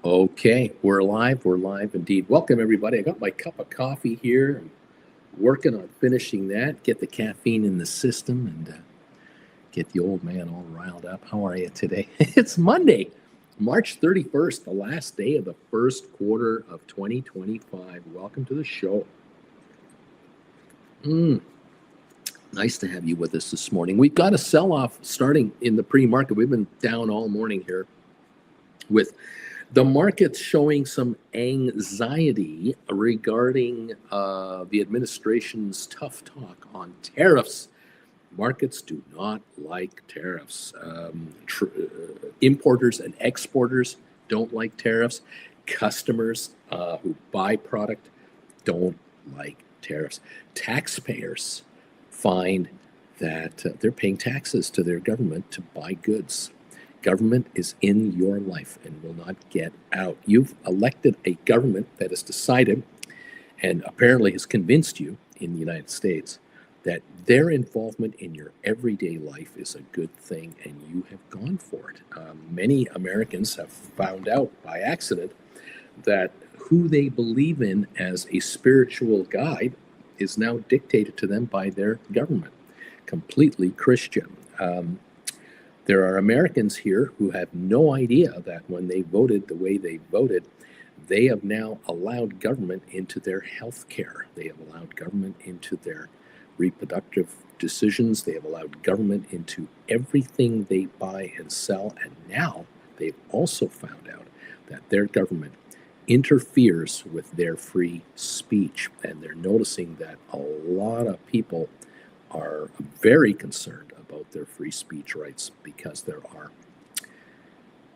Okay, we're live. We're live indeed. Welcome, everybody. I got my cup of coffee here. I'm working on finishing that, get the caffeine in the system, and get the old man all riled up. How are you today? It's Monday, March 31st, the last day of the first quarter of 2025. Welcome to the show. Nice to have you with us this morning. We've got a sell-off starting in the pre-market. We've been down all morning here with the market's showing some anxiety regarding the administration's tough talk on tariffs. Markets do not like tariffs. Importers and exporters don't like tariffs. Customers who buy product don't like tariffs. Taxpayers find that they're paying taxes to their government to buy goods. Government is in your life and will not get out. You've elected a government that has decided and apparently has convinced you in the United States that their involvement in your everyday life is a good thing, and you have gone for it. Many Americans have found out by accident that who they believe in as a spiritual guide is now dictated to them by their government, completely Christian. There are Americans here who have no idea that when they voted the way they voted, they have now allowed government into their health care. They have allowed government into their reproductive decisions. They have allowed government into everything they buy and sell. And now they've also found out that their government interferes with their free speech. And they're noticing that a lot of people are very concerned about their free speech rights because there are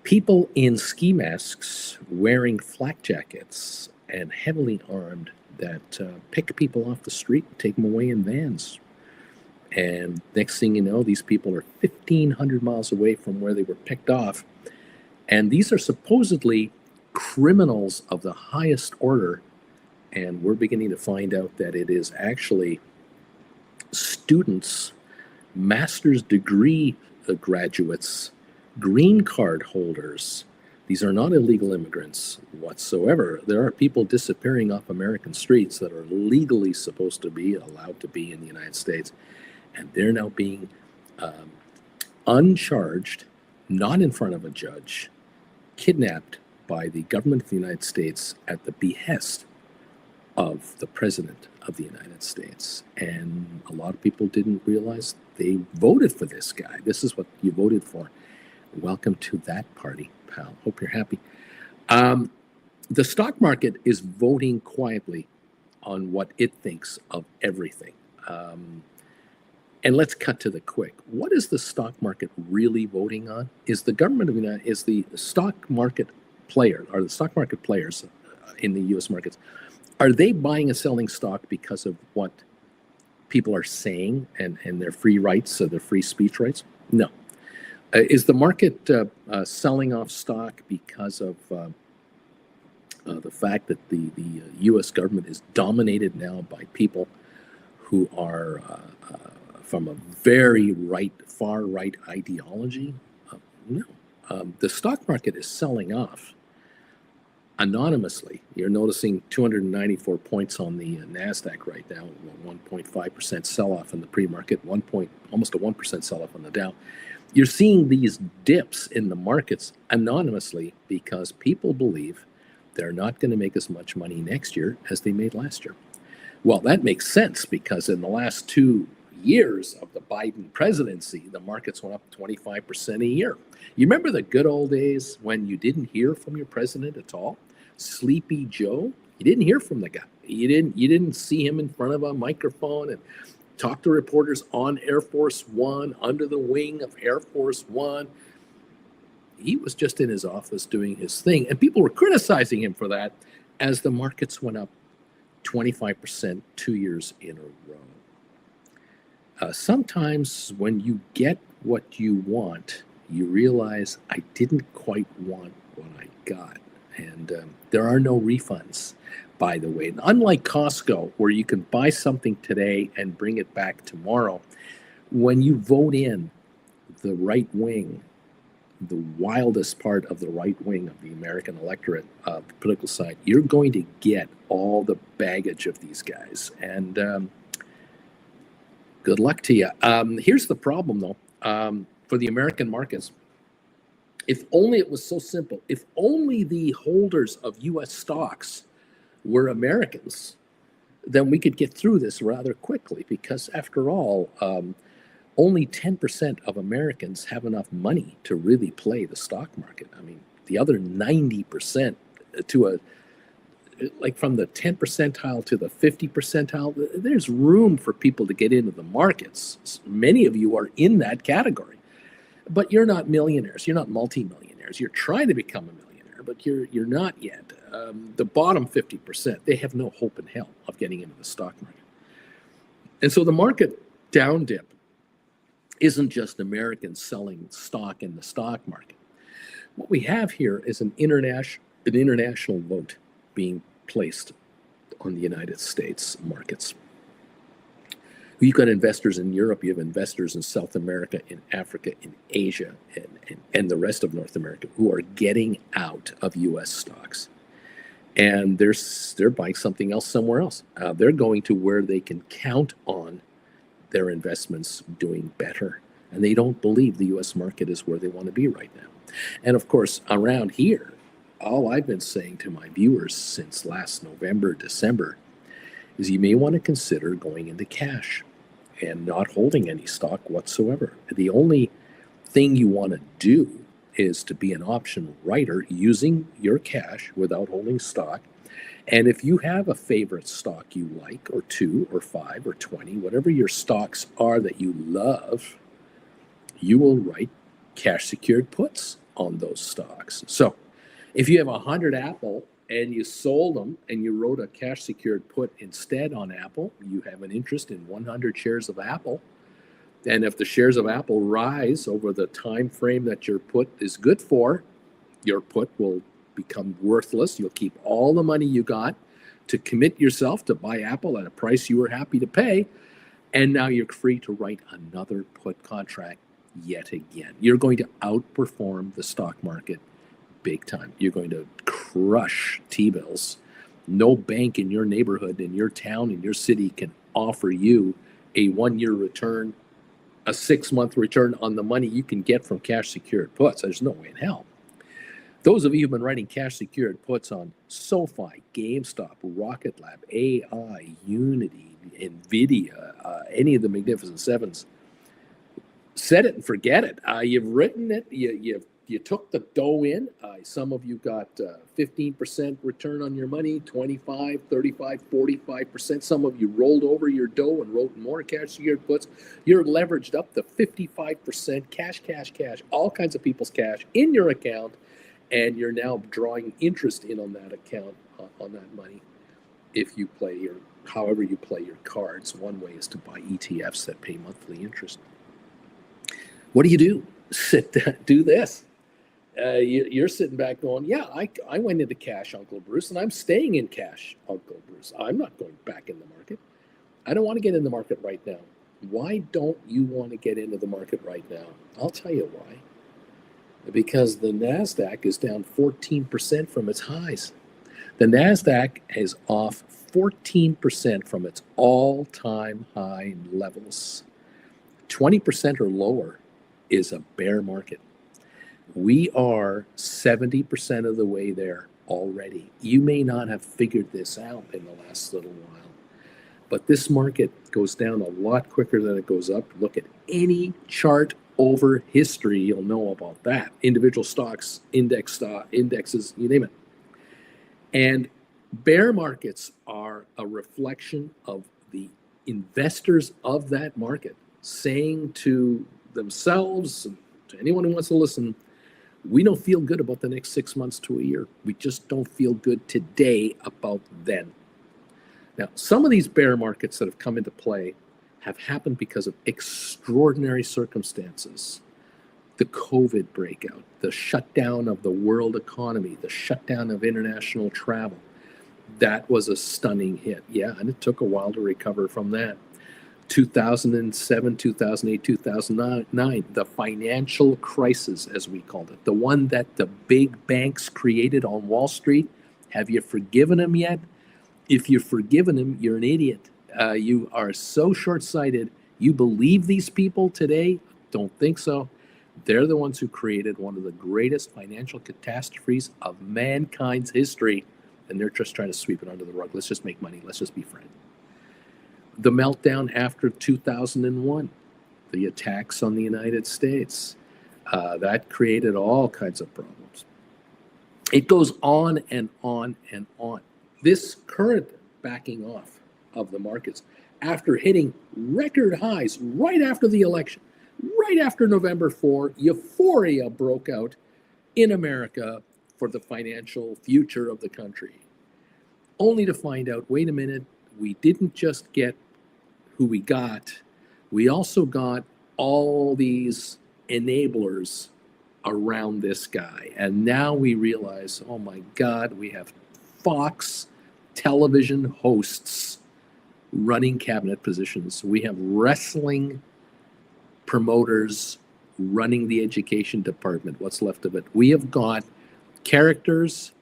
people in ski masks wearing flak jackets and heavily armed that pick people off the street and take them away in vans. And next thing you know, these people are 1,500 miles away from where they were picked off. And these are supposedly criminals of the highest order. And we're beginning to find out that it is actually students, master's degree graduates, green card holders. These are not illegal immigrants whatsoever. There are people disappearing off American streets that are legally supposed to be allowed to be in the United States. And they're now being uncharged, not in front of a judge, kidnapped by the government of the United States at the behest of the President of the United States. And a lot of people didn't realize they voted for this guy. This is what you voted for. Welcome to that party, pal. Hope you're happy. The stock market is voting quietly on what it thinks of everything. And let's cut to the quick. What is the stock market really voting on? Is the government of the United is the stock market player, or the stock market players in the U.S. markets, are they buying and selling stock because of what people are saying and their free rights, their free speech rights? No. Is the market selling off stock because of the fact that the U.S. government is dominated now by people who are from a very far right ideology? No. The stock market is selling off anonymously. You're noticing 294 points on the NASDAQ right now, 1.5% sell-off in the pre-market, almost a 1% sell-off on the Dow. You're seeing these dips in the markets anonymously because people believe they're not going to make as much money next year as they made last year. Well, that makes sense because in the last 2 years of the Biden presidency, the markets went up 25% a year. You remember the good old days when you didn't hear from your president at all? Sleepy Joe? You didn't hear from the guy. You didn't see him in front of a microphone and talk to reporters on Air Force One, under the wing of Air Force One. He was just in his office doing his thing, and people were criticizing him for that as the markets went up 25% 2 years in a row. Sometimes when you get what you want, you realize I didn't quite want what I got. And there are no refunds, by the way. Unlike Costco, where you can buy something today and bring it back tomorrow, when you vote in the right wing, the wildest part of the right wing of the American electorate, the political side, you're going to get all the baggage of these guys. And good luck to you. Here's the problem, though, for the American markets. If only it was so simple. If only the holders of U.S. stocks were Americans, then we could get through this rather quickly, because after all, only 10% of Americans have enough money to really play the stock market. I mean, the other 90% from the 10 percentile to the 50 percentile, there's room for people to get into the markets. Many of you are in that category, but you're not millionaires. You're not multimillionaires. You're trying to become a millionaire, but you're not yet. The bottom 50%, they have no hope in hell of getting into the stock market. And so the market down dip isn't just Americans selling stock in the stock market. What we have here is an international vote being placed on the United States markets. You've got investors in Europe, you have investors in South America, in Africa, in Asia, and the rest of North America who are getting out of U.S. stocks. And they're buying something else somewhere else. They're going to where they can count on their investments doing better. And they don't believe the U.S. market is where they want to be right now. And of course, around here, all I've been saying to my viewers since last November, December, is you may want to consider going into cash and not holding any stock whatsoever. The only thing you want to do is to be an option writer using your cash without holding stock. And if you have a favorite stock you like, or 2 or 5 or 20, whatever your stocks are that you love, you will write cash secured puts on those stocks. So if you have 100 Apple and you sold them and you wrote a cash secured put instead on Apple, you have an interest in 100 shares of Apple. And if the shares of Apple rise over the time frame that your put is good for, your put will become worthless. You'll keep all the money you got to commit yourself to buy Apple at a price you were happy to pay. And now you're free to write another put contract yet again. You're going to outperform the stock market big time. You're going to crush T-bills. No bank in your neighborhood, in your town, in your city can offer you a 1-year return, a 6-month return on the money you can get from cash secured puts. There's no way in hell. Those of you who've been writing cash secured puts on SoFi, GameStop, Rocket Lab, AI, Unity, NVIDIA, any of the Magnificent Sevens, set it and forget it. You've written it. You took the dough in. Some of you got 15% return on your money, 25, 35, 45%. Some of you rolled over your dough and wrote more cash secured puts. You're leveraged up to 55% cash, all kinds of people's cash in your account. And you're now drawing interest in on that account, on that money. If you play however you play your cards, one way is to buy ETFs that pay monthly interest. What do? Sit down, do this. You're sitting back going, yeah, I went into cash, Uncle Bruce, and I'm staying in cash, Uncle Bruce. I'm not going back in the market. I don't want to get in the market right now. Why don't you want to get into the market right now? I'll tell you why. Because the NASDAQ is down 14% from its highs. The NASDAQ is off 14% from its all-time high levels. 20% or lower is a bear market. We are 70% of the way there already. You may not have figured this out in the last little while, but this market goes down a lot quicker than it goes up. Look at any chart over history, you'll know about that. Individual stocks, indexes, you name it. And bear markets are a reflection of the investors of that market saying to themselves, and to anyone who wants to listen, we don't feel good about the next 6 months to a year. We just don't feel good today about then. Now, some of these bear markets that have come into play have happened because of extraordinary circumstances. The COVID breakout, the shutdown of the world economy, the shutdown of international travel. That was a stunning hit. Yeah, and it took a while to recover from that. 2007, 2008, 2009, the financial crisis, as we called it, the one that the big banks created on Wall Street. Have you forgiven them yet? If you've forgiven them, you're an idiot. You are so short-sighted. You believe these people today? Don't think so. They're the ones who created one of the greatest financial catastrophes of mankind's history, and they're just trying to sweep it under the rug. Let's just make money. Let's just be friends. The meltdown after 2001, the attacks on the United States, that created all kinds of problems. It goes on and on and on. This current backing off of the markets after hitting record highs right after the election, right after November 4, euphoria broke out in America for the financial future of the country, only to find out, wait a minute, we didn't just get who we got, we also got all these enablers around this guy. And now we realize, oh my God, we have Fox television hosts running cabinet positions. We have wrestling promoters running the education department, what's left of it. We have got characters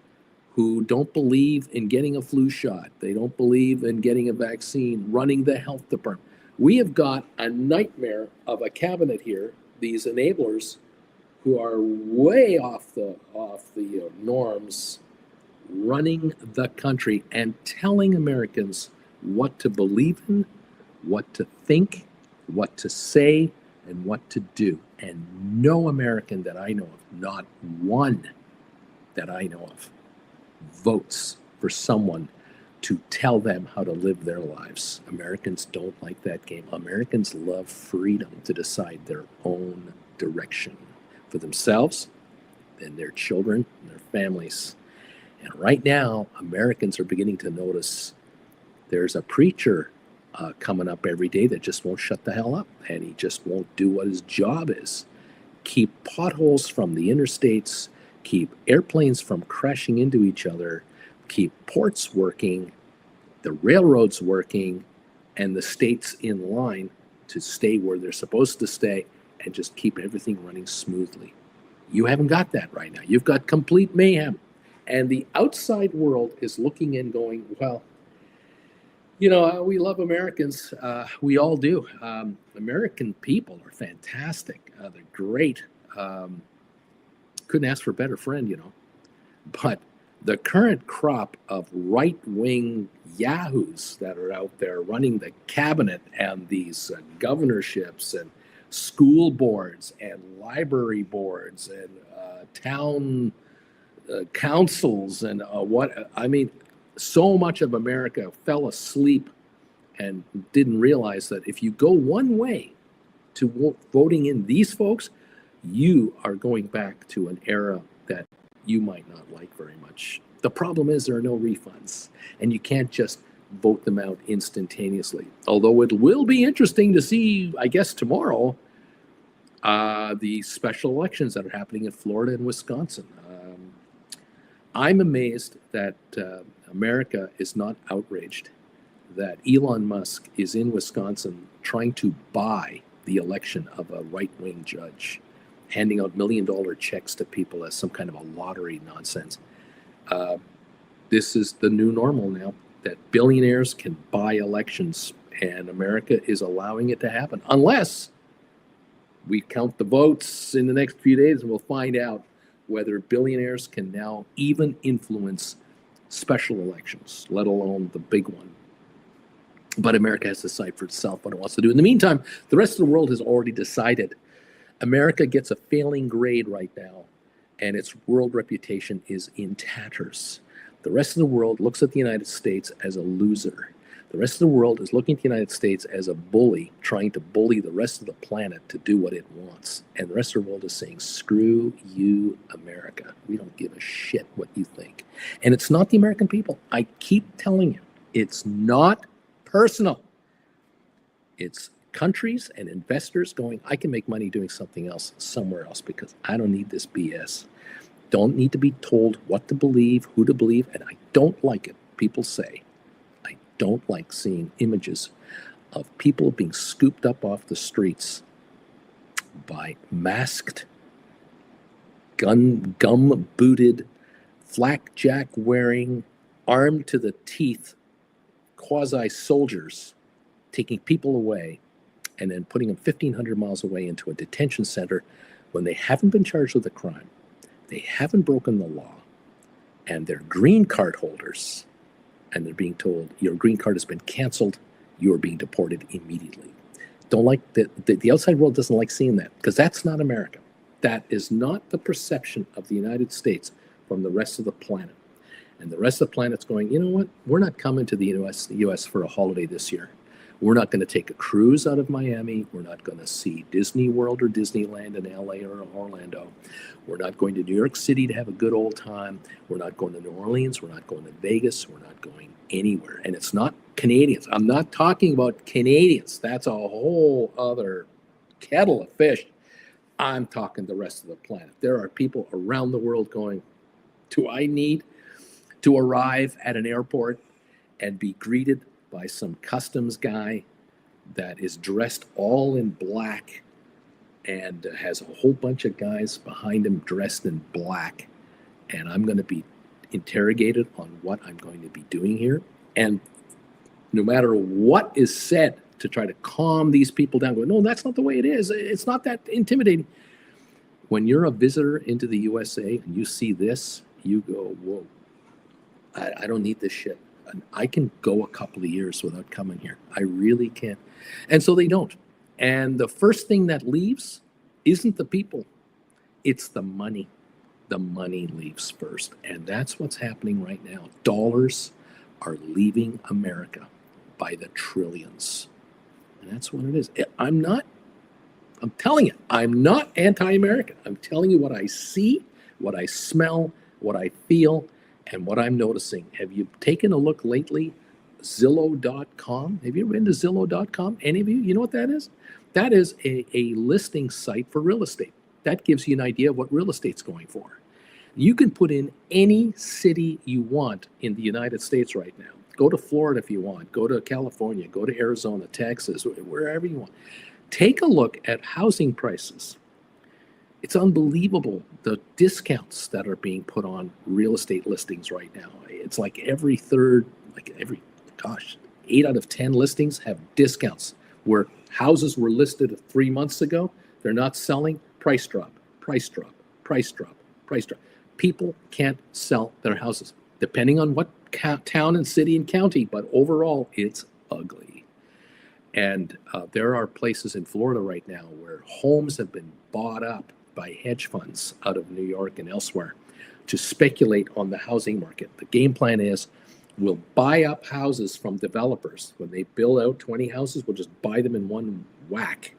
who don't believe in getting a flu shot. They don't believe in getting a vaccine, running the health department. We have got a nightmare of a cabinet here, these enablers who are way off the norms, running the country and telling Americans what to believe in, what to think, what to say, and what to do. And no American that I know of, not one that I know of, votes for someone to tell them how to live their lives. Americans don't like that game. Americans love freedom to decide their own direction for themselves and their children and their families. And right now, Americans are beginning to notice there's a preacher coming up every day that just won't shut the hell up, and he just won't do what his job is. Keep potholes from the interstates, keep airplanes from crashing into each other, keep ports working, the railroads working, and the states in line to stay where they're supposed to stay, and just keep everything running smoothly. You haven't got that right now. You've got complete mayhem. And the outside world is looking and going, well, you know, we love Americans. We all do. American people are fantastic. They're great. Couldn't ask for a better friend, you know. But the current crop of right-wing yahoos that are out there running the cabinet and these governorships and school boards and library boards and town councils and so much of America fell asleep and didn't realize that if you go one way to voting in these folks, you are going back to an era that you might not like very much. The problem is there are no refunds, and you can't just vote them out instantaneously. Although it will be interesting to see, I guess, tomorrow, the special elections that are happening in Florida and Wisconsin. I'm amazed that America is not outraged that Elon Musk is in Wisconsin trying to buy the election of a right-wing judge, handing out $1 million checks to people as some kind of a lottery nonsense. This is the new normal now, that billionaires can buy elections, and America is allowing it to happen. Unless we count the votes in the next few days, and we'll find out whether billionaires can now even influence special elections, let alone the big one. But America has to decide for itself what it wants to do. In the meantime, the rest of the world has already decided. America gets a failing grade right now, and its world reputation is in tatters. The rest of the world looks at the United States as a loser. The rest of the world is looking at the United States as a bully, trying to bully the rest of the planet to do what it wants. And the rest of the world is saying, screw you, America. We don't give a shit what you think. And it's not the American people. I keep telling you, it's not personal. It's countries and investors going, I can make money doing something else somewhere else because I don't need this BS. Don't need to be told what to believe, who to believe, and I don't like it. People say, I don't like seeing images of people being scooped up off the streets by masked, gum-booted, flak-jack-wearing, armed to the teeth quasi-soldiers taking people away and then putting them 1,500 miles away into a detention center when they haven't been charged with a crime, they haven't broken the law, and they're green card holders, and they're being told your green card has been canceled, you're being deported immediately. Don't like the outside world doesn't like seeing that, because that's not America. That is not the perception of the United States from the rest of the planet. And the rest of the planet's going, you know what? We're not coming to the US for a holiday this year. We're not going to take a cruise out of Miami. We're not going to see Disney World or Disneyland in LA or Orlando. We're not going to New York City to have a good old time. We're not going to New Orleans. We're not going to Vegas. We're not going anywhere. And it's not Canadians. I'm not talking about Canadians. That's a whole other kettle of fish. I'm talking the rest of the planet. There are people around the world going, do I need to arrive at an airport and be greeted by some customs guy that is dressed all in black and has a whole bunch of guys behind him dressed in black, and I'm going to be interrogated on what I'm going to be doing here? And no matter what is said to try to calm these people down, go, no, that's not the way it is. It's not that intimidating. When you're a visitor into the USA and you see this, you go, whoa, I don't need this shit. I can go a couple of years without coming here. I really can. And so they don't. And the first thing that leaves isn't the people, it's the money. The money leaves first. And that's what's happening right now. Dollars are leaving America by the trillions. And that's what it is. I'm telling you, I'm not anti-American. I'm telling you what I see, what I smell, what I feel, and what I'm noticing. Have you taken a look lately? Zillow.com. Have you ever been to Zillow.com? Any of you? You know what that is? That is a listing site for real estate. That gives you an idea of what real estate's going for. You can put in any city you want in the United States right now. Go to Florida if you want. Go to California. Go to Arizona, Texas, wherever you want. Take a look at housing prices. It's unbelievable, the discounts that are being put on real estate listings right now. It's like every 8 out of 10 listings have discounts, where houses were listed 3 months ago, they're not selling, price drop, price drop, price drop, price drop. People can't sell their houses, depending on what town and city and county, but overall, it's ugly. And there are places in Florida right now where homes have been bought up by hedge funds out of New York and elsewhere to speculate on the housing market. The game plan is we'll buy up houses from developers. When they build out 20 houses, we'll just buy them in one whack,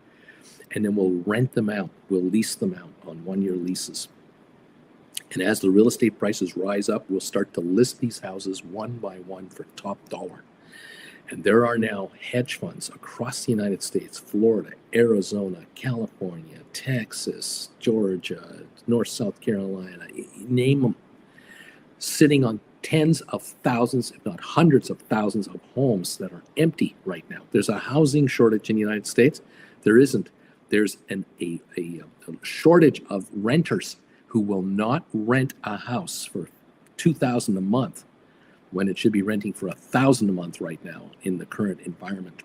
and then we'll rent them out. We'll lease them out on one-year leases. And as the real estate prices rise up, we'll start to list these houses one by one for top dollar. And there are now hedge funds across the United States, Florida, Arizona, California, Texas, Georgia, North South Carolina, name them, sitting on tens of thousands, if not hundreds of thousands of homes that are empty right now. There's a housing shortage in the United States. There isn't. There's a shortage of renters who will not rent a house for $2,000 a month when it should be renting for $1,000 a month right now in the current environment.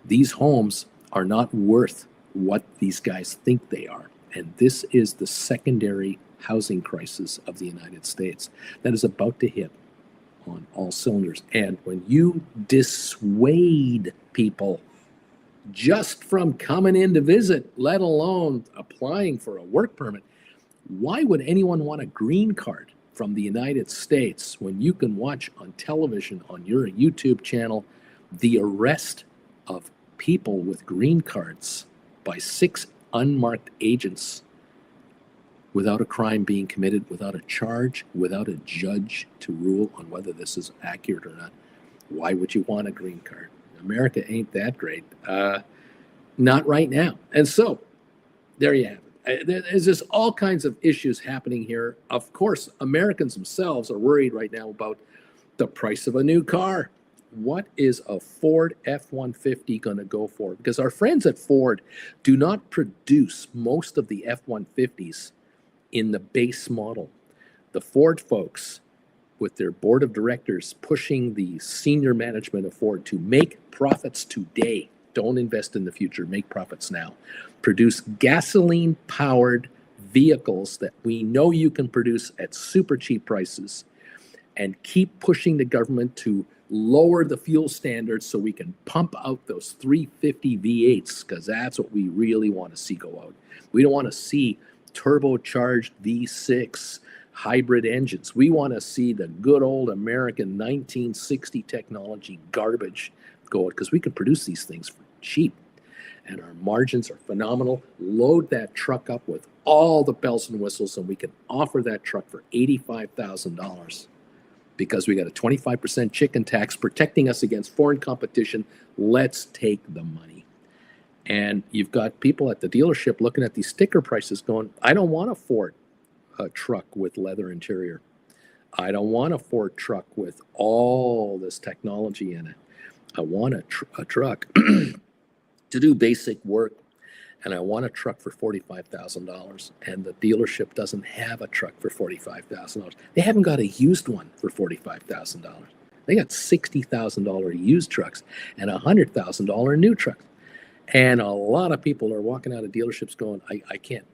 These homes are not worth what these guys think they are. And this is the secondary housing crisis of the United States that is about to hit on all cylinders. And when you dissuade people just from coming in to visit, let alone applying for a work permit, why would anyone want a green card from the United States when you can watch on television, on your YouTube channel, the arrest of people with green cards by 6 unmarked agents without a crime being committed, without a charge, without a judge to rule on whether this is accurate or not? Why would you want a green card? America ain't that great. Not right now. And so there you have it. There's just all kinds of issues happening here. Of course, Americans themselves are worried right now about the price of a new car. what is a Ford F-150 going to go for? Because our friends at Ford do not produce most of the F-150s in the base model. The Ford folks, with their board of directors pushing the senior management of Ford to make profits today, don't invest in the future, make profits now, produce gasoline-powered vehicles that we know you can produce at super cheap prices, and keep pushing the government to lower the fuel standards so we can pump out those 350 V8s, because that's what we really want to see go out. We don't want to see turbocharged V6 hybrid engines. We want to see the good old American 1960 technology garbage go out, because we can produce these things for cheap. And our margins are phenomenal. Load that truck up with all the bells and whistles, and we can offer that truck for $85,000. Because we got a 25% chicken tax protecting us against foreign competition. Let's take the money. And you've got people at the dealership looking at these sticker prices going, I don't want a Ford truck with leather interior. I don't want a Ford truck with all this technology in it. I want a truck to do basic work. And I want a truck for $45,000, and the dealership doesn't have a truck for $45,000. They haven't got a used one for $45,000. They got $60,000 used trucks and $100,000 new trucks. And a lot of people are walking out of dealerships going, I can't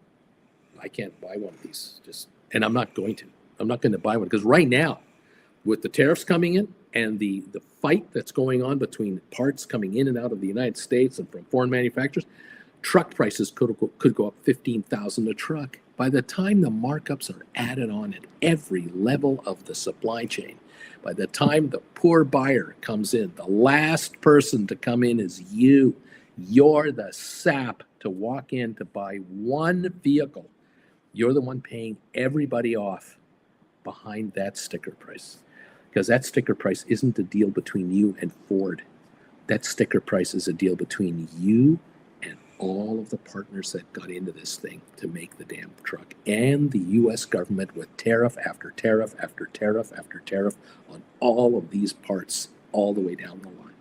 buy one of these. And I'm not going to. I'm not going to buy one, because right now, with the tariffs coming in and the fight that's going on between parts coming in and out of the United States and from foreign manufacturers, truck prices could go up $15,000 a truck. By the time the markups are added on at every level of the supply chain, by the time the poor buyer comes in, the last person to come in is you. You're the sap to walk in to buy one vehicle. You're the one paying everybody off behind that sticker price. Because that sticker price isn't a deal between you and Ford. That sticker price is a deal between you and all of the partners that got into this thing to make the damn truck, and the U.S. government, with tariff after tariff after tariff after tariff on all of these parts all the way down the line.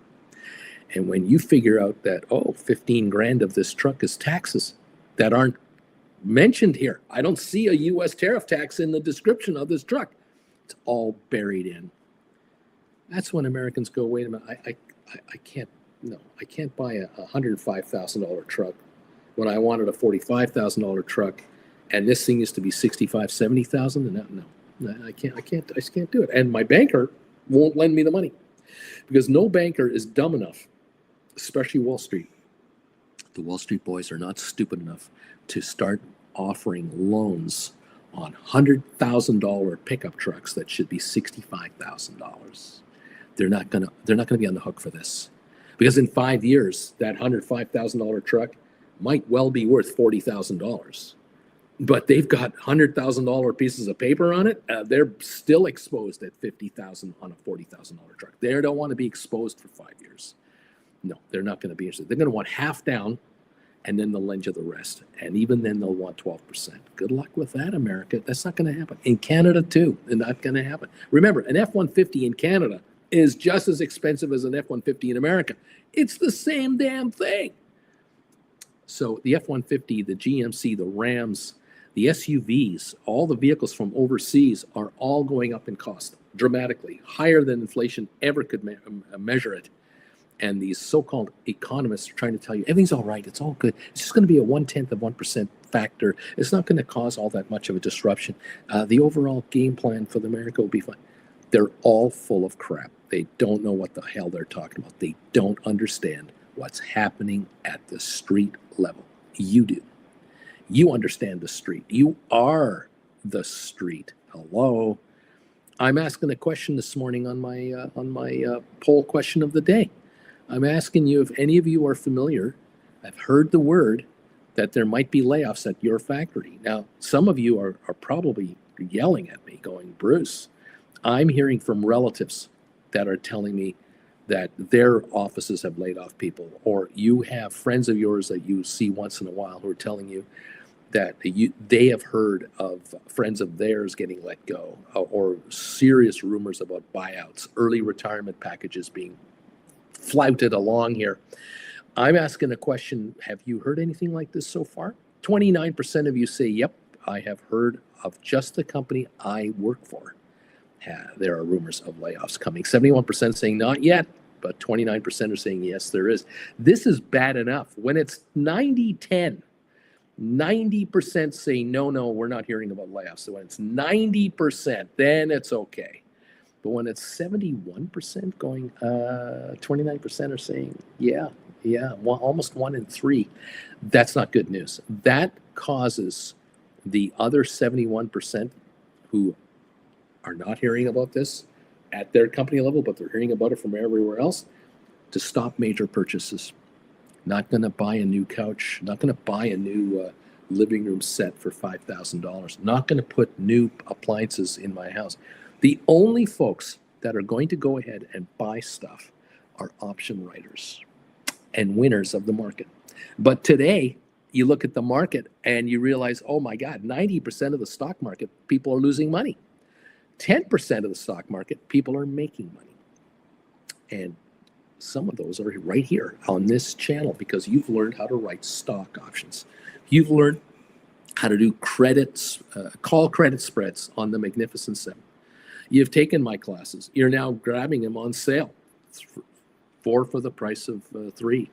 And when you figure out that, 15 grand of this truck is taxes that aren't mentioned here. I don't see a U.S. tariff tax in the description of this truck. It's all buried in. That's when Americans go, wait a minute, I can't buy a $105,000 truck when I wanted a $45,000 truck, and this thing used to be $65,000, $70,000. No, I just can't do it. And my banker won't lend me the money, because no banker is dumb enough, especially Wall Street. The Wall Street boys are not stupid enough to start offering loans on $100,000 pickup trucks that should be $65,000. They're not gonna be on the hook for this, because in 5 years that $105,000 truck might well be worth $40,000. But they've got $100,000 pieces of paper on it. They're still exposed at $50,000 on a $40,000 truck. They don't want to be exposed for 5 years. No, they're not going to be interested. They're going to want half down, and then they'll lend you the rest. And even then, they'll want 12%. Good luck with that, America. That's not going to happen. In Canada, too, it's not going to happen. Remember, an F-150 in Canada is just as expensive as an F-150 in America. It's the same damn thing. So the F-150, the GMC, the Rams, the SUVs, all the vehicles from overseas are all going up in cost dramatically, higher than inflation ever could measure it. And these so-called economists are trying to tell you everything's all right, it's all good. It's just going to be a 0.1% factor. It's not going to cause all that much of a disruption. The overall game plan for America will be fine. They're all full of crap. They don't know what the hell they're talking about. They don't understand what's happening at the street level. You do. You understand the street. You are the street. Hello. I'm asking a question this morning on my poll question of the day. I'm asking you if any of you are familiar. I've heard the word that there might be layoffs at your factory. Now, some of you are probably yelling at me going, Bruce, I'm hearing from relatives that are telling me that their offices have laid off people, or you have friends of yours that you see once in a while who are telling you that they have heard of friends of theirs getting let go, or serious rumors about buyouts, early retirement packages being flouted along here. I'm asking a question. Have you heard anything like this so far? 29% of you say, yep, I have heard of just the company I work for. There are rumors of layoffs coming. 71% saying not yet, but 29% are saying yes, there is. This is bad enough. When it's 90-10, 90% say no, we're not hearing about layoffs. So when it's 90%, then it's okay. But when it's 71% going, 29% are saying yeah, almost 1 in 3. That's not good news. That causes the other 71% who are not hearing about this at their company level, but they're hearing about it from everywhere else, to stop major purchases. Not going to buy a new couch, not going to buy a new living room set for $5,000, not going to put new appliances in my house. The only folks that are going to go ahead and buy stuff are option writers and winners of the market. But today, you look at the market and you realize, oh my God, 90% of the stock market, people are losing money. 10% of the stock market, people are making money. And some of those are right here on this channel because you've learned how to write stock options. You've learned how to do credits, call credit spreads on the Magnificent Seven. You've taken my classes. You're now grabbing them on sale. 4 for the price of 3.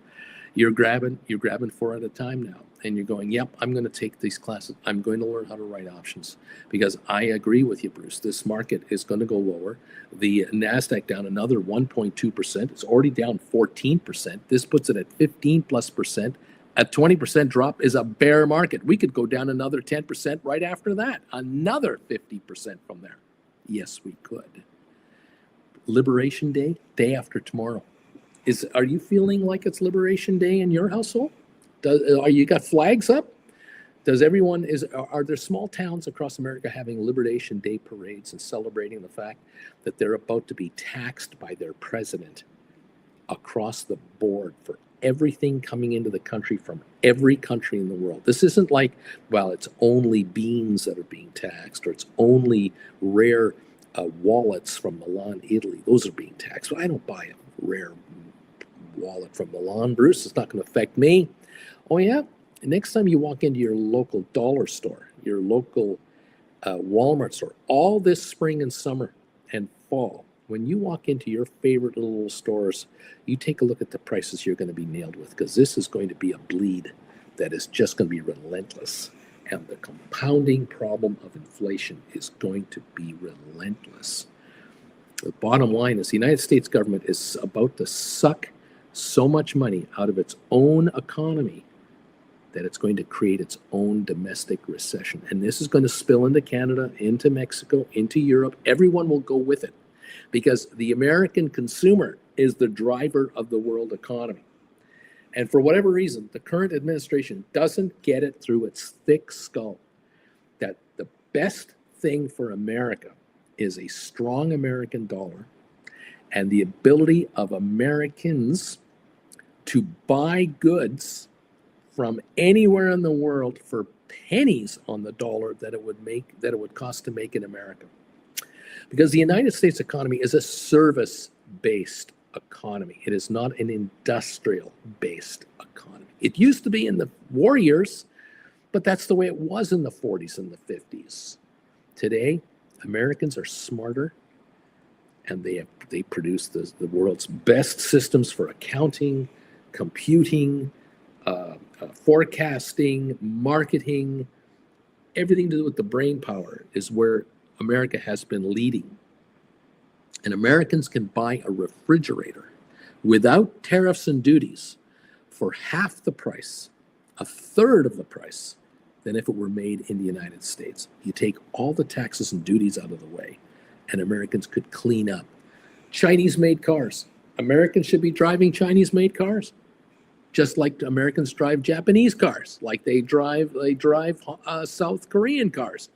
You're grabbing 4 at a time now. And you're going, yep, I'm going to take these classes. I'm going to learn how to write options because I agree with you, Bruce. This market is going to go lower. The NASDAQ down another 1.2%. It's already down 14%. This puts it at 15+%. A 20% drop is a bear market. We could go down another 10% right after that. Another 50% from there. Yes, we could. Liberation Day, day after tomorrow. Are you feeling like it's Liberation Day in your household? Are you got flags up? Are there small towns across America having Liberation Day parades and celebrating the fact that they're about to be taxed by their president across the board for everything coming into the country from every country in the world? This isn't like, well, it's only beans that are being taxed, or it's only rare wallets from Milan, Italy. Those are being taxed. Well, I don't buy a rare wallet from Milan, Bruce. It's not going to affect me. Oh, yeah? Next time you walk into your local dollar store, your local Walmart store, all this spring and summer and fall, when you walk into your favorite little stores, you take a look at the prices you're going to be nailed with, because this is going to be a bleed that is just going to be relentless. And the compounding problem of inflation is going to be relentless. The bottom line is the United States government is about to suck so much money out of its own economy that it's going to create its own domestic recession. And this is going to spill into Canada, into Mexico, into Europe. Everyone will go with it because the American consumer is the driver of the world economy. And for whatever reason, the current administration doesn't get it through its thick skull that the best thing for America is a strong American dollar and the ability of Americans to buy goods from anywhere in the world for pennies on the dollar that it would cost to make in America. Because the United States economy is a service-based economy. It is not an industrial-based economy. It used to be in the war years, but that's the way it was in the 40s and the 50s. Today, Americans are smarter, and they produce the world's best systems for accounting, computing, forecasting, marketing. Everything to do with the brain power is where America has been leading. And Americans can buy a refrigerator without tariffs and duties for half the price, a third of the price, than if it were made in the United States. You take all the taxes and duties out of the way, and Americans could clean up. Chinese-made cars. Americans should be driving Chinese-made cars, just like Americans drive Japanese cars, like they drive South Korean cars.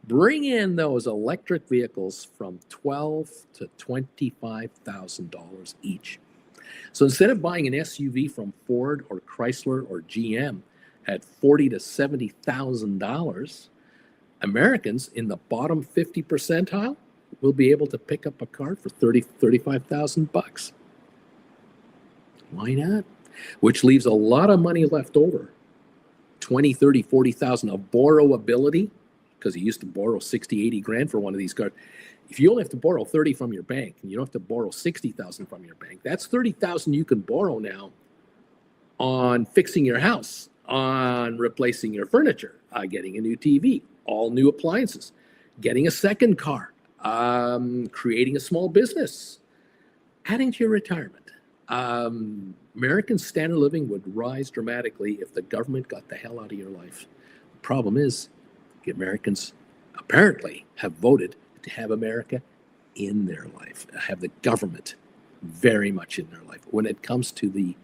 Bring in those electric vehicles from $12,000 to $25,000 each. So instead of buying an SUV from Ford or Chrysler or GM, at $40,000 to $70,000, Americans in the bottom 50 percentile will be able to pick up a car for $35,000. Why not? Which leaves a lot of money left over. 20, 30, 40,000 of borrowability, because you used to borrow 60, 80 grand for one of these cars. If you only have to borrow 30 from your bank and you don't have to borrow 60,000 from your bank, that's 30,000 you can borrow now on fixing your house, on replacing your furniture, getting a new TV, all new appliances, getting a second car, creating a small business, adding to your retirement. American standard of living would rise dramatically if the government got the hell out of your life. The problem is, the Americans apparently have voted to have America in their life, have the government very much in their life. When it comes to the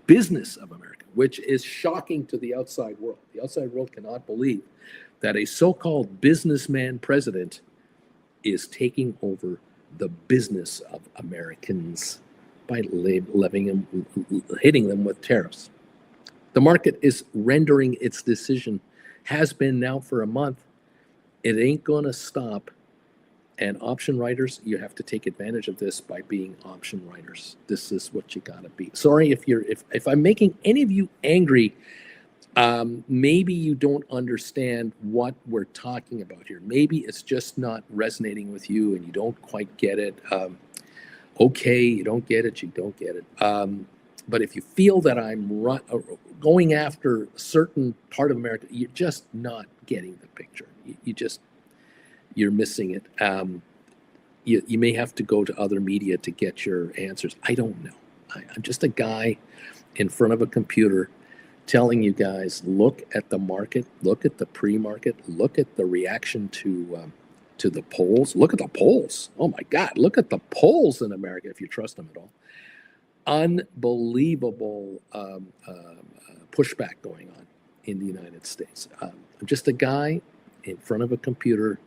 business of America, which is shocking to the outside world. The outside world cannot believe that a so-called businessman president is taking over the business of Americans by hitting them with tariffs. The market is rendering its decision, has been now for a month. It ain't going to stop. And option writers, you have to take advantage of this by being option writers. This is what you got to be. Sorry if I'm making any of you angry. Maybe you don't understand what we're talking about here. Maybe it's just not resonating with you and you don't quite get it. Okay, you don't get it, you don't get it. But if you feel that I'm going after a certain part of America, you're just not getting the picture. You're missing it. You may have to go to other media to get your answers. I don't know. I'm just a guy in front of a computer telling you guys, look at the market, look at the pre-market, look at the reaction to the polls. Look at the polls. Oh my God, look at the polls in America, if you trust them at all. Unbelievable pushback going on in the United States. I'm just a guy in front of a computer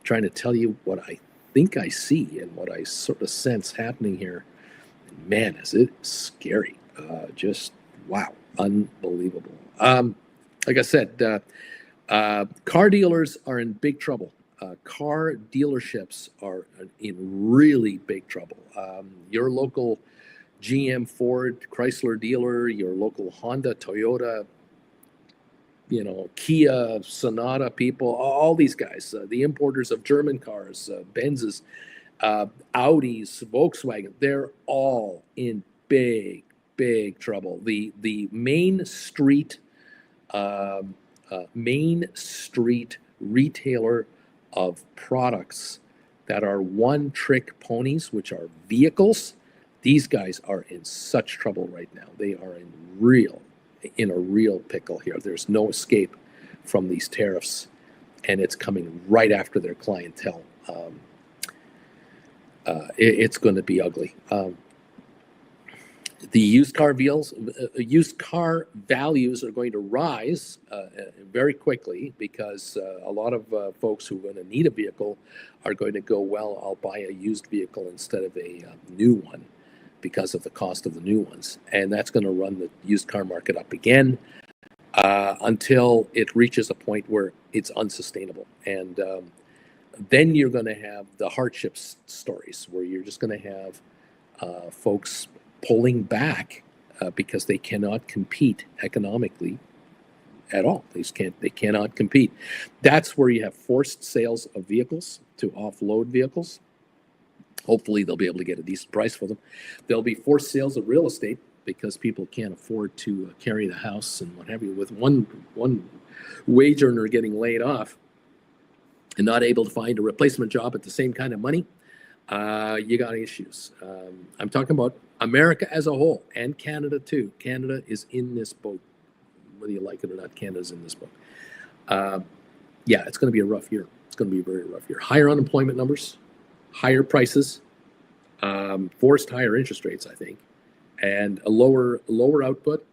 trying to tell you what I think I see and what I sort of sense happening here. And man, is it scary. Just, wow, unbelievable. Like I said, car dealers are in big trouble. Car dealerships are in really big trouble. Your local GM, Ford, Chrysler dealer, your local Honda, Toyota, Kia, Sonata people, all these guys, the importers of German cars, Benzes, Audis, Volkswagen, they're all in big trouble. The main street retailer of products that are one-trick ponies, which are vehicles, these guys are in such trouble right now. They are in a real pickle here. There's no escape from these tariffs, and it's coming right after their clientele. It's going to be ugly. The used car values are going to rise very quickly because a lot of folks who are going to need a vehicle are going to go, well, I'll buy a used vehicle instead of a new one because of the cost of the new ones. And that's going to run the used car market up again until it reaches a point where it's unsustainable. And then you're going to have the hardships stories where you're just going to have folks pulling back because they cannot compete economically at all. They cannot compete. That's where you have forced sales of vehicles to offload vehicles. Hopefully they'll be able to get a decent price for them. There'll be forced sales of real estate because people can't afford to carry the house and what have you. With one wage earner getting laid off and not able to find a replacement job at the same kind of money, you got issues. I'm talking about America as a whole and Canada too. Canada is in this boat. Whether you like it or not, Canada's in this boat. Yeah, it's going to be a rough year. It's going to be a very rough year. Higher unemployment numbers, higher prices, forced higher interest rates, I think, and a lower output,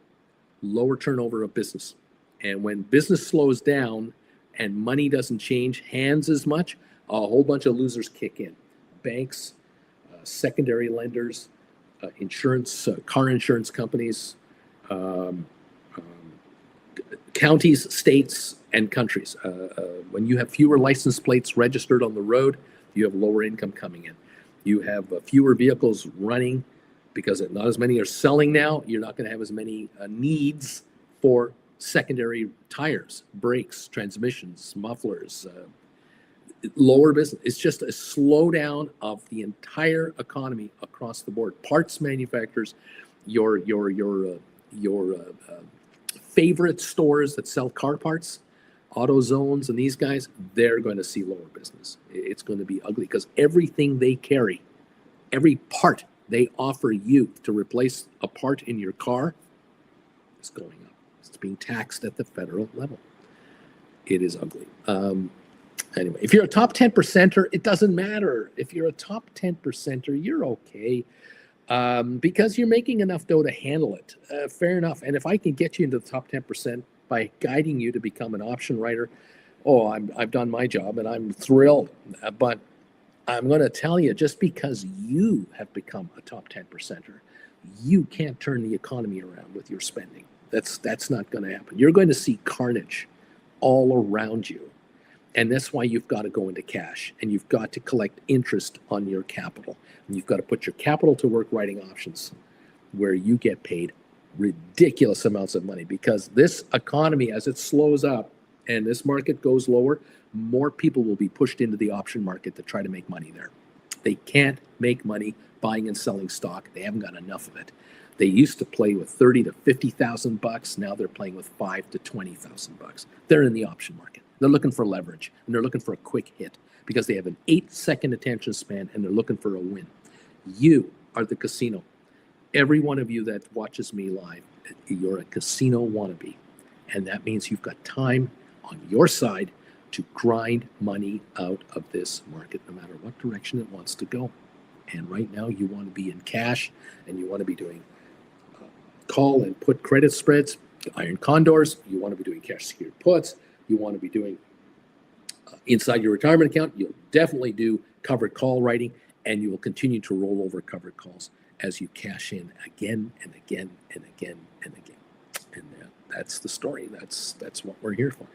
lower turnover of business. And when business slows down and money doesn't change hands as much, a whole bunch of losers kick in. Banks, secondary lenders, insurance, car insurance companies, counties, states, and countries. When you have fewer license plates registered on the road, you have lower income coming in. You have fewer vehicles running because not as many are selling now. You're not going to have as many needs for secondary tires, brakes, transmissions, mufflers, lower business. It's just a slowdown of the entire economy across the board. Parts manufacturers, your favorite stores that sell car parts, AutoZones and these guys, they're going to see lower business. It's going to be ugly because everything they carry, every part they offer you to replace a part in your car is going up. It's being taxed at the federal level. It is ugly. Anyway, if you're a top 10 percenter, it doesn't matter. If you're a top 10 percenter, you're okay. Because you're making enough dough to handle it. Fair enough. And if I can get you into the top 10% by guiding you to become an option writer, I've done my job and I'm thrilled. But I'm going to tell you, just because you have become a top 10 percenter, you can't turn the economy around with your spending. That's not going to happen. You're going to see carnage all around you. And that's why you've got to go into cash and you've got to collect interest on your capital. And you've got to put your capital to work writing options where you get paid ridiculous amounts of money, because this economy, as it slows up and this market goes lower, more people will be pushed into the option market to try to make money there. They can't make money buying and selling stock. They haven't got enough of it. They used to play with $30,000 to $50,000. Now they're playing with $5,000 to $20,000. They're in the option market. They're looking for leverage and they're looking for a quick hit because they have an 8-second attention span and they're looking for a win. You are the casino. Every one of you that watches me live, you're a casino wannabe. And that means you've got time on your side to grind money out of this market, no matter what direction it wants to go. And right now you want to be in cash and you want to be doing call and put credit spreads, iron condors. You want to be doing cash secured puts. You want to be doing inside your retirement account. You'll definitely do covered call writing, and you will continue to roll over covered calls as you cash in again and again and again and again. And that's the story. That's what we're here for.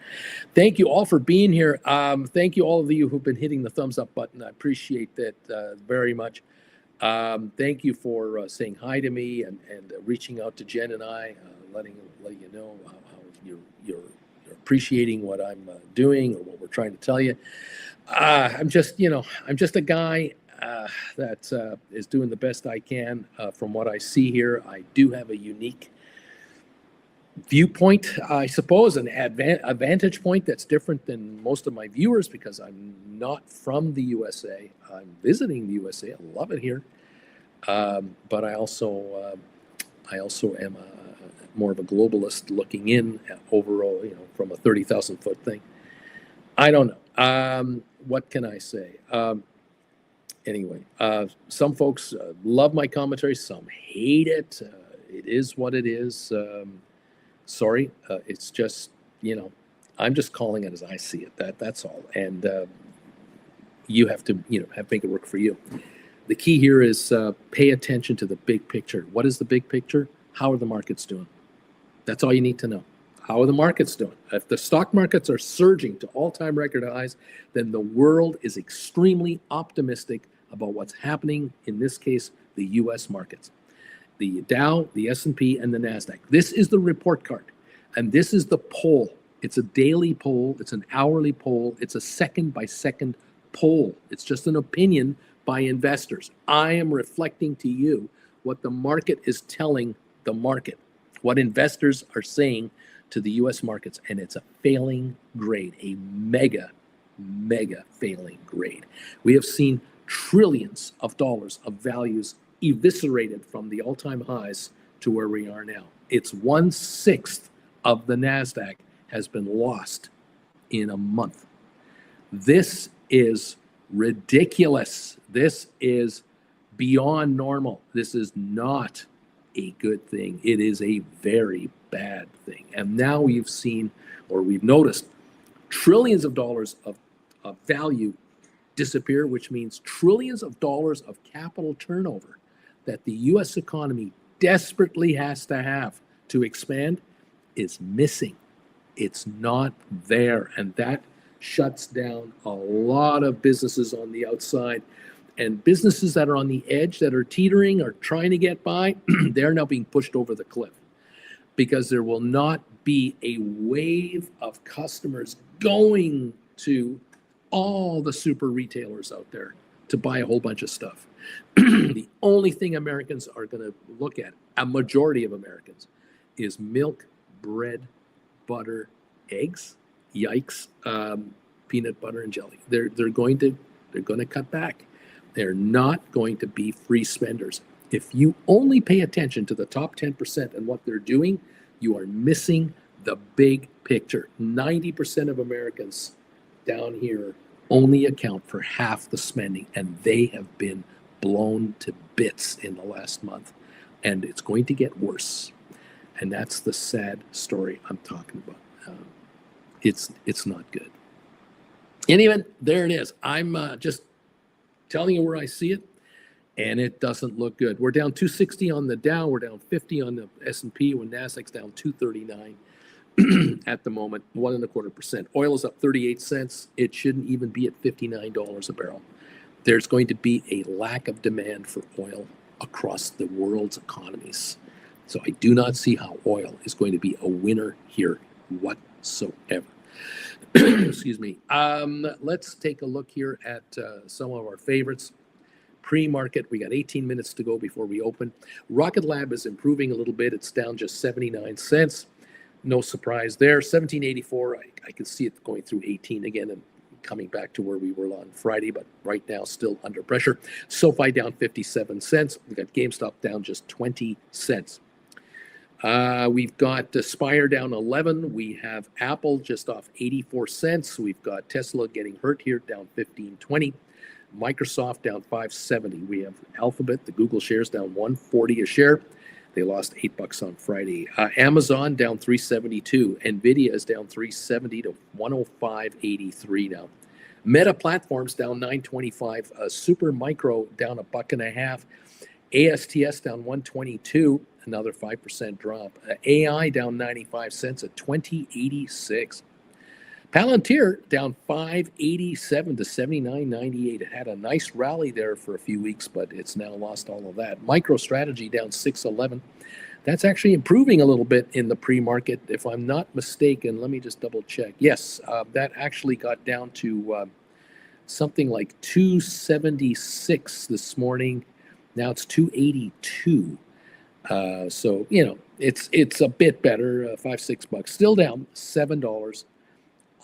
Thank you all for being here. Thank you all of you who've been hitting the thumbs up button. I appreciate that very much. Thank you for saying hi to me and reaching out to Jen and I, letting you know how you're appreciating what I'm doing or what we're trying to tell you. I'm just a guy that is doing the best I can from what I see here. I do have a unique viewpoint, I suppose, an vantage point that's different than most of my viewers because I'm not from the USA. I'm visiting the USA. I love it here, but I also am more of a globalist looking in overall, from a 30,000 foot thing. I don't know. What can I say? Anyway, some folks love my commentary. Some hate it. It is what it is. Sorry. It's just, I'm just calling it as I see it. That's all. And you have to, make it work for you. The key here is pay attention to the big picture. What is the big picture? How are the markets doing? That's all you need to know. How are the markets doing? If the stock markets are surging to all-time record highs, then the world is extremely optimistic about what's happening, in this case, the U.S. markets. The Dow, the S&P, and the NASDAQ. This is the report card, and this is the poll. It's a daily poll. It's an hourly poll. It's a second-by-second poll. It's just an opinion by investors. I am reflecting to you what the market is telling the market, what investors are saying to the U.S. markets, and it's a failing grade, a mega failing grade. We have seen trillions of dollars of values eviscerated from the all-time highs to where we are now. It's 1/6 of the NASDAQ has been lost in a month. This is ridiculous. This is beyond normal. This is not a good thing. It is a very bad thing. And now we've seen, or we've noticed, trillions of dollars of value disappear, which means trillions of dollars of capital turnover that the U.S. economy desperately has to have to expand is missing. It's not there, and that shuts down a lot of businesses on the outside. And businesses that are on the edge, that are teetering or trying to get by, they're now being pushed over the cliff because there will not be a wave of customers going to all the super retailers out there to buy a whole bunch of stuff. The only thing Americans are going to look at, a majority of Americans, is milk, bread, butter, eggs. Yikes! Peanut butter and jelly. They're going to cut back. They're not going to be free spenders. If you only pay attention to the top 10% and what they're doing, you are missing the big picture. 90% of Americans down here only account for half the spending, and they have been blown to bits in the last month, and it's going to get worse. And that's the sad story I'm talking about. It's not good. Anyway, there it is. I'm just telling you where I see it, and it doesn't look good. We're down 260 on the Dow. We're down 50 on the S&P, when Nasdaq's down 239 at the moment, 1.25%. Oil is up 38 cents. It shouldn't even be at $59 a barrel. There's going to be a lack of demand for oil across the world's economies. So I do not see how oil is going to be a winner here whatsoever. Excuse me. Let's take a look here at some of our favorites. Pre-market, we got 18 minutes to go before we open. Rocket Lab is improving a little bit. It's down just 79 cents. No surprise there. 1784, I can see it going through 18 again and coming back to where we were on Friday, but right now still under pressure. SoFi down 57 cents. We got GameStop down just 20 cents. We've got Spire down 11. We have Apple just off 84 cents. We've got Tesla getting hurt here, down 15.20. Microsoft down 5.70. We have Alphabet, the Google shares, down 140 a share. They lost $8 on Friday. Amazon down 372. Nvidia is down 370 to 105.83 now. Meta Platforms down 925. Super Micro down $1.50. ASTS down 122. Another 5% drop. AI down 95 cents at 20.86. Palantir down 5.87 to 79.98. It had a nice rally there for a few weeks, but it's now lost all of that. MicroStrategy down 6.11. That's actually improving a little bit in the pre-market, if I'm not mistaken. Let me just double check. Yes, that actually got down to something like 276 this morning. Now it's 282. So, you know, it's a bit better, $5-6. Still down $7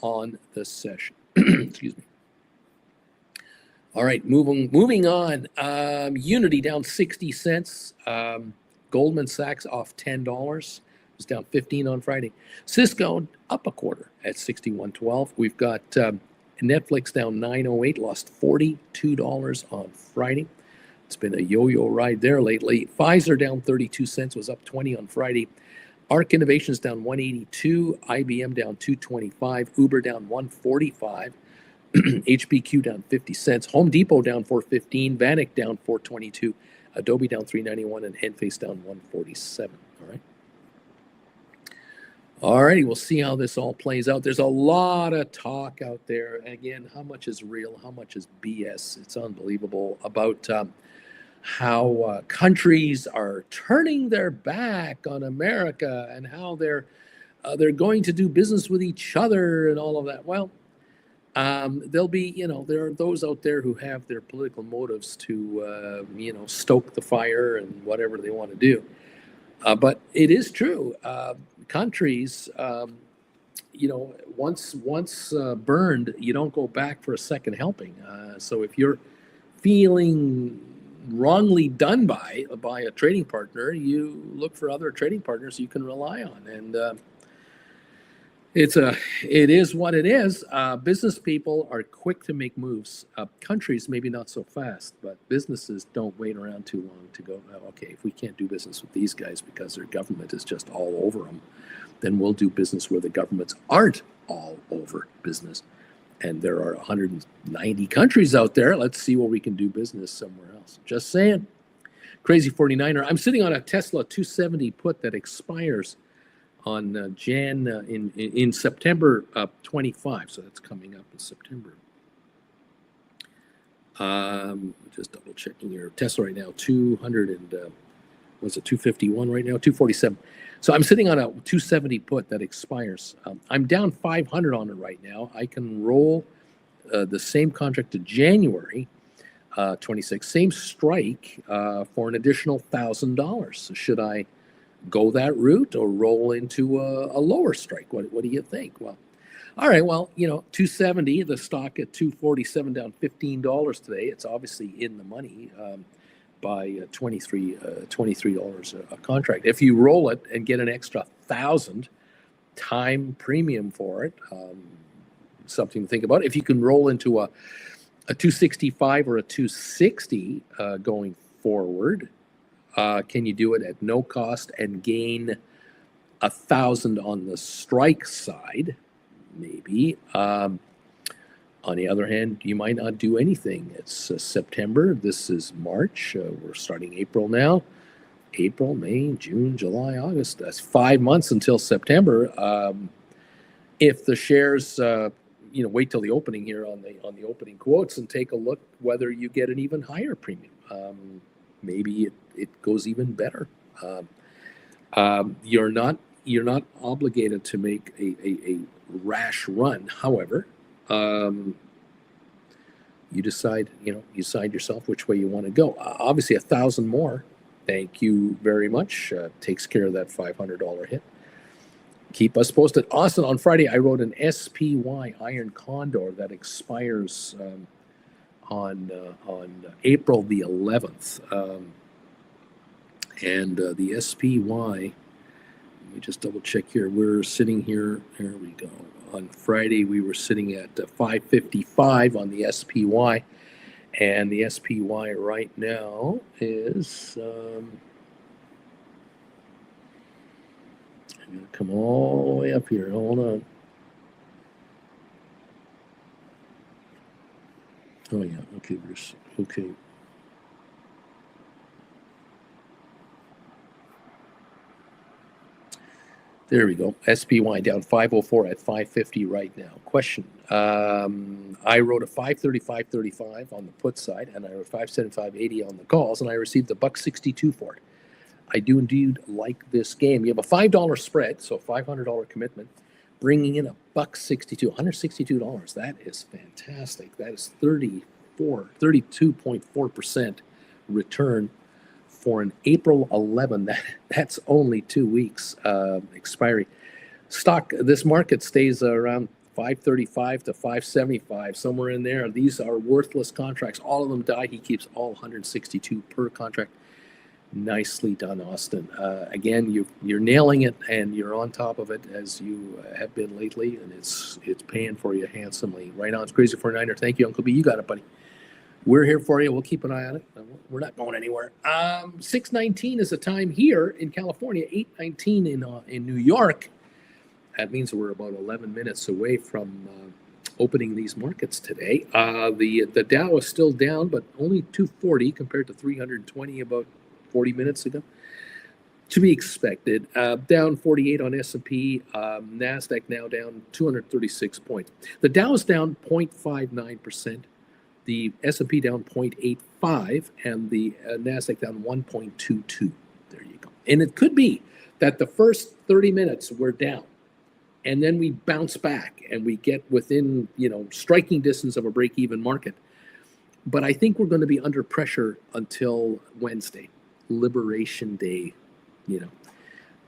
on the session. Excuse me. All right, moving on. Unity down 60 cents. Goldman Sachs off $10. It was down 15 on Friday. Cisco up a quarter at 61.12. We've got Netflix down 9.08, lost $42 on Friday. It's been a yo-yo ride there lately. Pfizer down 32 cents, was up 20 on Friday. ARC Innovations down 182, IBM down 225, Uber down 145, HBQ down 50 cents, Home Depot down 415, Vanik down 422, Adobe down 391, and Enphase down 147. All right. All righty, we'll see how this all plays out. There's a lot of talk out there. Again, how much is real? How much is BS? It's unbelievable about how countries are turning their back on America and how they're going to do business with each other and all of that. Well, there'll be, there are those out there who have their political motives to, stoke the fire and whatever they want to do. But it is true. Countries, once burned, you don't go back for a second helping. So if you're feeling wrongly done by a trading partner, you look for other trading partners you can rely on. And it is what it is. Business people are quick to make moves. Countries maybe not so fast, but businesses don't wait around too long to go, oh, okay, if we can't do business with these guys because their government is just all over them, then we'll do business where the governments aren't all over business. And there are 190 countries out there. Let's see where we can do business somewhere else. Just saying. Crazy 49er. I'm sitting on a Tesla 270 put that expires in September 25. So that's coming up in September. Just double checking here. Tesla right now 200 and was it 251 right now? 247. So I'm sitting on a 270 put that expires. I'm down 500 on it right now. I can roll the same contract to January 26, same strike for an additional $1,000. So should I go that route or roll into a lower strike? What do you think? Well, all right. Well, 270, the stock at 247, down $15 today. It's obviously in the money by $23 a contract. If you roll it and get an extra 1,000 time premium for it, something to think about. If you can roll into a 265 or a 260 going forward, can you do it at no cost and gain 1,000 on the strike side? Maybe. On the other hand, you might not do anything. It's September. This is March. We're starting April now. April, May, June, July, August. That's 5 months until September. If the shares, wait till the opening here on the opening quotes and take a look whether you get an even higher premium. Maybe it goes even better. You're not obligated to make a rash run. However, you decide yourself which way you want to go. Obviously, 1,000 more. Thank you very much. Takes care of that $500 hit. Keep us posted. Austin, on Friday, I wrote an SPY Iron Condor that expires on April the 11th. And the SPY, let me just double check here. We're sitting here. There we go. On Friday, we were sitting at 555 on the SPY. And the SPY right now is, I'm going to come all the way up here. Hold on. Oh, yeah. Okay, Bruce. Okay. There we go. SPY down 504 at 550 right now. Question. I wrote a 535.35 on the put side, and I wrote 575.80 on the calls, and I received a $1.62 for it. I do indeed like this game. You have a $5 spread, so $500 commitment, bringing in a $1.62, $162. That is fantastic. That is 32.4% return for an April 11. That's only 2 weeks expiry. Stock, this market stays around 535 to 575, somewhere in there. These are worthless contracts. All of them die. He keeps all 162 per contract. Nicely done, Austin. Again, you're nailing it, and you're on top of it as you have been lately, and it's paying for you handsomely. Right on. It's Crazy 49er. Thank you, Uncle B. You got it, buddy. We're here for you. We'll keep an eye on it. We're not going anywhere. 6:19 is the time here in California, 8:19 in New York. That means we're about 11 minutes away from opening these markets today. The Dow is still down, but only 240 compared to 320 about 40 minutes ago. To be expected. Down 48 on S&P. NASDAQ now down 236 points. The Dow is down 0.59%. The S&P down 0.85, and the NASDAQ down 1.22. There you go. And it could be that the first 30 minutes we're down, and then we bounce back, and we get within, striking distance of a break-even market. But I think we're going to be under pressure until Wednesday, Liberation Day.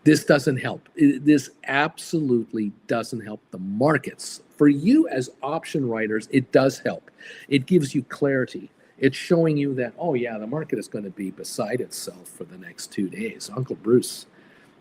This doesn't help. This absolutely doesn't help the markets. For you as option writers, it does help. It gives you clarity. It's showing you that, oh yeah, the market is going to be beside itself for the next 2 days. Uncle Bruce,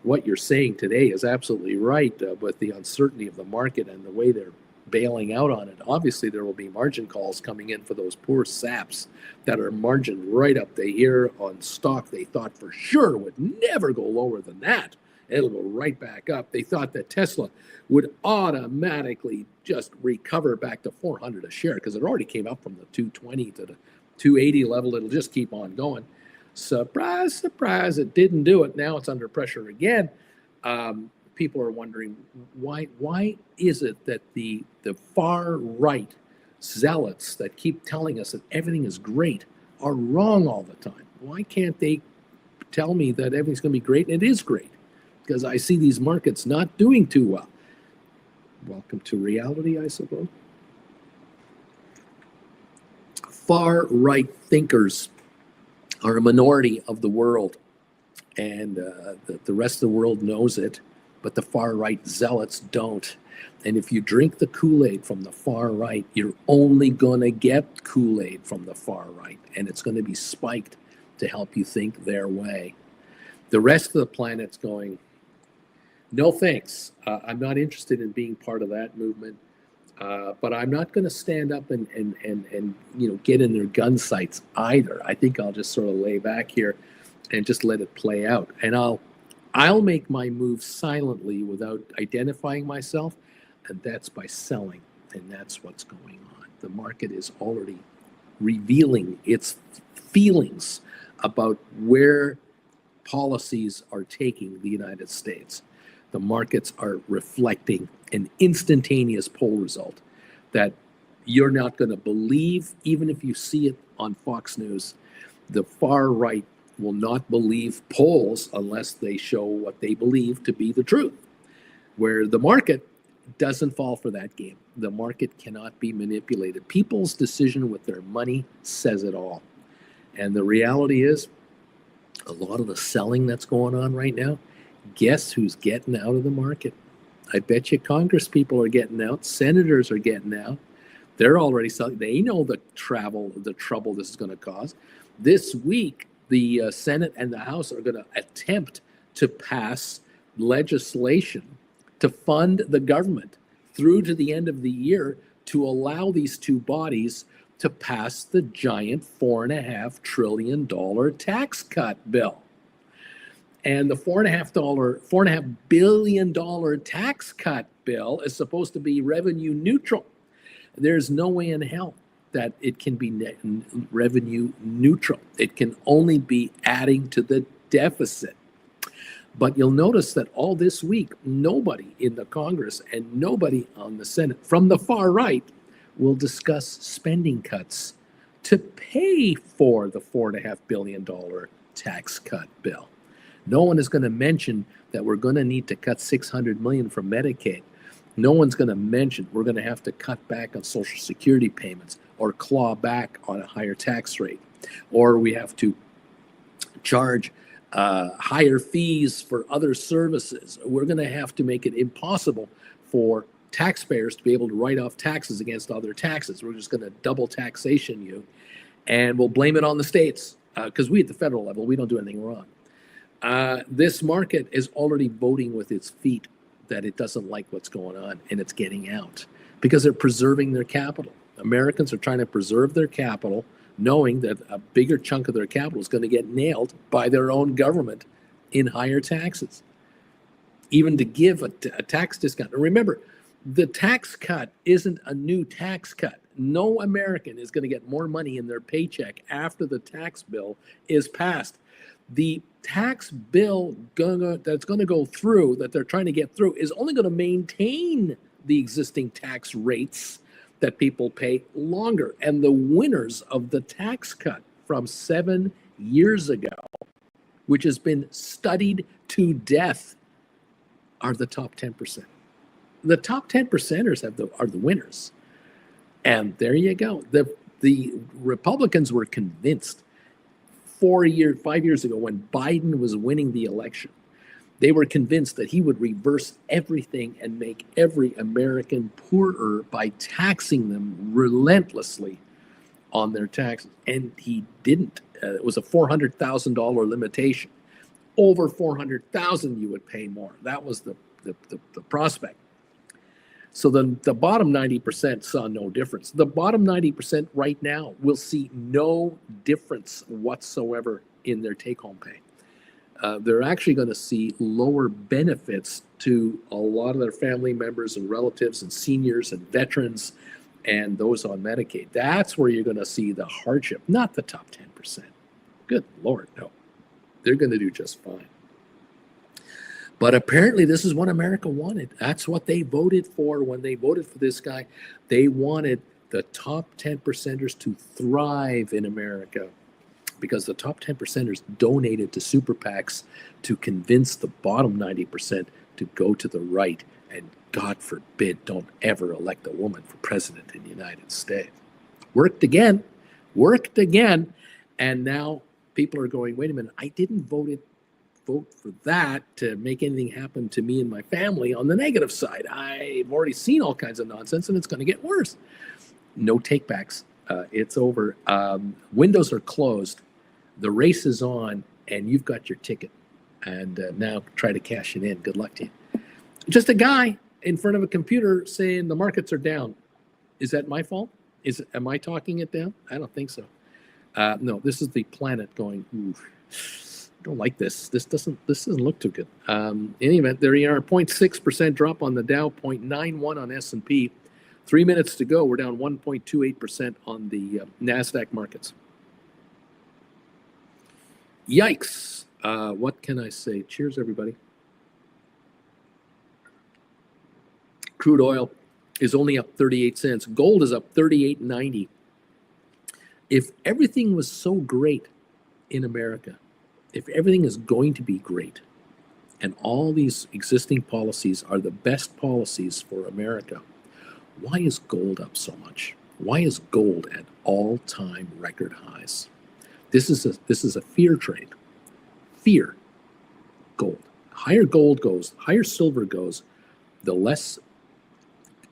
what you're saying today is absolutely right with the uncertainty of the market and the way they're bailing out on it. Obviously, there will be margin calls coming in for those poor saps that are margined right up the ear on stock they thought for sure would never go lower than that. It'll go right back up. They thought that Tesla would automatically just recover back to 400 a share because it already came up from the 220 to the 280 level. It'll just keep on going. Surprise, surprise, it didn't do it. Now it's under pressure again. people are wondering why is it that the far right zealots that keep telling us that everything is great are wrong all the time? Why can't they tell me that everything's going to be great and it is great? Because I see these markets not doing too well. Welcome to reality, I suppose. Far right thinkers are a minority of the world, and the rest of the world knows it, but the far right zealots don't. And if you drink the Kool-Aid from the far right, you're only going to get Kool-Aid from the far right, and it's going to be spiked to help you think their way. The rest of the planet's going, no thanks. I'm not interested in being part of that movement, but I'm not going to stand up and get in their gun sights either. I think I'll just sort of lay back here and just let it play out. And I'll make my move silently without identifying myself, and that's by selling. And that's what's going on. The market is already revealing its feelings about where policies are taking the United States. The markets are reflecting an instantaneous poll result that you're not going to believe, even if you see it on Fox News. The far right will not believe polls unless they show what they believe to be the truth, where the market doesn't fall for that game. The market cannot be manipulated. People's decision with their money says it all. And the reality is, a lot of the selling that's going on right now, guess who's getting out of the market? I bet you Congress people are getting out. Senators are getting out. They're already selling. They know the trouble this is going to cause. This week, the Senate and the House are going to attempt to pass legislation to fund the government through to the end of the year to allow these two bodies to pass the giant $4.5 trillion tax cut bill. And the $4.5 billion tax cut bill is supposed to be revenue neutral. There's no way in hell that it can be revenue neutral. It can only be adding to the deficit. But you'll notice that all this week, nobody in the Congress and nobody on the Senate from the far right will discuss spending cuts to pay for the $4.5 billion tax cut bill. No one is going to mention that we're going to need to cut $600 million from Medicaid. No one's going to mention we're going to have to cut back on Social Security payments or claw back on a higher tax rate, or we have to charge higher fees for other services. We're going to have to make it impossible for taxpayers to be able to write off taxes against other taxes. We're just going to double taxation you, and we'll blame it on the states because we at the federal level, we don't do anything wrong. This market is already voting with its feet that it doesn't like what's going on, and it's getting out because they're preserving their capital. Americans are trying to preserve their capital, knowing that a bigger chunk of their capital is going to get nailed by their own government in higher taxes, even to give a tax discount. And remember, the tax cut isn't a new tax cut. No American is going to get more money in their paycheck after the tax bill is passed. The tax bill that's going to go through, that they're trying to get through, is only going to maintain the existing tax rates that people pay longer. And the winners of the tax cut from 7 years ago, which has been studied to death, are the top 10%. The top 10%ers are the winners. And there you go. The Republicans were convinced 5 years ago when Biden was winning the election, they were convinced that he would reverse everything and make every American poorer by taxing them relentlessly on their taxes. And he didn't. It was a $400,000 limitation. Over $400,000 you would pay more. That was the prospect. So the bottom 90% saw no difference. The bottom 90% right now will see no difference whatsoever in their take-home pay. They're actually going to see lower benefits to a lot of their family members and relatives and seniors and veterans and those on Medicaid. That's where you're going to see the hardship, not the top 10%. Good Lord, no. They're going to do just fine. But apparently this is what America wanted. That's what they voted for when they voted for this guy. They wanted the top 10 percenters to thrive in America, because the top 10 percenters donated to super PACs to convince the bottom 90% to go to the right. And God forbid, don't ever elect a woman for president in the United States. Worked again. And now people are going, wait a minute, I didn't vote for that to make anything happen to me and my family on the negative side. I've already seen all kinds of nonsense, and it's going to get worse. No takebacks. It's over. Windows are closed. The race is on, and you've got your ticket. And now try to cash it in. Good luck to you. Just a guy in front of a computer saying the markets are down. Is that my fault? Am I talking it down? I don't think so. No, this is the planet going, ooh, don't like this. This doesn't look too good. In any event, there you are, 0.6% drop on the Dow, 0.91 on S&P. 3 minutes to go. We're down 1.28% on the NASDAQ markets. Yikes. What can I say? Cheers, everybody. Crude oil is only up 38 cents. Gold is up 38.90. If everything was so great in America, if everything is going to be great, and all these existing policies are the best policies for America, why is gold up so much? Why is gold at all-time record highs? This is a fear trade. Fear. Gold. Higher gold goes, higher silver goes, the less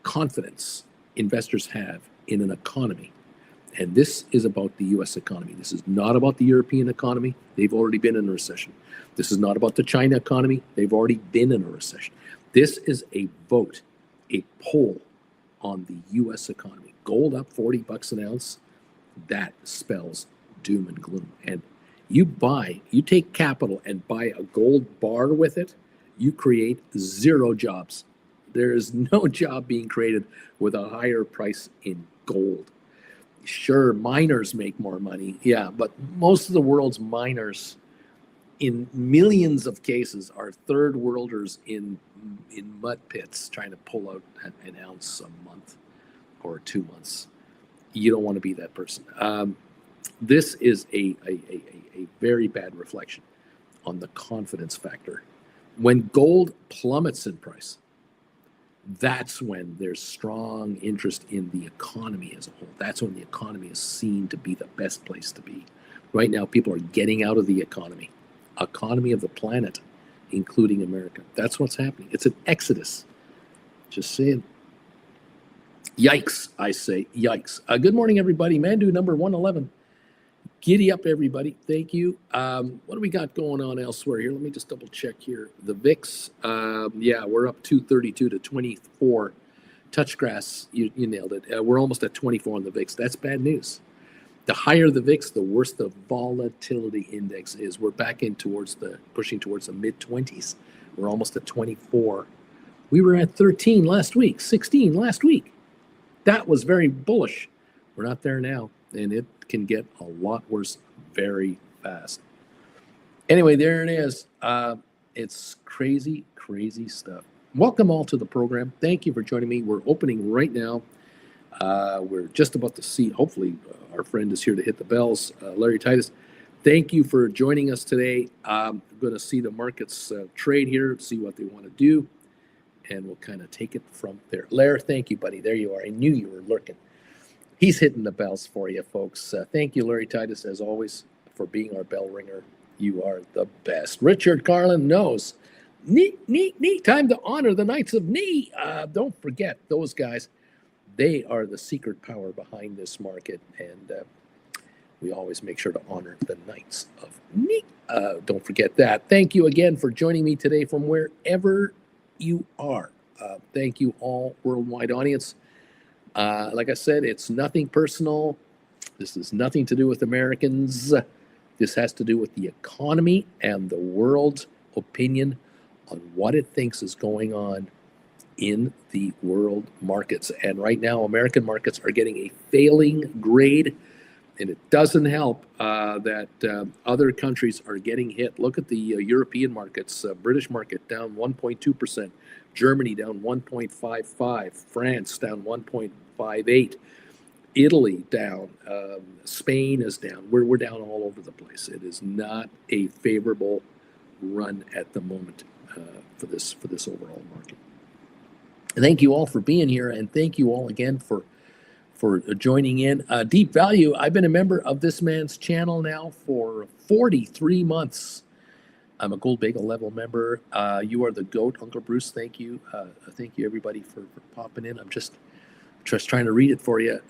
confidence investors have in an economy. And this is about the U.S. economy. This is not about the European economy. They've already been in a recession. This is not about the China economy. They've already been in a recession. This is a vote, a poll on the U.S. economy. Gold up 40 bucks an ounce. That spells doom and gloom. And you take capital and buy a gold bar with it, you create 0 jobs. There is no job being created with a higher price in gold. Sure, miners make more money, yeah, but most of the world's miners, in millions of cases, are third worlders in mud pits trying to pull out an ounce a month or 2 months. You don't want to be that person. This is a very bad reflection on the confidence factor. When gold plummets in price, that's when there's strong interest in the economy as a whole. That's when the economy is seen to be the best place to be. Right now, people are getting out of the economy of the planet, including America. That's what's happening. It's an exodus. Just saying. Yikes, I say, yikes. Good morning, everybody. Mandu number 111. Giddy up, everybody. Thank you. What do we got going on elsewhere here? Let me just double check here. The VIX, yeah, we're up 232 to 24. Touch grass, you nailed it. We're almost at 24 on the VIX. That's bad news. The higher the VIX, the worse the volatility index is. We're back in pushing towards the mid-20s. We're almost at 24. We were at 13 last week, 16 last week. That was very bullish. We're not there now, and it can get a lot worse very fast. Anyway, there it is. It's crazy, crazy stuff. Welcome all to the program. Thank you for joining me. We're opening right now. We're just about to see, hopefully, our friend is here to hit the bells, Larry Titus. Thank you for joining us today. I'm going to see the markets trade here, see what they want to do, and we'll kind of take it from there. Larry, thank you, buddy. There you are. I knew you were lurking. He's hitting the bells for you, folks. Thank you, Larry Titus, as always, for being our bell ringer. You are the best. Richard Carlin knows. Neat. Time to honor the Knights of Knee. Don't forget those guys. They are the secret power behind this market, and we always make sure to honor the Knights of Knee. Don't forget that. Thank you again for joining me today from wherever you are. Thank you all, worldwide audience. Like I said, it's nothing personal. This is nothing to do with Americans. This has to do with the economy and the world's opinion on what it thinks is going on in the world markets. And right now, American markets are getting a failing grade. And it doesn't help that other countries are getting hit. Look at the European markets. British market down 1.2%. Germany down 1.55%. France down 1.58%. Italy down. Spain is down. We're down all over the place. It is not a favorable run at the moment for this overall market. Thank you all for being here, and thank you all again for joining in. Deep Value, I've been a member of this man's channel now for 43 months. I'm a Gold Bagel level member. You are the GOAT, Uncle Bruce. Thank you. Thank you, everybody, for popping in. I'm just trying to read it for you.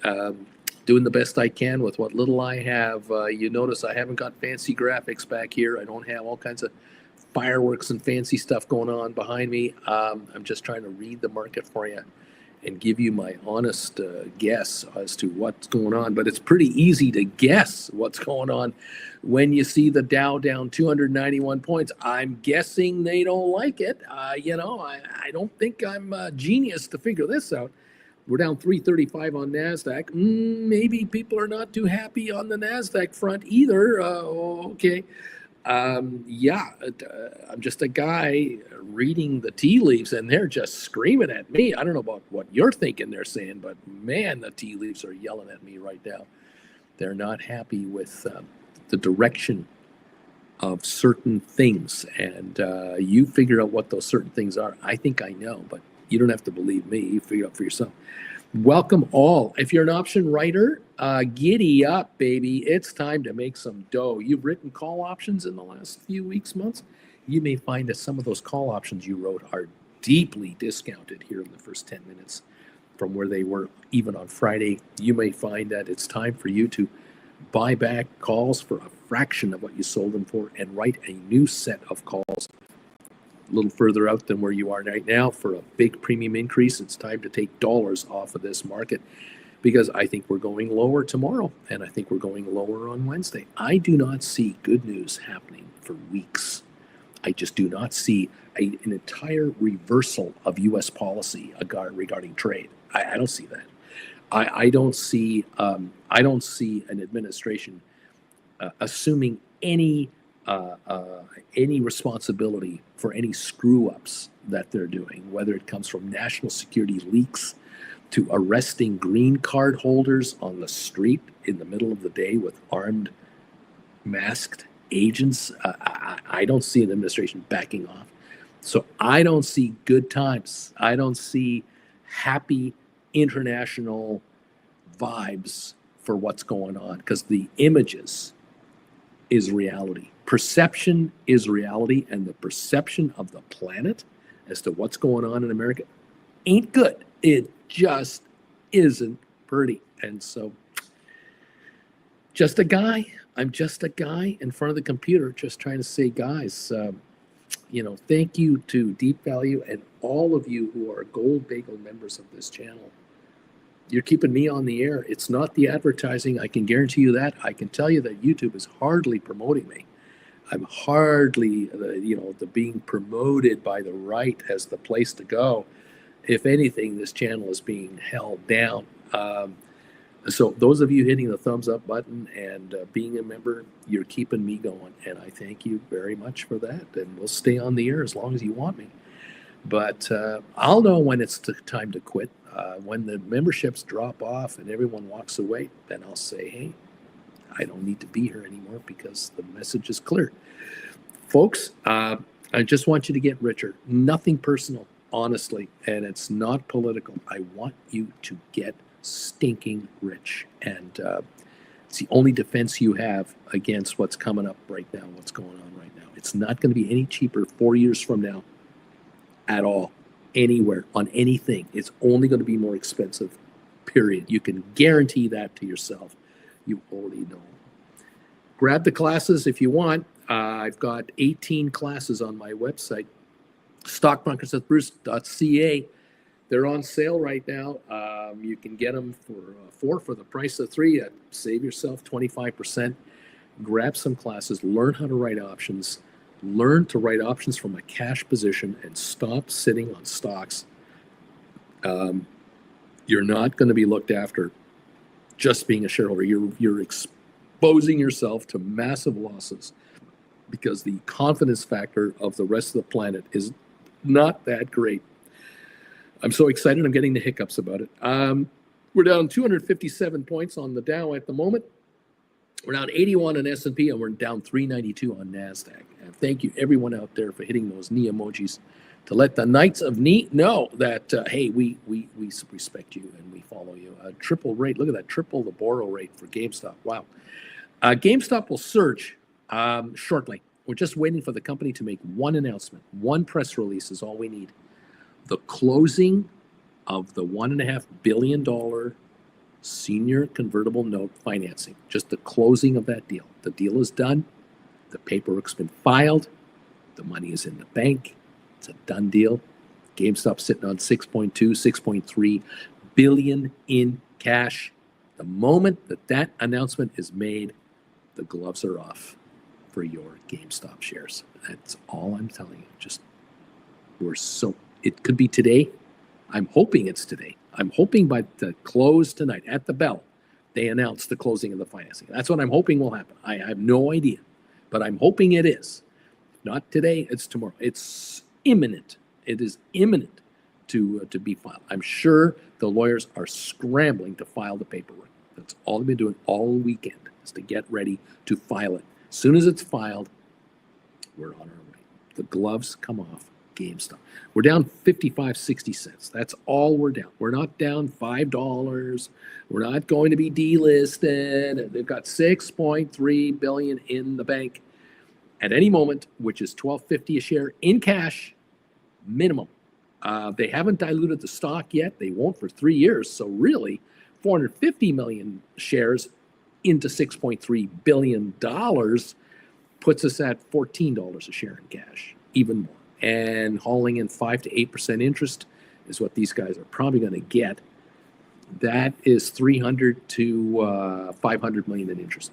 Doing the best I can with what little I have. You notice I haven't got fancy graphics back here. I don't have all kinds of fireworks and fancy stuff going on behind me. I'm just trying to read the market for you and give you my honest guess as to what's going on. But it's pretty easy to guess what's going on when you see the Dow down 291 points. I'm guessing they don't like it. I don't think I'm a genius to figure this out. We're down 335 on NASDAQ. Maybe people are not too happy on the NASDAQ front either. Okay. I'm just a guy reading the tea leaves, and they're just screaming at me. I don't know about what you're thinking they're saying, but man, the tea leaves are yelling at me right now. They're not happy with the direction of certain things, and you figure out what those certain things are. I think I know, but you don't have to believe me. You figure it out for yourself. Welcome all. If you're an option writer, giddy up, baby. It's time to make some dough. You've written call options in the last few weeks, months. You may find that some of those call options you wrote are deeply discounted here in the first 10 minutes from where they were even on Friday. You may find that it's time for you to buy back calls for a fraction of what you sold them for and write a new set of calls a little further out than where you are right now for a big premium increase. It's time to take dollars off of this market because I think we're going lower tomorrow and I think we're going lower on Wednesday. I do not see good news happening for weeks. I just do not see an entire reversal of U.S. policy regarding trade. I don't see that. I don't see an administration assuming any responsibility for any screw-ups that they're doing, whether it comes from national security leaks to arresting green card holders on the street in the middle of the day with armed, masked agents. I don't see an administration backing off. So I don't see good times. I don't see happy international vibes for what's going on because the images is reality. Perception is reality, and the perception of the planet as to what's going on in America ain't good. It just isn't pretty. And so just a guy. I'm just a guy in front of the computer just trying to say, guys, thank you to Deep Value and all of you who are Gold Bagel members of this channel. You're keeping me on the air. It's not the advertising. I can guarantee you that. I can tell you that YouTube is hardly promoting me. I'm hardly, the being promoted by the right as the place to go. If anything, this channel is being held down. So those of you hitting the thumbs up button and being a member, you're keeping me going. And I thank you very much for that. And we'll stay on the air as long as you want me. But I'll know when it's time to quit. When the memberships drop off and everyone walks away, then I'll say, hey, I don't need to be here anymore because the message is clear. Folks, I just want you to get richer. Nothing personal, honestly, and it's not political. I want you to get stinking rich. And it's the only defense you have against what's coming up right now, what's going on right now. It's not going to be any cheaper 4 years from now at all, anywhere, on anything. It's only going to be more expensive, period. You can guarantee that to yourself. You already know. Grab the classes if you want. I've got 18 classes on my website, stockmarketswithbruce.ca. They're on sale right now. You can get them for 4 for the price of 3. Save yourself 25%. Grab some classes. Learn how to write options. Learn to write options from a cash position and stop sitting on stocks. You're not going to be looked after just being a shareholder. You're exposing yourself to massive losses because the confidence factor of the rest of the planet is not that great. I'm so excited. I'm getting the hiccups about it. We're down 257 points on the Dow at the moment. We're down 81 on S&P, and we're down 392 on NASDAQ. And thank you, everyone out there, for hitting those knee emojis to let the Knights of Knee know that, hey, we respect you and we follow you. Triple rate. Look at that. Triple the borrow rate for GameStop. Wow. GameStop will surge shortly. We're just waiting for the company to make one announcement. One press release is all we need. The closing of the $1.5 billion senior convertible note financing. Just the closing of that deal. The deal is done. The paperwork's been filed. The money is in the bank. It's a done deal. GameStop's sitting on 6.3 billion in cash. The moment that announcement is made, the gloves are off for your GameStop shares. That's all I'm telling you. It could be today. I'm hoping it's today. I'm hoping by the close tonight at the bell, they announce the closing of the financing. That's what I'm hoping will happen. I have no idea, but I'm hoping it is. Not today, it's tomorrow. It's imminent. It is imminent to be filed. I'm sure the lawyers are scrambling to file the paperwork. That's all they've been doing all weekend, is to get ready to file it. As soon as it's filed, we're on our way. The gloves come off GameStop. We're down 55.60 cents. That's all we're down. We're not down $5. We're not going to be delisted. They've got 6.3 billion in the bank at any moment, which is $12.50 a share in cash minimum. They haven't diluted the stock yet. They won't for 3 years. So really, 450 million shares into $6.3 billion puts us at $14 a share in cash, even more. And hauling in 5 to 8% interest is what these guys are probably going to get. That is 300 to 500 million in interest.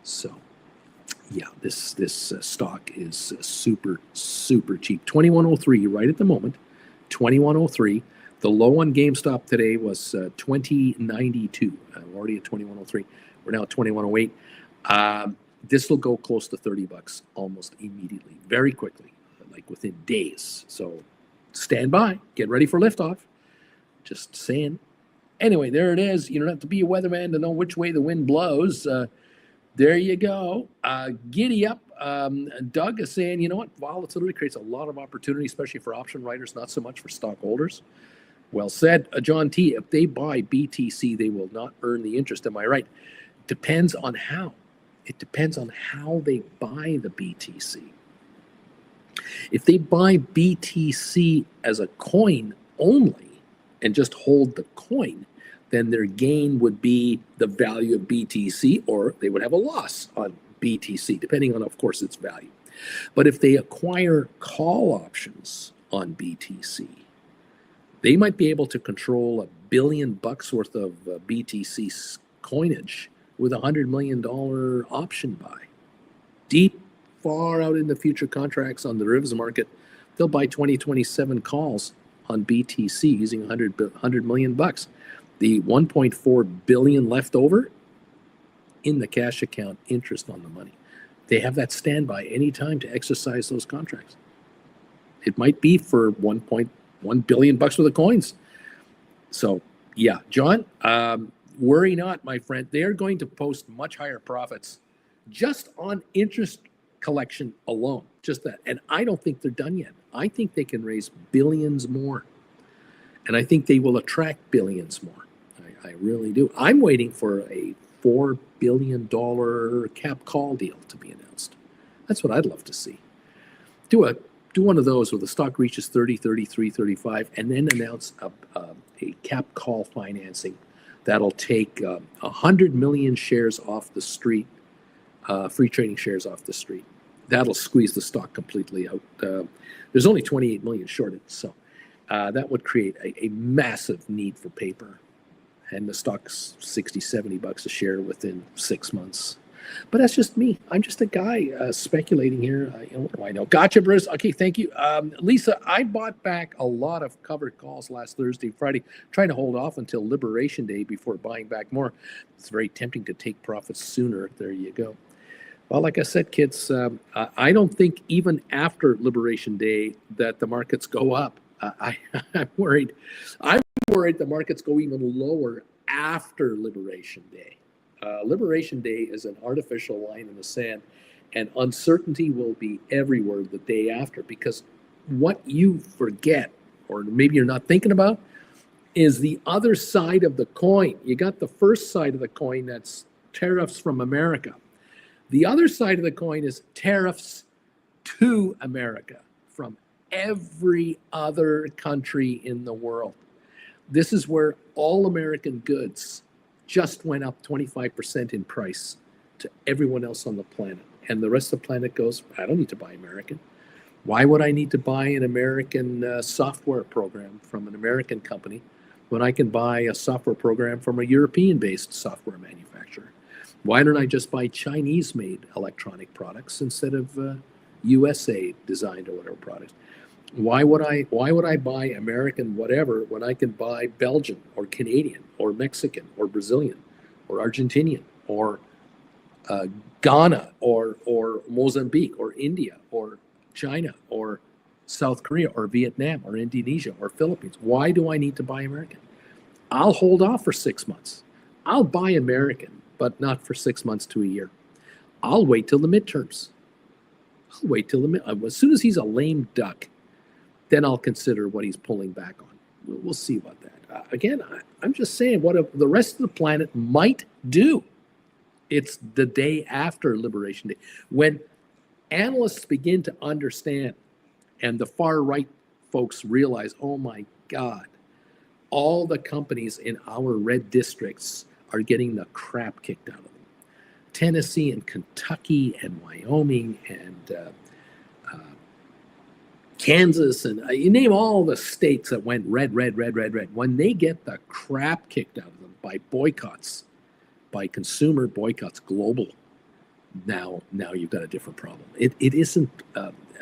So, yeah, this stock is super cheap. 2103 right at the moment. 2103. The low on GameStop today was 2092. We're already at 2103. We're now at 2108. This will go close to $30 almost immediately, very quickly. Like within days. So stand by, get ready for liftoff. Just saying. Anyway, there it is. You don't have to be a weatherman to know which way the wind blows. There you go. Giddy up. Doug is saying, you know what? Volatility creates a lot of opportunity, especially for option writers, not so much for stockholders. Well said. John T., if they buy BTC, they will not earn the interest. Am I right? Depends on how. It depends on how they buy the BTC. If they buy BTC as a coin only and just hold the coin, then their gain would be the value of BTC, or they would have a loss on BTC, depending on, of course, its value. But if they acquire call options on BTC, they might be able to control $1 billion worth of BTC coinage with $100 million option buy. Deep far out in the future contracts on the derivatives market, they'll buy 2027 calls on BTC using $100 million. The 1.4 billion left over in the cash account, interest on the money. They have that standby anytime to exercise those contracts. It might be for 1.1 billion bucks worth of coins. So yeah, John, worry not, my friend. They are going to post much higher profits just on interest collection alone, just that. And I don't think they're done yet. I think they can raise billions more. And I think they will attract billions more. I really do. I'm waiting for a $4 billion cap call deal to be announced. That's what I'd love to see. Do one of those where the stock reaches 30, 33, 35, and then announce a cap call financing that'll take 100 million shares off the street, free trading shares off the street. That'll squeeze the stock completely out. There's only 28 million shorted, so that would create a massive need for paper. And the stock's 60, 70 bucks a share within 6 months. But that's just me. I'm just a guy speculating here. What do I know? Gotcha, Bruce. Okay, thank you. Lisa, I bought back a lot of covered calls last Thursday, Friday, trying to hold off until Liberation Day before buying back more. It's very tempting to take profits sooner. There you go. Well, like I said, kids, I don't think even after Liberation Day that the markets go up. I'm worried. I'm worried the markets go even lower after Liberation Day. Liberation Day is an artificial line in the sand, and uncertainty will be everywhere the day after, because what you forget, or maybe you're not thinking about, is the other side of the coin. You got the first side of the coin, that's tariffs from America. The other side of the coin is tariffs to America from every other country in the world. This is where all American goods just went up 25% in price to everyone else on the planet. And the rest of the planet goes, I don't need to buy American. Why would I need to buy an American software program from an American company when I can buy a software program from a European-based software manufacturer? Why don't I just buy Chinese-made electronic products instead of USA-designed or whatever products? Why would I buy American whatever when I can buy Belgian or Canadian or Mexican or Brazilian or Argentinian or Ghana or Mozambique or India or China or South Korea or Vietnam or Indonesia or Philippines? Why do I need to buy American? I'll hold off for 6 months. I'll buy American, but not for 6 months to a year. I'll wait till the midterms. I'll wait till as soon as he's a lame duck, then I'll consider what he's pulling back on. We'll see about that. Again, I'm just saying what the rest of the planet might do. It's the day after Liberation Day. When analysts begin to understand and the far right folks realize, oh my God, all the companies in our red districts are getting the crap kicked out of them. Tennessee and Kentucky and Wyoming and Kansas, and you name all the states that went red. When they get the crap kicked out of them by boycotts, by consumer boycotts, global, now you've got a different problem. It isn't.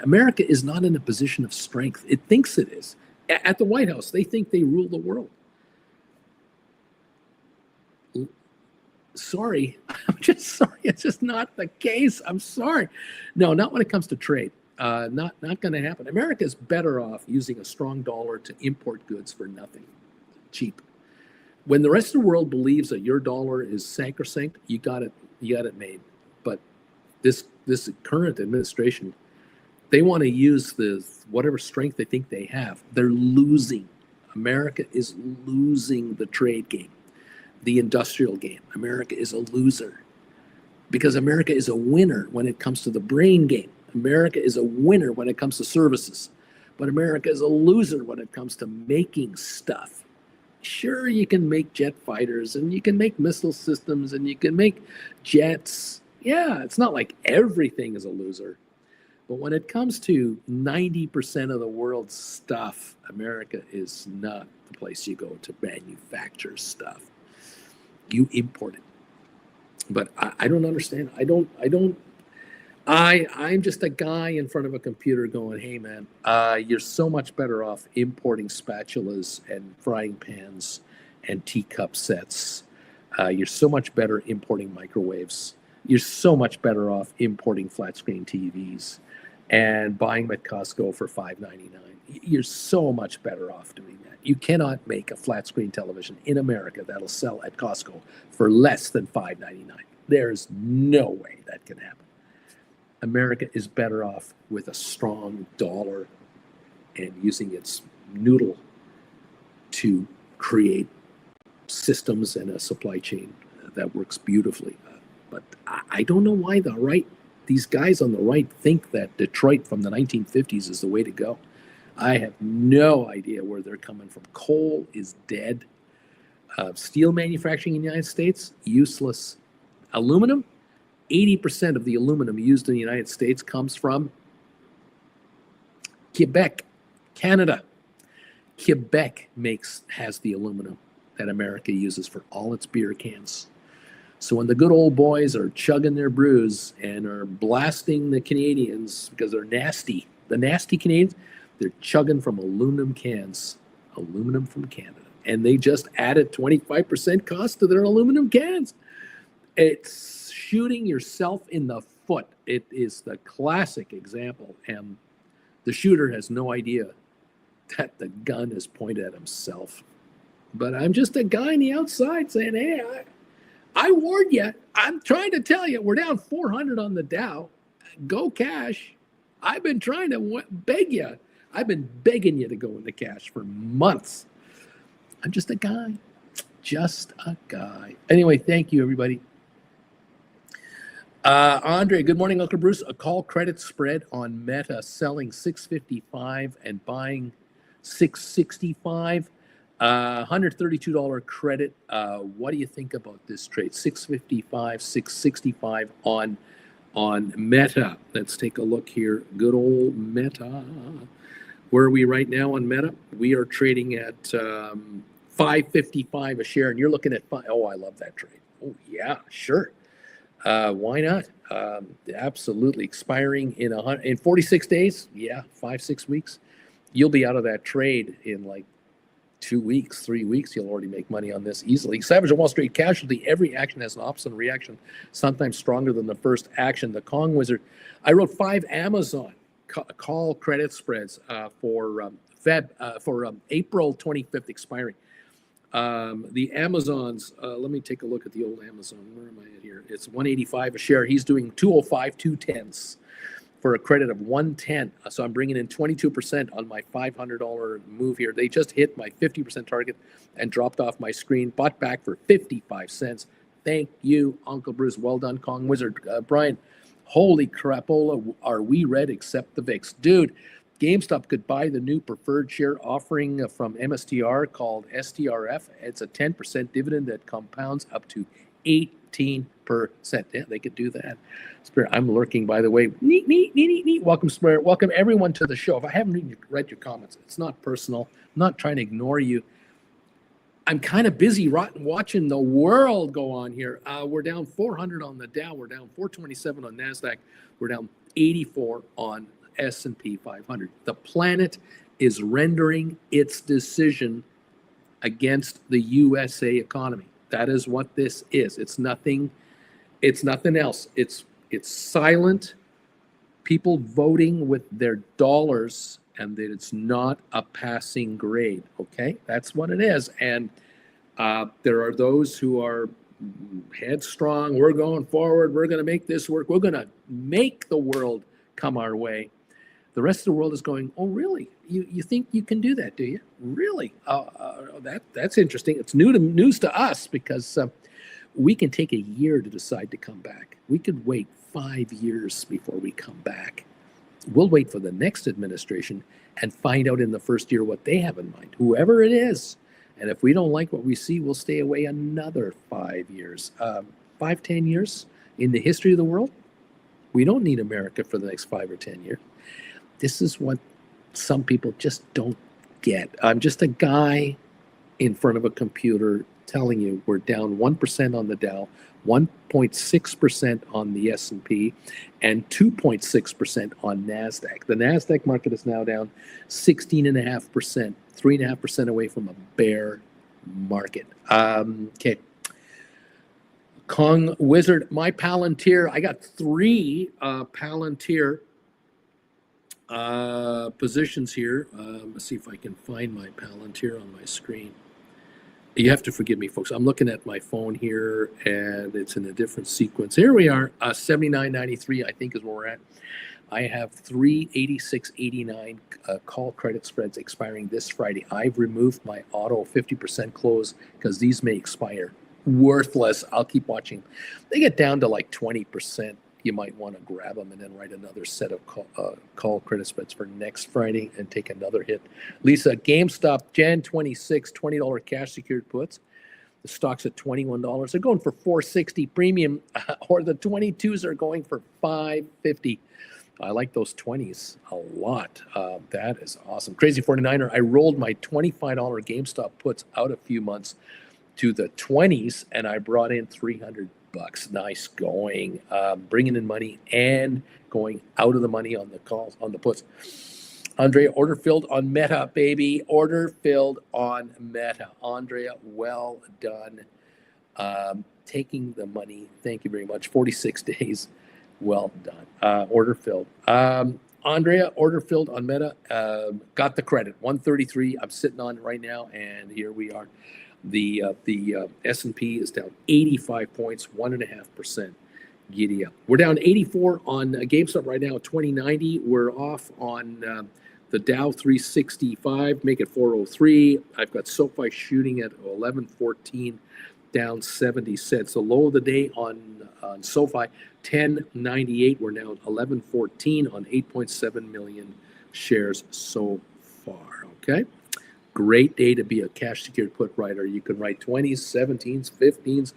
America is not in a position of strength. It thinks it is. At the White House, they think they rule the world. Sorry, I'm just sorry. It's just not the case. I'm sorry. No, not when it comes to trade. Not going to happen. America is better off using a strong dollar to import goods for nothing, cheap. When the rest of the world believes that your dollar is sacrosanct, you got it made. But this current administration, they want to use whatever strength they think they have. They're losing. America is losing the trade game, the industrial game. America is a loser because America is a winner when it comes to the brain game. America is a winner when it comes to services, but America is a loser when it comes to making stuff. Sure, you can make jet fighters and you can make missile systems and you can make jets. Yeah, it's not like everything is a loser. But when it comes to 90% of the world's stuff, America is not the place you go to manufacture stuff. You import it. But I don't understand. I'm just a guy in front of a computer going, hey man, you're so much better off importing spatulas and frying pans and teacup sets. You're so much better importing microwaves. You're so much better off importing flat screen TVs and buying them at Costco for $5.99. You're so much better off doing that. You cannot make a flat screen television in America that'll sell at Costco for less than $5.99. There's no way that can happen. America is better off with a strong dollar and using its noodle to create systems and a supply chain that works beautifully. But I don't know why these guys on the right think that Detroit from the 1950s is the way to go. I have no idea where they're coming from. Coal is dead. Steel manufacturing in the United States, useless. Aluminum, 80% of the aluminum used in the United States comes from Quebec, Canada. Quebec has the aluminum that America uses for all its beer cans. So when the good old boys are chugging their brews and are blasting the Canadians because they're nasty, the nasty Canadians, they're chugging from aluminum cans, aluminum from Canada. And they just added 25% cost to their aluminum cans. It's shooting yourself in the foot. It is the classic example. And the shooter has no idea that the gun is pointed at himself. But I'm just a guy on the outside saying, hey, I warned you. I'm trying to tell you, we're down 400 on the Dow. Go cash. I've been trying to beg you. I've been begging you to go into cash for months. I'm just a guy. Just a guy. Anyway, thank you, everybody. Andre, good morning, Uncle Bruce. A call credit spread on Meta selling 655 and buying 665. $132 credit. What do you think about this trade? 655, 665 on Meta. Let's take a look here. Good old Meta. Where are we right now on Meta? We are trading at $5.55 a share, and you're looking at oh, I love that trade. Oh yeah, sure. Why not? Absolutely. Expiring in 46 days. Yeah, 5-6 weeks. You'll be out of that trade in like 2 weeks, 3 weeks. You'll already make money on this easily. Savage Wall Street Casualty. Every action has an opposite reaction, sometimes stronger than the first action. The Kong Wizard. I wrote 5 Amazon call credit spreads for April 25th expiring. The Amazons, let me take a look at the old Amazon. Where am I at here? It's 185 a share. He's doing 205, 210s for a credit of 110. So I'm bringing in 22% on my $500 move here. They just hit my 50% target and dropped off my screen. Bought back for 55 cents. Thank you, Uncle Bruce. Well done, Kong Wizard. Brian, holy crapola, are we red except the VIX? Dude, GameStop could buy the new preferred share offering from MSTR called STRF. It's a 10% dividend that compounds up to 18%. Yeah, they could do that. Spirit, I'm lurking, by the way. Neat. Welcome, Spirit. Welcome, everyone, to the show. If I haven't read your comments, it's not personal. I'm not trying to ignore you. I'm kind of busy watching the world go on here. We're down 400 on the Dow. We're down 427 on NASDAQ. We're down 84 on S&P 500. The planet is rendering its decision against the USA economy. That is what this is. It's nothing else. It's silent people voting with their dollars, and that it's not a passing grade. Okay, that's what it is. And there are those who are headstrong. We're going forward. We're going to make this work. We're going to make the world come our way. The rest of the world is going, oh, really? You think you can do that, do you? Really? That's interesting. It's news to us because we can take a year to decide to come back. We could wait 5 years before we come back. We'll wait for the next administration and find out in the first year what they have in mind, whoever it is. And if we don't like what we see, we'll stay away another 5 years, 5-10 years in the history of the world. We don't need America for the next 5 or 10 years. This is what some people just don't get. I'm just a guy in front of a computer telling you we're down 1% on the Dow, 1.6% on the S&P, and 2.6% on NASDAQ. The NASDAQ market is now down 16.5%, 3.5% away from a bear market. Okay. Kong Wizard, my Palantir. I got 3 Palantir positions here. Let's see if I can find my Palantir on my screen. You have to forgive me, folks. I'm looking at my phone here, and it's in a different sequence. Here we are, 79.93, I think is where we're at. I have 386.89 call credit spreads expiring this Friday. I've removed my auto 50% close because these may expire. Worthless. I'll keep watching. They get down to like 20%. You might want to grab them and then write another set of call credit spreads for next Friday and take another hit. Lisa, GameStop, Jan 26, $20 cash secured puts. The stock's at $21. They're going for $460 premium, or the 22s are going for $550. I like those 20s a lot. That is awesome. Crazy 49er, I rolled my $25 GameStop puts out a few months to the 20s, and I brought in $300 bucks. Nice going. Bringing in money and going out of the money on the calls, on the puts. Andrea, order filled on Meta, baby. Order filled on Meta. Andrea, well done. Taking the money. Thank you very much. 46 days. Well done. Order filled. Andrea, order filled on Meta. Got the credit. 133. I'm sitting on it right now, and here we are. The S&P is down 85 points, 1.5%. Giddy up. We're down 84 on GameStop right now at 2090. We're off on the Dow 365, make it 403. I've got SoFi shooting at 1114, down 70 cents. The low of the day on SoFi, 1098. We're now at 1114 on 8.7 million shares so far. Okay. Great day to be a cash secured put writer. You can write 20s, 17s, 15s.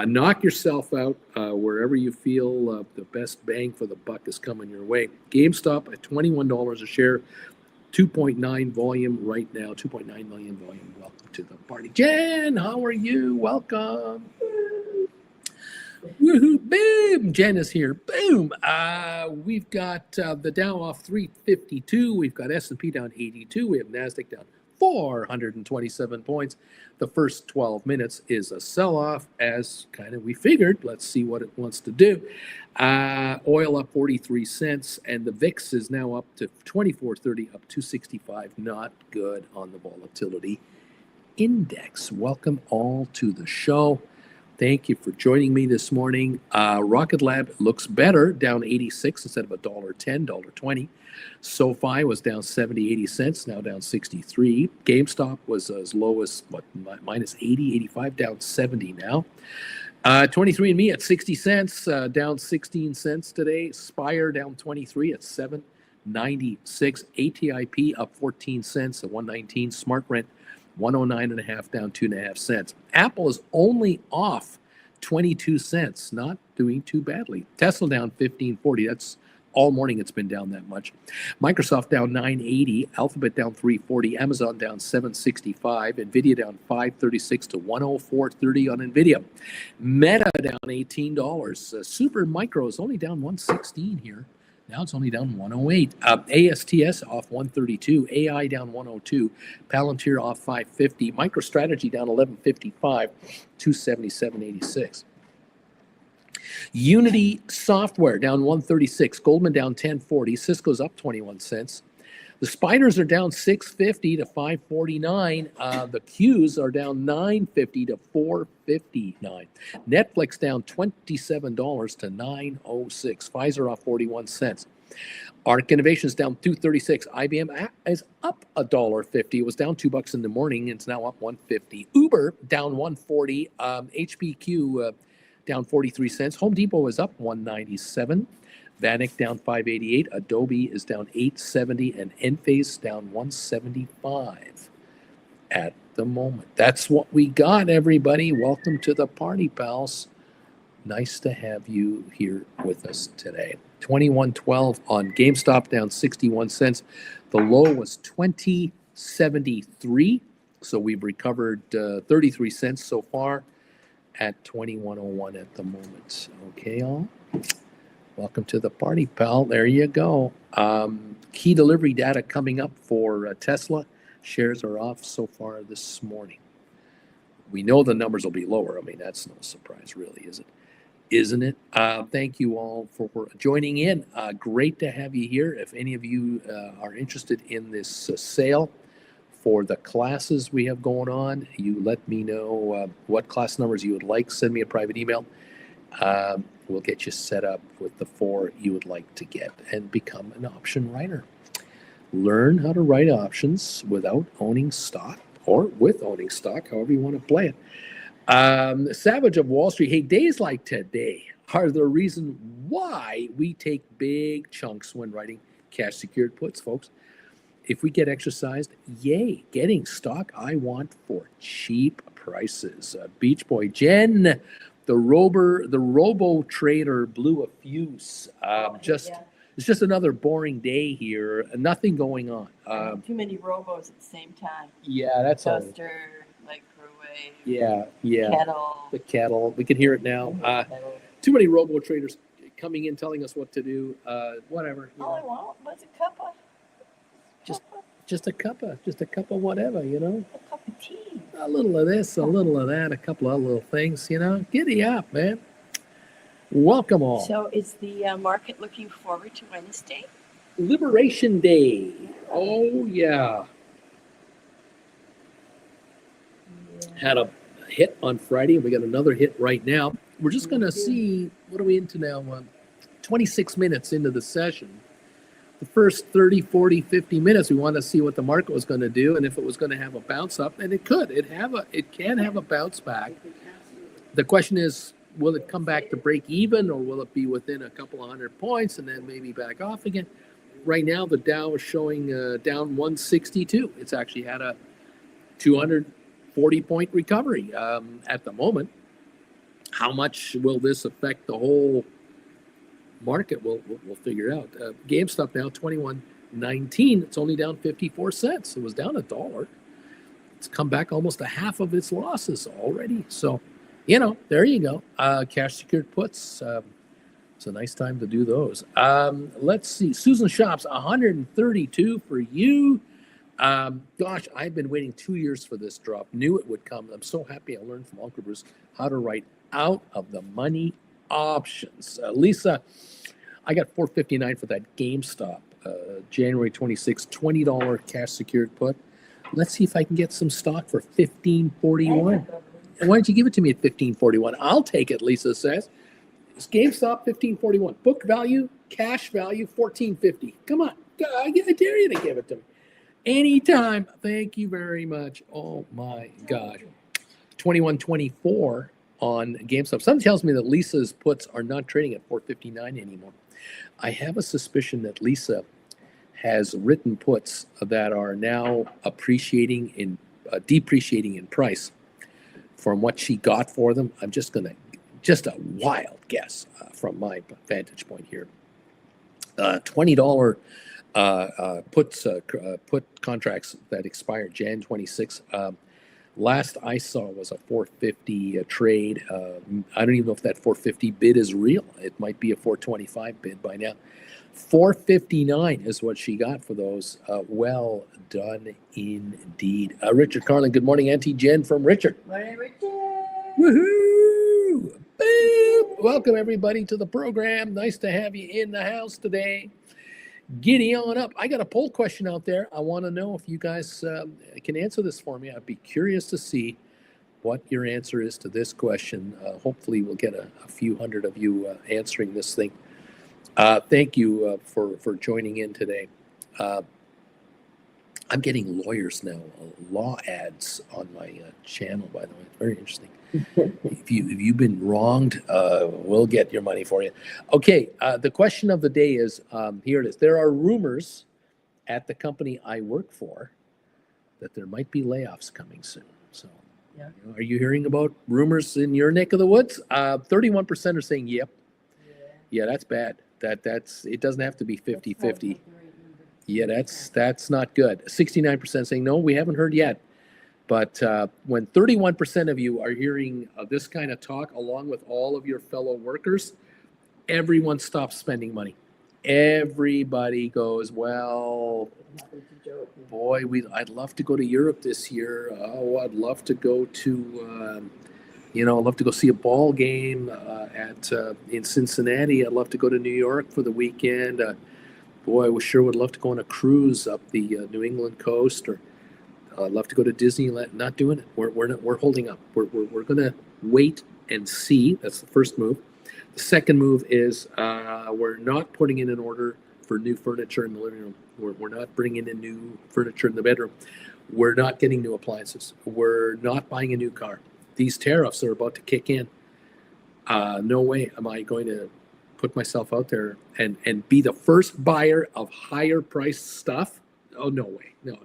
Knock yourself out wherever you feel the best bang for the buck is coming your way. GameStop at $21 a share, 2.9 volume right now, 2.9 million volume. Welcome to the party. Jen, how are you? Welcome. Woohoo, boom. Jen is here. Boom. We've got the Dow off 352. We've got S&P down 82. We have NASDAQ down 427 points. The first 12 minutes is a sell-off, as kind of we figured. Let's see what it wants to do. Oil up 43 cents, and the VIX is now up to 2430, up 265. Not good on the volatility index. Welcome all to the show. Thank you for joining me this morning. Rocket Lab looks better, down 86 instead of $1.10, $1.20. SoFi was down 70, 80 cents, now down 63. GameStop was as low as, minus 80, 85, down 70 now. 23andMe at 60 cents, down 16 cents today. Spire down 23 at 7.96. ATIP up 14 cents at 119. SmartRent 109.5, down 2.5 cents. Apple is only off 22 cents, not doing too badly. Tesla down 15.40. That's all morning it's been down that much. Microsoft down 9.80. Alphabet down 3.40. Amazon down 7.65. Nvidia down 5.36 to 104.30 on Nvidia. Meta down $18. Super Micro is only down 1.16 here. Now it's only down 108. ASTS off 132. AI down 102. Palantir off 550. MicroStrategy down 1155. 277.86. Unity Software down 136. Goldman down 1040. Cisco's up 21 cents. The Spiders are down 650 to 549. The Qs are down 950 to 459. Netflix down $27 to 906. Pfizer off 41 cents. Arc Innovations down 236. IBM is up $1.50. It was down $2 in the morning. It's now up 150. Uber down 140. HPQ down 43 cents. Home Depot is up 197. Vanik down 588. Adobe is down 870, and Enphase down 175 at the moment. That's what we got, everybody. Welcome to the party, pals. Nice to have you here with us today. 21.12 on GameStop, down 61 cents. The low was 20.73, so we've recovered 33 cents so far at 21.01 at the moment. Okay, all. Welcome to the party, pal. There you go. Key delivery data coming up for Tesla. Shares are off so far this morning. We know the numbers will be lower. I mean, that's no surprise, really, is it? Isn't it? Thank you all for joining in. Great to have you here. If any of you are interested in this sale for the classes we have going on, you let me know what class numbers you would like. Send me a private email. We'll get you set up with the 4 you would like to get and become an option writer. Learn how to write options without owning stock or with owning stock, however you want to play it. Savage of Wall Street, hey, days like today are the reason why we take big chunks when writing cash secured puts, folks. If we get exercised, yay, getting stock I want for cheap prices. Beach Boy Jen, the robo trader blew a fuse. It's just another boring day here. Nothing going on. Too many robos at the same time. Yeah, that's all. Duster, microwave, Yeah. kettle. The kettle. We can hear it now. Too many robo traders coming in telling us what to do. Whatever. All I want was a cup of Just a cup of whatever, you know. a cup of tea. A little of this, a little of that, a couple of little things, you know. Giddy up, man. Welcome all. So is the market looking forward to Wednesday? Liberation Day. Oh yeah. Had a hit on Friday. We got another hit right now. We're just going to see, what are we into now? 26 minutes into the session. The first 30, 40, 50 minutes, we want to see what the market was going to do and if it was going to have a bounce up. And it could. It can have a bounce back. The question is, will it come back to break even, or will it be within a couple of 100 points and then maybe back off again? Right now, the Dow is showing down 162. It's actually had a 240-point recovery at the moment. How much will this affect the whole market? We'll figure out. GameStop now 21.19. It's only down 54 cents. It was down $1. It's come back almost a half of its losses already. So, you know, there you go. Cash secured puts. It's a nice time to do those. Let's see. Susan Shops 132 for you. Gosh, I've been waiting 2 years for this drop. Knew it would come. I'm so happy I learned from Uncle Bruce how to write out of the money options. Lisa, I got $4.59 for that GameStop January 26, $20 cash secured put. Let's see if I can get some stock for $15.41. And why don't you give it to me at $15.41? I'll take it, Lisa says. It's GameStop $15.41. Book value, cash value $14.50. Come on, I dare you to give it to me. Anytime. Thank you very much. Oh my God. 21.24 on GameStop. Something tells me that Lisa's puts are not trading at $4.59 anymore. I have a suspicion that Lisa has written puts that are now depreciating in price from what she got for them. I'm just a wild guess from my vantage point here. $20 put contracts that expired Jan 26. Last I saw was a 450 trade. I don't even know if that 450 bid is real. It might be a 425 bid by now. 459 is what she got for those. Well done indeed. Richard Carlin, good morning. Auntie Jen from Richard. Morning, Richard. Woohoo! Boom! Welcome everybody to the program. Nice to have you in the house today. Giddy on up. I got a poll question out there. I want to know if you guys can answer this for me. I'd be curious to see what your answer is to this question. Hopefully we'll get a few hundred of you answering this thing. Thank you for joining in today. I'm getting lawyers now, law ads on my channel, by the way. It's very interesting. If you've been wronged, we'll get your money for you. Okay, the question of the day is, here it is. There are rumors at the company I work for that there might be layoffs coming soon. So, yeah. Are you hearing about rumors in your neck of the woods? 31% are saying yep. Yeah, that's bad. That's it doesn't have to be 50-50. Yeah, that's not good. 69% saying no, we haven't heard yet. But when 31% of you are hearing this kind of talk along with all of your fellow workers, everyone stops spending money. Everybody goes, well, boy, I'd love to go to Europe this year. Oh, I'd love to go to, I'd love to go see a ball game in Cincinnati. I'd love to go to New York for the weekend. Boy, we sure would love to go on a cruise up the New England coast, or I'd love to go to Disneyland. Not doing it. We're holding up. We're going to wait and see. That's the first move. The second move is we're not putting in an order for new furniture in the living room. We're not bringing in new furniture in the bedroom. We're not getting new appliances. We're not buying a new car. These tariffs are about to kick in. No way am I going to put myself out there and be the first buyer of higher priced stuff. Oh, no way. No.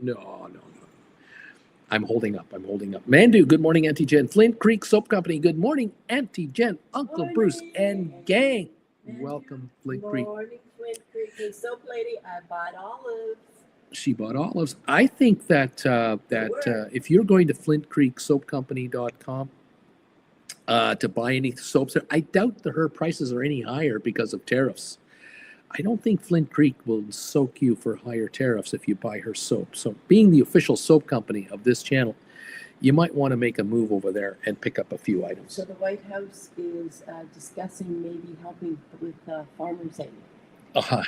I'm holding up. Mandu, good morning, Auntie Jen. Flint Creek Soap Company, good morning, Auntie Jen, Uncle morning. Bruce, and gang. Welcome, Flint Creek. Morning, Flint Creek. Hey, soap lady, I bought olives. She bought olives. I think that if you're going to flintcreeksoapcompany.com to buy any soaps there, I doubt that her prices are any higher because of tariffs. I don't think Flint Creek will soak you for higher tariffs if you buy her soap. So, being the official soap company of this channel, you might want to make a move over there and pick up a few items. So the White House is discussing maybe helping with farmers' aid.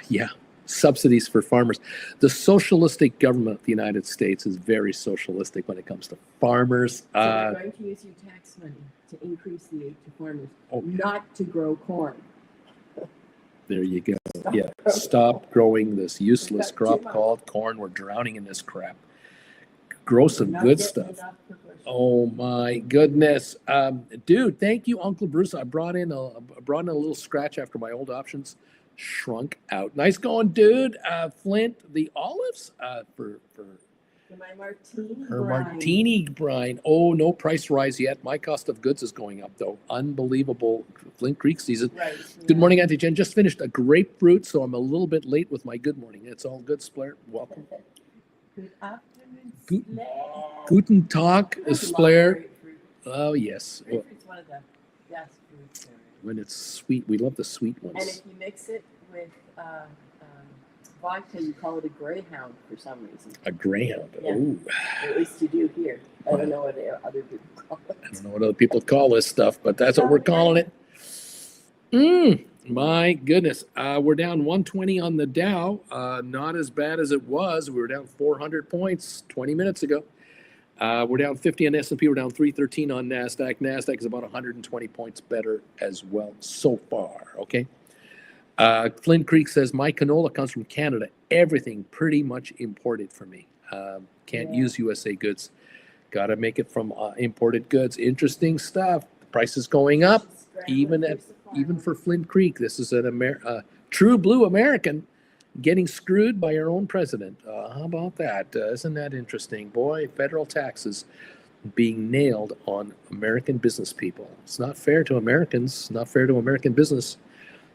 Yeah, subsidies for farmers. The socialistic government of the United States is very socialistic when it comes to farmers. So they're going to use your tax money to increase the aid to farmers, not to grow corn. There you go. Yeah, stop growing this useless crop called corn. We're drowning in this crap. Grow some good stuff. Oh my goodness, dude! Thank you, Uncle Bruce. I brought in a little scratch after my old options shrunk out. Nice going, dude. Flint, the olives for my martini her brine. martini brine. Oh, no price rise yet. My cost of goods is going up though. Unbelievable Flint Creek season. Right. Good morning, Auntie Jen. Just finished a grapefruit, so I'm a little bit late with my good morning. It's all good, Splair. Welcome. Good afternoon, Guten Tag, Splair. Oh yes. Grapefruit's one of the best fruits there. When it's sweet, we love the sweet ones. And if you mix it with vodka, you call it a greyhound for some reason. A greyhound. Yeah. Ooh. At least you do here. I don't know what other people call it. I don't know what other people call this stuff, but that's what we're calling it. My goodness. We're down 120 on the Dow. Not as bad as it was. We were down 400 points 20 minutes ago. We're down 50 on S&P. We're down 313 on NASDAQ. NASDAQ is about 120 points better as well so far, okay? Flint Creek says, my canola comes from Canada. Everything pretty much imported for me. Can't use USA goods. Got to make it from imported goods. Interesting stuff. The price is going up, even for Flint Creek. This is a true blue American getting screwed by our own president. How about that? Isn't that interesting? Boy, federal taxes being nailed on American business people. It's not fair to Americans, not fair to American business.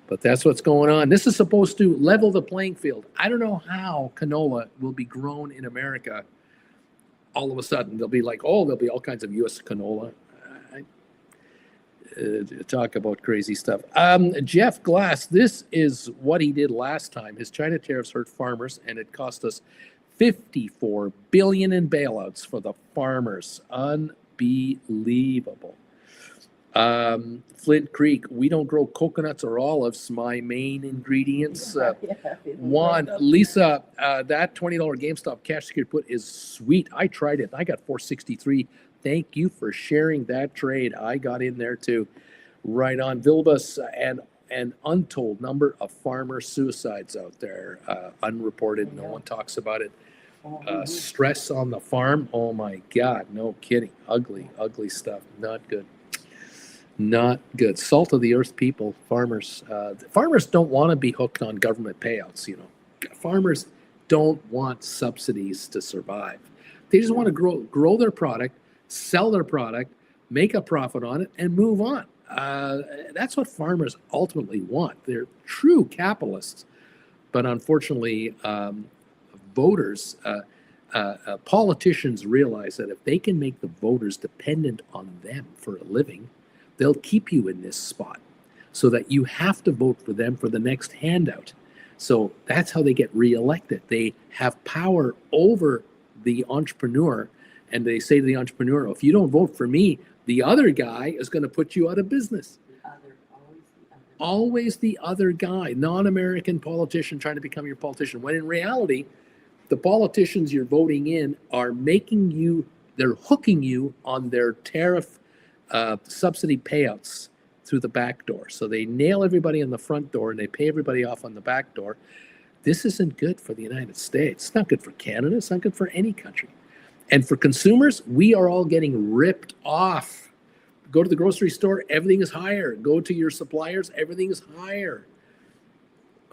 But that's what's going on. This is supposed to level the playing field. I don't know how canola will be grown in America all of a sudden. They'll be like, there'll be all kinds of U.S. canola. Talk about crazy stuff. Jeff Glass, this is what he did last time. His China tariffs hurt farmers, and it cost us $54 billion in bailouts for the farmers. Unbelievable. Flint Creek, we don't grow coconuts or olives. My main ingredients. One, Lisa, that $20 GameStop cash secured put is sweet. I tried it. I got 463. Thank you for sharing that trade. I got in there too. Right on. Vilbus and an untold number of farmer suicides out there, unreported. No one talks about it. Stress on the farm. Oh my God, no kidding. Ugly, ugly stuff. Not good. Not good. Salt of the earth people, farmers. Farmers don't want to be hooked on government payouts. You know, farmers don't want subsidies to survive. They just want to grow their product, sell their product, make a profit on it, and move on. That's what farmers ultimately want. They're true capitalists, but unfortunately, voters, politicians realize that if they can make the voters dependent on them for a living, they'll keep you in this spot so that you have to vote for them for the next handout. So that's how they get reelected. They have power over the entrepreneur, and they say to the entrepreneur, if you don't vote for me, the other guy is going to put you out of business. Always the other guy, non-American politician trying to become your politician, when in reality, the politicians you're voting in are they're hooking you on their tariff subsidy payouts through the back door. So they nail everybody in the front door and they pay everybody off on the back door. This isn't good for the United States. It's not good for Canada. It's not good for any country. And for consumers, we are all getting ripped off. Go to the grocery store, everything is higher. Go to your suppliers, everything is higher.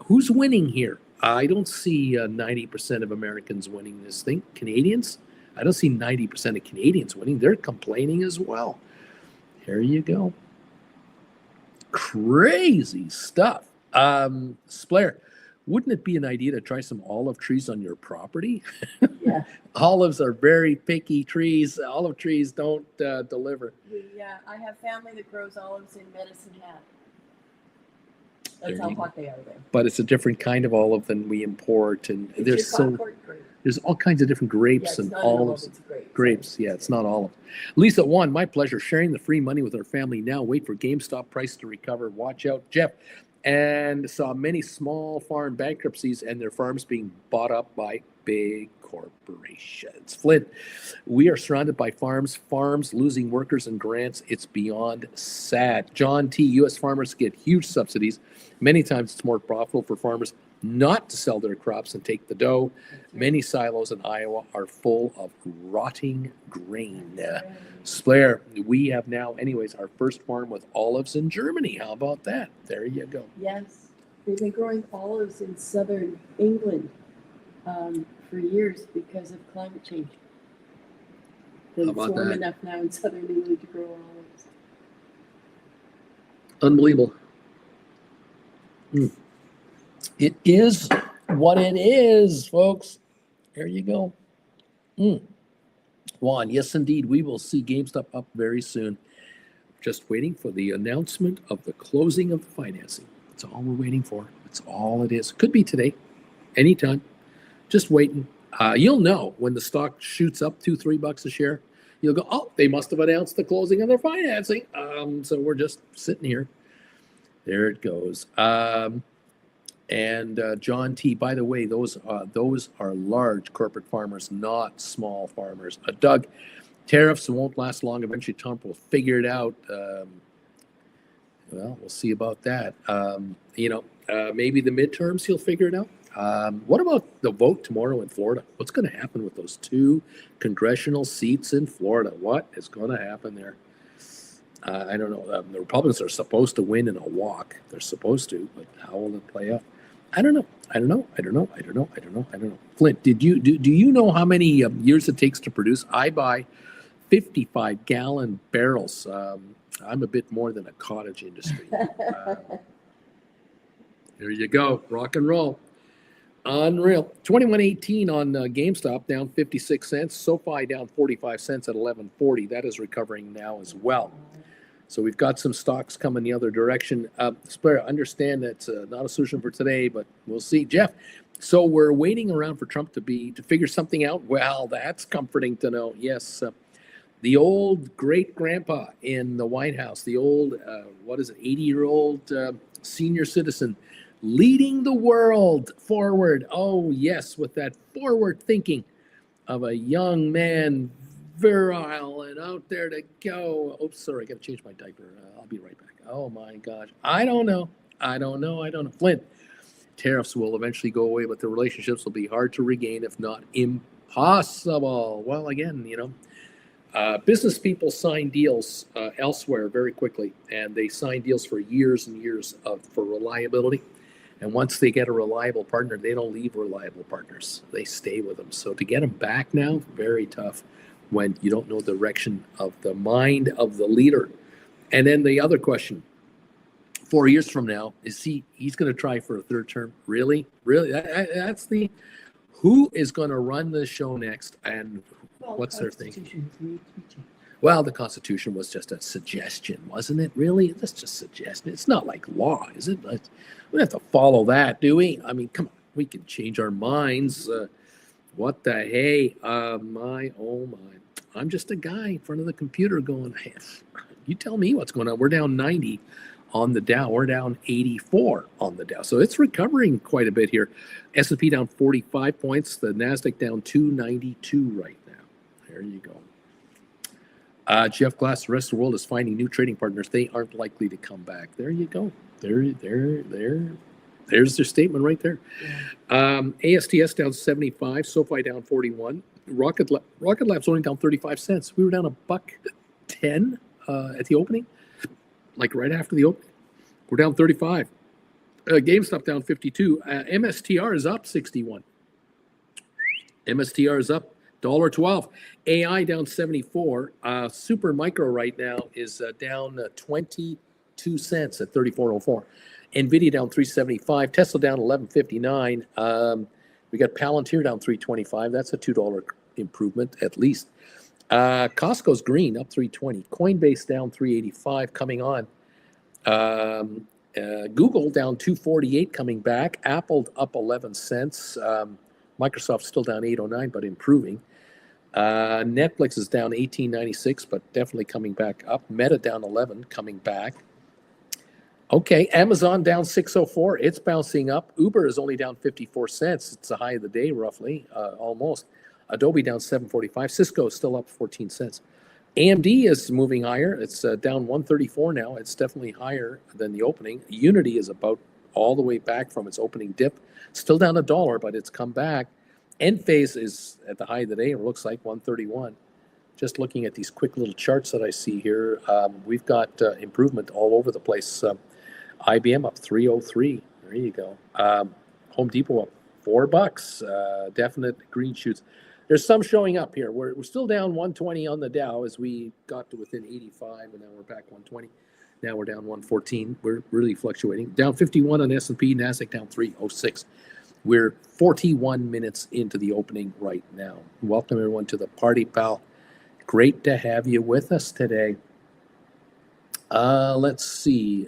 Who's winning here? I don't see 90% of Americans winning this thing. Canadians? I don't see 90% of Canadians winning. They're complaining as well. Here you go. Crazy stuff. Splair, wouldn't it be an idea to try some olive trees on your property? Yeah. Olives are very picky trees. Olive trees don't deliver. I have family that grows olives in Medicine Hat. There That's how you go. hot they are there. But it's a different kind of olive than we import, and It's there's your Concord grape. there's all kinds of different Yeah, grapes it's and not an olive, olives. it's a grape. Grapes, yeah, it's not olive. Lisa, one, my pleasure. Sharing the free money with our family now. Wait for GameStop price to recover. Watch out, Jeff. And saw many small farm bankruptcies and their farms being bought up by big corporations. Flint, we are surrounded by farms losing workers and grants. It's beyond sad. John T, U.S. farmers get huge subsidies. Many times it's more profitable for farmers not to sell their crops and take the dough. Many silos in Iowa are full of rotting grain. Blair, we have now, anyways, our first farm with olives in Germany. How about that? There you go. Yes, they've been growing olives in southern England for years because of climate change. How It's about warm that? enough now in southern England to grow olives. Unbelievable. It is what it is, folks. There you go. Juan, yes, indeed. We will see GameStop up very soon. Just waiting for the announcement of the closing of the financing. That's all we're waiting for. That's all it is. Could be today, anytime. Just waiting. You'll know when the stock shoots up $2-3 a share. You'll go, oh, they must have announced the closing of their financing. So we're just sitting here. There it goes. And John T, by the way, those are large corporate farmers, not small farmers. Doug, tariffs won't last long. Eventually, Trump will figure it out. Well, we'll see about that. Maybe the midterms, he'll figure it out. What about the vote tomorrow in Florida? What's going to happen with those 2 congressional seats in Florida? What is going to happen there? I don't know. The Republicans are supposed to win in a walk. They're supposed to, but how will it play out? I don't know. Flint, do you know how many years it takes to produce? I buy 55-gallon barrels. I'm a bit more than a cottage industry. There you go. Rock and roll. Unreal. 21.18 on GameStop, down 56 cents. SoFi down 45 cents at 11.40. That is recovering now as well. So we've got some stocks coming the other direction. Spare, understand that's not a solution for today, but we'll see. Jeff, so we're waiting around for Trump to figure something out. Well, that's comforting to know. Yes, the old great grandpa in the White House, the old 80-year-old senior citizen, leading the world forward. Oh yes, with that forward thinking of a young man. Virile and out there to go. Oops, sorry, I got to change my diaper. I'll be right back. Oh my gosh. I don't know. Flint, tariffs will eventually go away, but the relationships will be hard to regain, if not impossible. Well, again, business people sign deals elsewhere very quickly, and they sign deals for years and years for reliability. And once they get a reliable partner, they don't leave reliable partners. They stay with them. So to get them back now, very tough, when you don't know the direction of the mind of the leader. And then the other question, 4 years from now, he's going to try for a third term? Really? That's who is going to run the show next, and what's their thing? Well, the Constitution was just a suggestion, wasn't it? Really? That's just suggestion. It's not like law, is it? We don't have to follow that, do we? I mean, come on, we can change our minds. What the hey? My. I'm just a guy in front of the computer going, hey, you tell me what's going on. We're down 90 on the Dow. We're down 84 on the Dow. So it's recovering quite a bit here. S&P down 45 points. The NASDAQ down 292 right now. There you go. Jeff Glass, the rest of the world is finding new trading partners. They aren't likely to come back. There you go. There's their statement right there. ASTS down 75, SoFi down 41. Rocket Lab's only down 35 cents. We were down $1.10 at the opening, like right after the opening. We're down 35. GameStop down 52. MSTR is up 61. MSTR is up $1.12. AI down 74. Super Micro right now is down 22 cents at 34.04. NVIDIA down 375, Tesla down 1159. We got Palantir down 325. That's a $2 improvement at least. Costco's green up 320. Coinbase down 385 coming on. Google down 248 coming back. Apple up 11 cents. Microsoft still down 809 but improving. Netflix is down 1896 but definitely coming back up. Meta down 11 coming back. Okay, Amazon down 604. It's bouncing up. Uber is only down 54 cents. It's the high of the day, roughly, almost. Adobe down 745. Cisco is still up 14 cents. AMD is moving higher. It's down 134 now. It's definitely higher than the opening. Unity is about all the way back from its opening dip. Still down $1, but it's come back. Enphase is at the high of the day. It looks like 131. Just looking at these quick little charts that I see here, we've got improvement all over the place. IBM up 303. There you go. Home Depot up $4. Definite green shoots. There's some showing up here. We're still down 120 on the Dow as we got to within 85, and now we're back 120. Now we're down 114. We're really fluctuating. Down 51 on S&P. Nasdaq down 306. We're 41 minutes into the opening right now. Welcome everyone to the party, pal. Great to have you with us today. Let's see.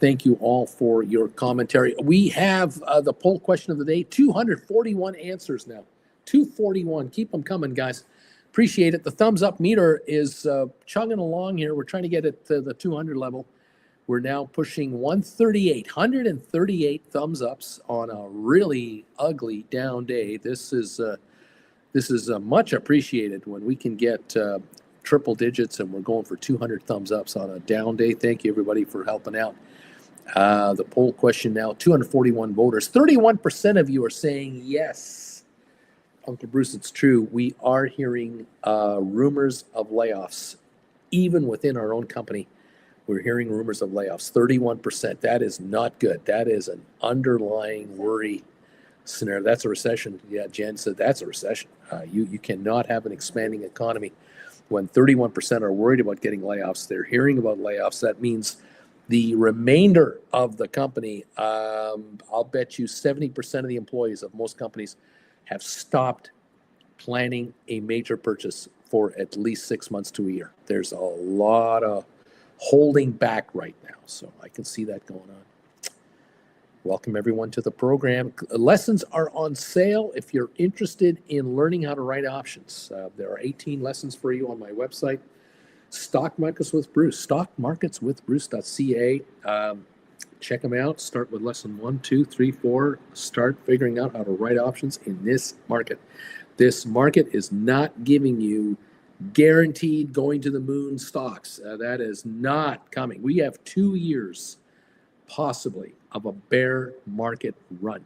Thank you all for your commentary. We have the poll question of the day. 241 answers now. 241. Keep them coming, guys. Appreciate it. The thumbs up meter is chugging along here. We're trying to get it to the 200 level. We're now pushing 138 thumbs ups on a really ugly down day. This is much appreciated when we can get triple digits and we're going for 200 thumbs ups on a down day. Thank you, everybody, for helping out. The poll question now, 241 voters. 31% of you are saying yes. Uncle Bruce, it's true. We are hearing rumors of layoffs. Even within our own company, we're hearing rumors of layoffs. 31%. That is not good. That is an underlying worry scenario. That's a recession. Yeah, Jen said that's a recession. You cannot have an expanding economy when 31% are worried about getting layoffs. They're hearing about layoffs. That means the remainder of the company, I'll bet you 70% of the employees of most companies have stopped planning a major purchase for at least 6 months to a year. There's a lot of holding back right now. So I can see that going on. Welcome everyone to the program. Lessons are on sale if you're interested in learning how to write options. There are 18 lessons for you on my website. Stock Markets with Bruce, stockmarketswithbruce.ca. Check them out. Start with lesson 1, 2, 3, 4. Start figuring out how to write options in this market. This market is not giving you guaranteed going to the moon stocks. That is not coming. We have 2 years possibly of a bear market run.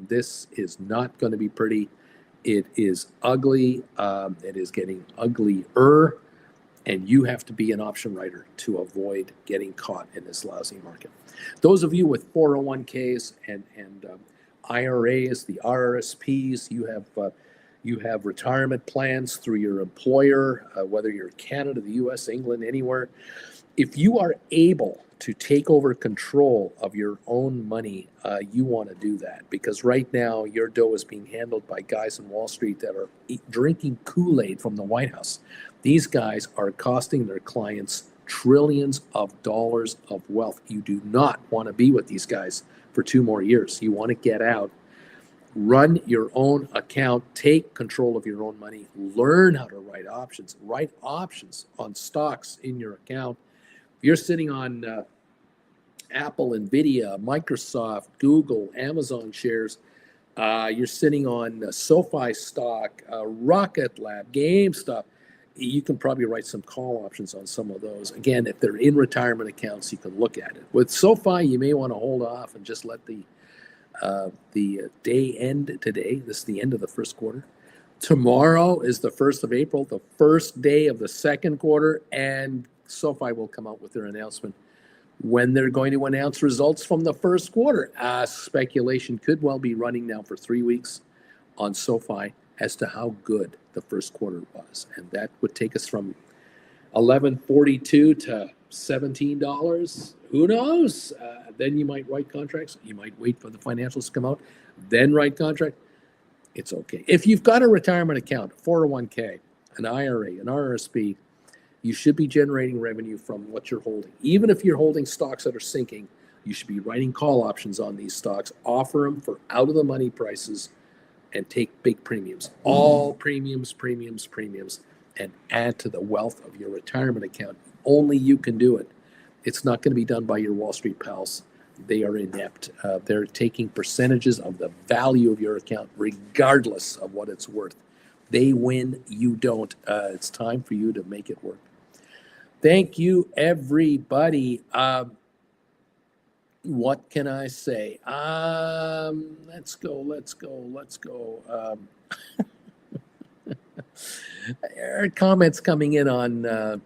This is not going to be pretty. It is ugly. It is getting uglier. And you have to be an option writer to avoid getting caught in this lousy market. Those of you with 401ks and IRAs, the RRSPs, you have retirement plans through your employer, whether you're Canada, the US, England, anywhere. If you are able to take over control of your own money, you want to do that, because right now your dough is being handled by guys in Wall Street that are drinking Kool-Aid from the White House. These guys are costing their clients trillions of dollars of wealth. You do not want to be with these guys for 2 more years. You want to get out, run your own account, take control of your own money, learn how to write options on stocks in your account. If you're sitting on Apple, NVIDIA, Microsoft, Google, Amazon shares, you're sitting on SoFi stock, Rocket Lab, GameStop, you can probably write some call options on some of those. Again, if they're in retirement accounts, you can look at it. With SoFi, you may want to hold off and just let the day end today. This is the end of the first quarter. Tomorrow is the 1st of April, the first day of the second quarter, and SoFi will come out with their announcement when they're going to announce results from the first quarter. Speculation could well be running now for 3 weeks on SoFi as to how good the first quarter was. And that would take us from $11.42 to $17. Who knows? Then you might write contracts. You might wait for the financials to come out, then write contract. It's okay. If you've got a retirement account, 401k, an IRA, an RRSP, you should be generating revenue from what you're holding. Even if you're holding stocks that are sinking, you should be writing call options on these stocks, offer them for out of the money prices, and take big premiums. All premiums, and add to the wealth of your retirement account. Only you can do it. It's not going to be done by your Wall Street pals. They are inept. They're taking percentages of the value of your account, regardless of what it's worth. They win, you don't. It's time for you to make it work. Thank you, everybody. What can I say? Let's go. There are comments coming in on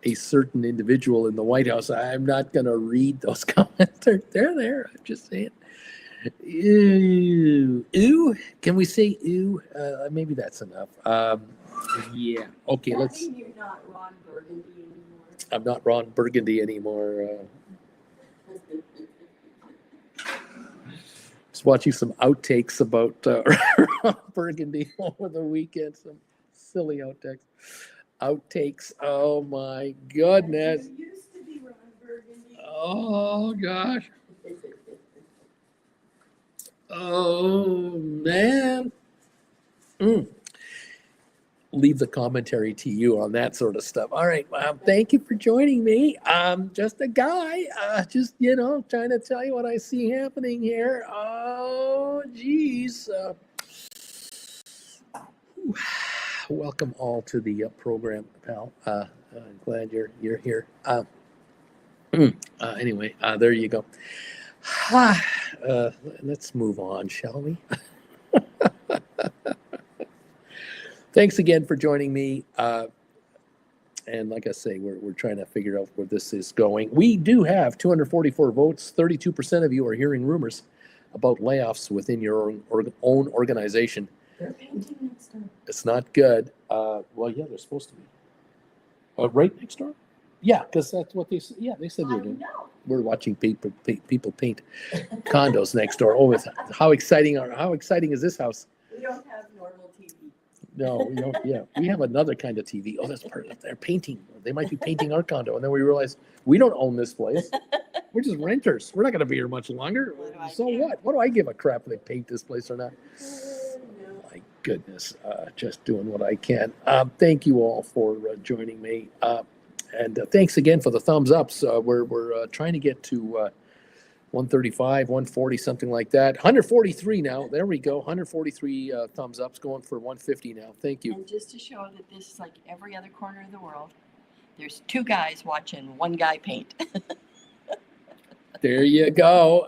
a certain individual in the White House. I'm not going to read those comments. They're there. I'm just saying. Ooh. Can we say ooh? Maybe that's enough. Yeah. Okay, let's. You're not Ron Burgundy anymore. I'm not Ron Burgundy anymore. Was watching some outtakes about Ron Burgundy over the weekend. Some silly outtakes. Oh my goodness. You used to be Ron Burgundy. Oh gosh. Oh man. Leave the commentary to you on that sort of stuff. All right. Thank you for joining me. I'm just a guy, trying to tell you what I see happening here. Oh, geez. Welcome all to the program, pal. I'm glad you're here. Anyway, there you go. Let's move on, shall we? Thanks again for joining me. And like I say, we're trying to figure out where this is going. We do have 244 votes. 32% of you are hearing rumors about layoffs within your own organization. They're painting next door. It's not good. Well, yeah, they're supposed to be. Right next door? Yeah, because that's what they said. Yeah, they said they're doing. We're watching people paint condos next door. Oh, how exciting is this house? We don't have normal TV. No, we don't. Yeah, we have another kind of TV. Oh, that's part of. They're painting. They might be painting our condo, and then we realize we don't own this place. We're just renters. We're not going to be here much longer. So what? What do I give a crap if they paint this place or not? My goodness, just doing what I can. Thank you all for joining me, and thanks again for the thumbs ups. We're trying to get to 135, 140, something like that. 143 now. There we go. 143 thumbs ups, going for 150 now. Thank you. And just to show that this is like every other corner of the world, there's two guys watching one guy paint. There you go.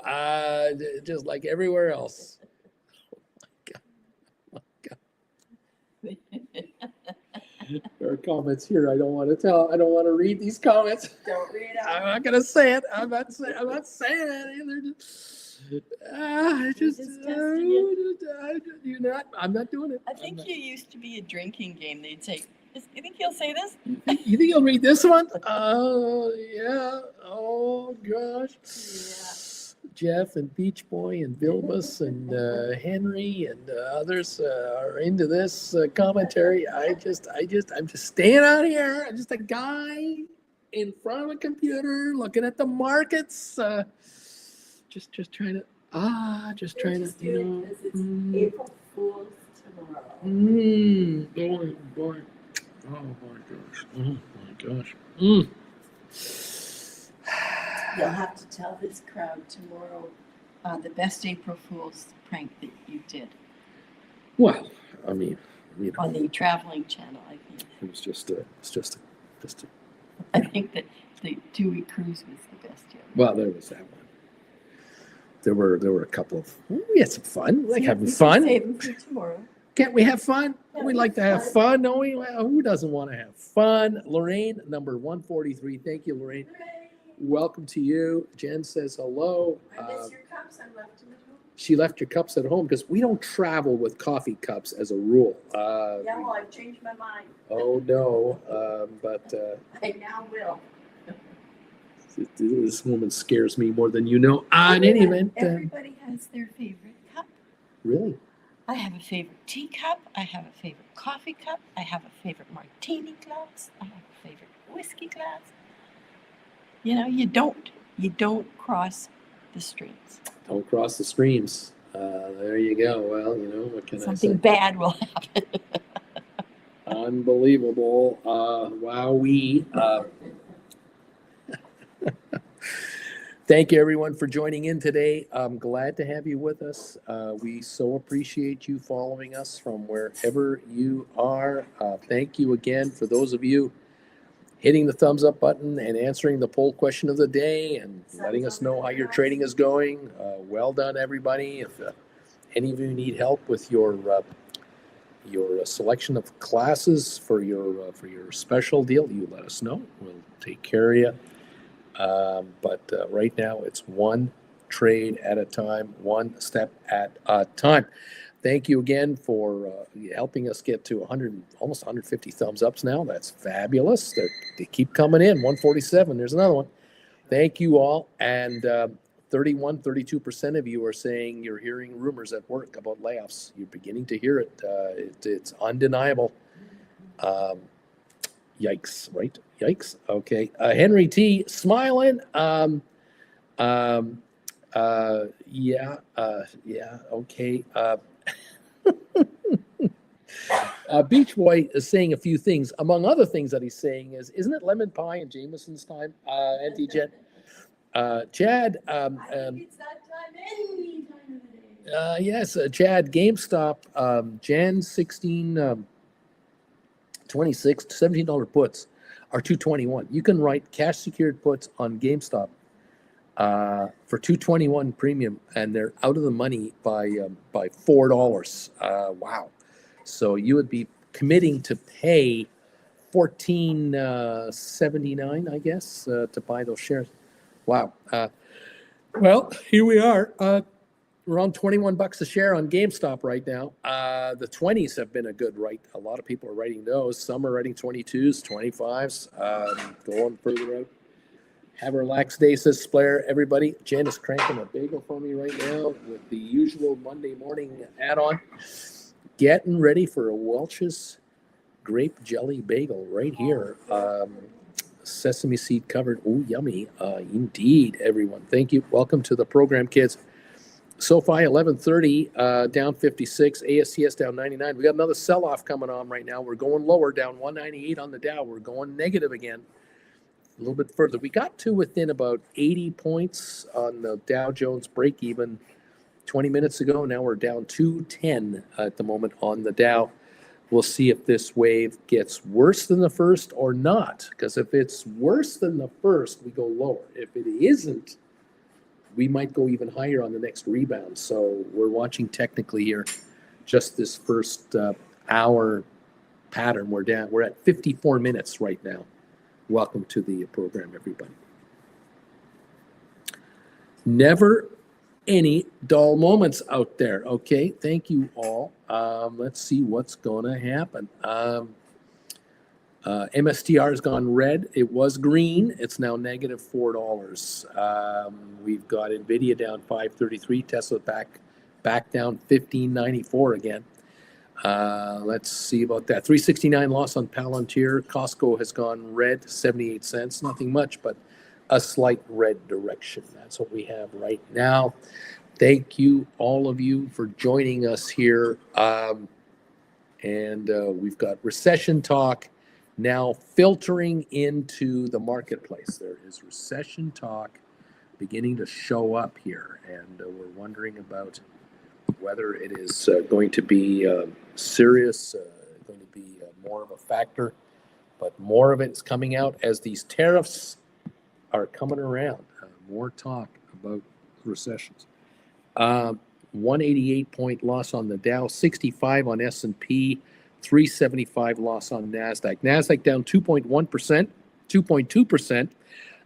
Just like everywhere else. Oh my God. There are comments here. I don't want to read these comments. Don't read out. I'm not gonna say it. I'm not saying it. They're just you're not. I'm not doing it. I think you used to be a drinking game. They'd say, "You think he'll say this?" You think he'll read this one? Oh yeah. Oh gosh. Yeah. Jeff and Beach Boy and Vilbus and Henry and others are into this commentary. I'm just staying out here. I'm just a guy in front of a computer looking at the markets. Just trying to It's April Fool's tomorrow. Boy. Oh my gosh. You'll have to tell this crowd tomorrow the best April Fool's prank that you did. Well, I mean, On the traveling channel, I think. it was just a I think that the Dewey Cruise was the best yet. well, there was that one. There were a couple of. We had some fun. We like having We can fun. Save them for tomorrow. Can't we have fun? Yeah, We like to have fun, don't we? Well, who doesn't want to have fun? Lorraine, number 143. Thank you, Lorraine. Hooray. Welcome to you. Jen says hello. I miss your cups. I left them at home. she left your cups at home because we don't travel with coffee cups as a rule. Yeah, well, I've changed my mind. Oh no, but I now will. this woman scares me more than you know. In any event, Everybody has their favorite cup. really, I have a favorite tea cup. I have a favorite coffee cup. I have a favorite martini glass. I have a favorite whiskey glass. You know, you don't cross the streams. don't cross the streams. There you go. Well, you know what can I say? Something bad will happen. Unbelievable. Wowee. Thank you, everyone, for joining in today. I'm glad to have you with us. We so appreciate you following us from wherever you are. Thank you again for those of you hitting the thumbs up button and answering the poll question of the day and letting us know how your trading is going. Well done, everybody. If any of you need help with your selection of classes for your special deal, you let us know. We'll take care of you. But right now, it's one trade at a time, one step at a time. Thank you again for helping us get to almost 150 thumbs ups now. That's fabulous. They keep coming in. 147. There's another one. Thank you all. And 32% of you are saying you're hearing rumors at work about layoffs. You're beginning to hear it. It's undeniable. Yikes, right? Yikes. Okay. Henry T. smiling. Yeah. Okay. Beach Boy is saying a few things. Among other things that he's saying isn't it lemon pie in Jameson's time, Auntie Jen? Chad. I think it's that time any time of the day. Yes, Chad, GameStop, Jan 16, 26, $17 puts are $221. You can write cash secured puts on GameStop for $221 premium, and they're out of the money by $4. Wow! So you would be committing to pay $14.79, I guess, to buy those shares. Wow. Well, here we are. Around $21 a share on GameStop right now. The 20s have been a good write. A lot of people are writing those. Some are writing 22s, 25s, going further out. Have a relaxed day, says Splair. Everybody, Jen is cranking a bagel for me right now with the usual Monday morning add-on. Getting ready for a Welch's grape jelly bagel right here. Sesame seed covered. Oh, yummy. Indeed, everyone. Thank you. Welcome to the program, kids. SoFi 1130, down 56. ASCS down 99. We got another sell-off coming on right now. We're going lower, down 198 on the Dow. We're going negative again. A little bit further. We got to within about 80 points on the Dow Jones break-even 20 minutes ago. Now we're down 210 at the moment on the Dow. We'll see if this wave gets worse than the first or not. Because if it's worse than the first, we go lower. If it isn't, we might go even higher on the next rebound. So we're watching technically here just this first hour pattern. We're at 54 minutes right now. Welcome to the program, everybody. Never any dull moments out there. Okay, thank you all. Let's see what's going to happen. MSTR has gone red. It was green. It's now negative $4. We've got NVIDIA down 533. Tesla back down 1594 again. Let's see about that. 369 loss on Palantir. Costco has gone red, 78 cents. Nothing much, but a slight red direction. That's what we have right now. Thank you, all of you, for joining us here. And we've got recession talk now filtering into the marketplace. There is recession talk beginning to show up here, and we're wondering about whether it is going to be serious, going to be more of a factor, but more of it is coming out as these tariffs are coming around. More talk about recessions. 188 point loss on the Dow, 65 on S&P, 375 loss on NASDAQ. NASDAQ down 2.2%,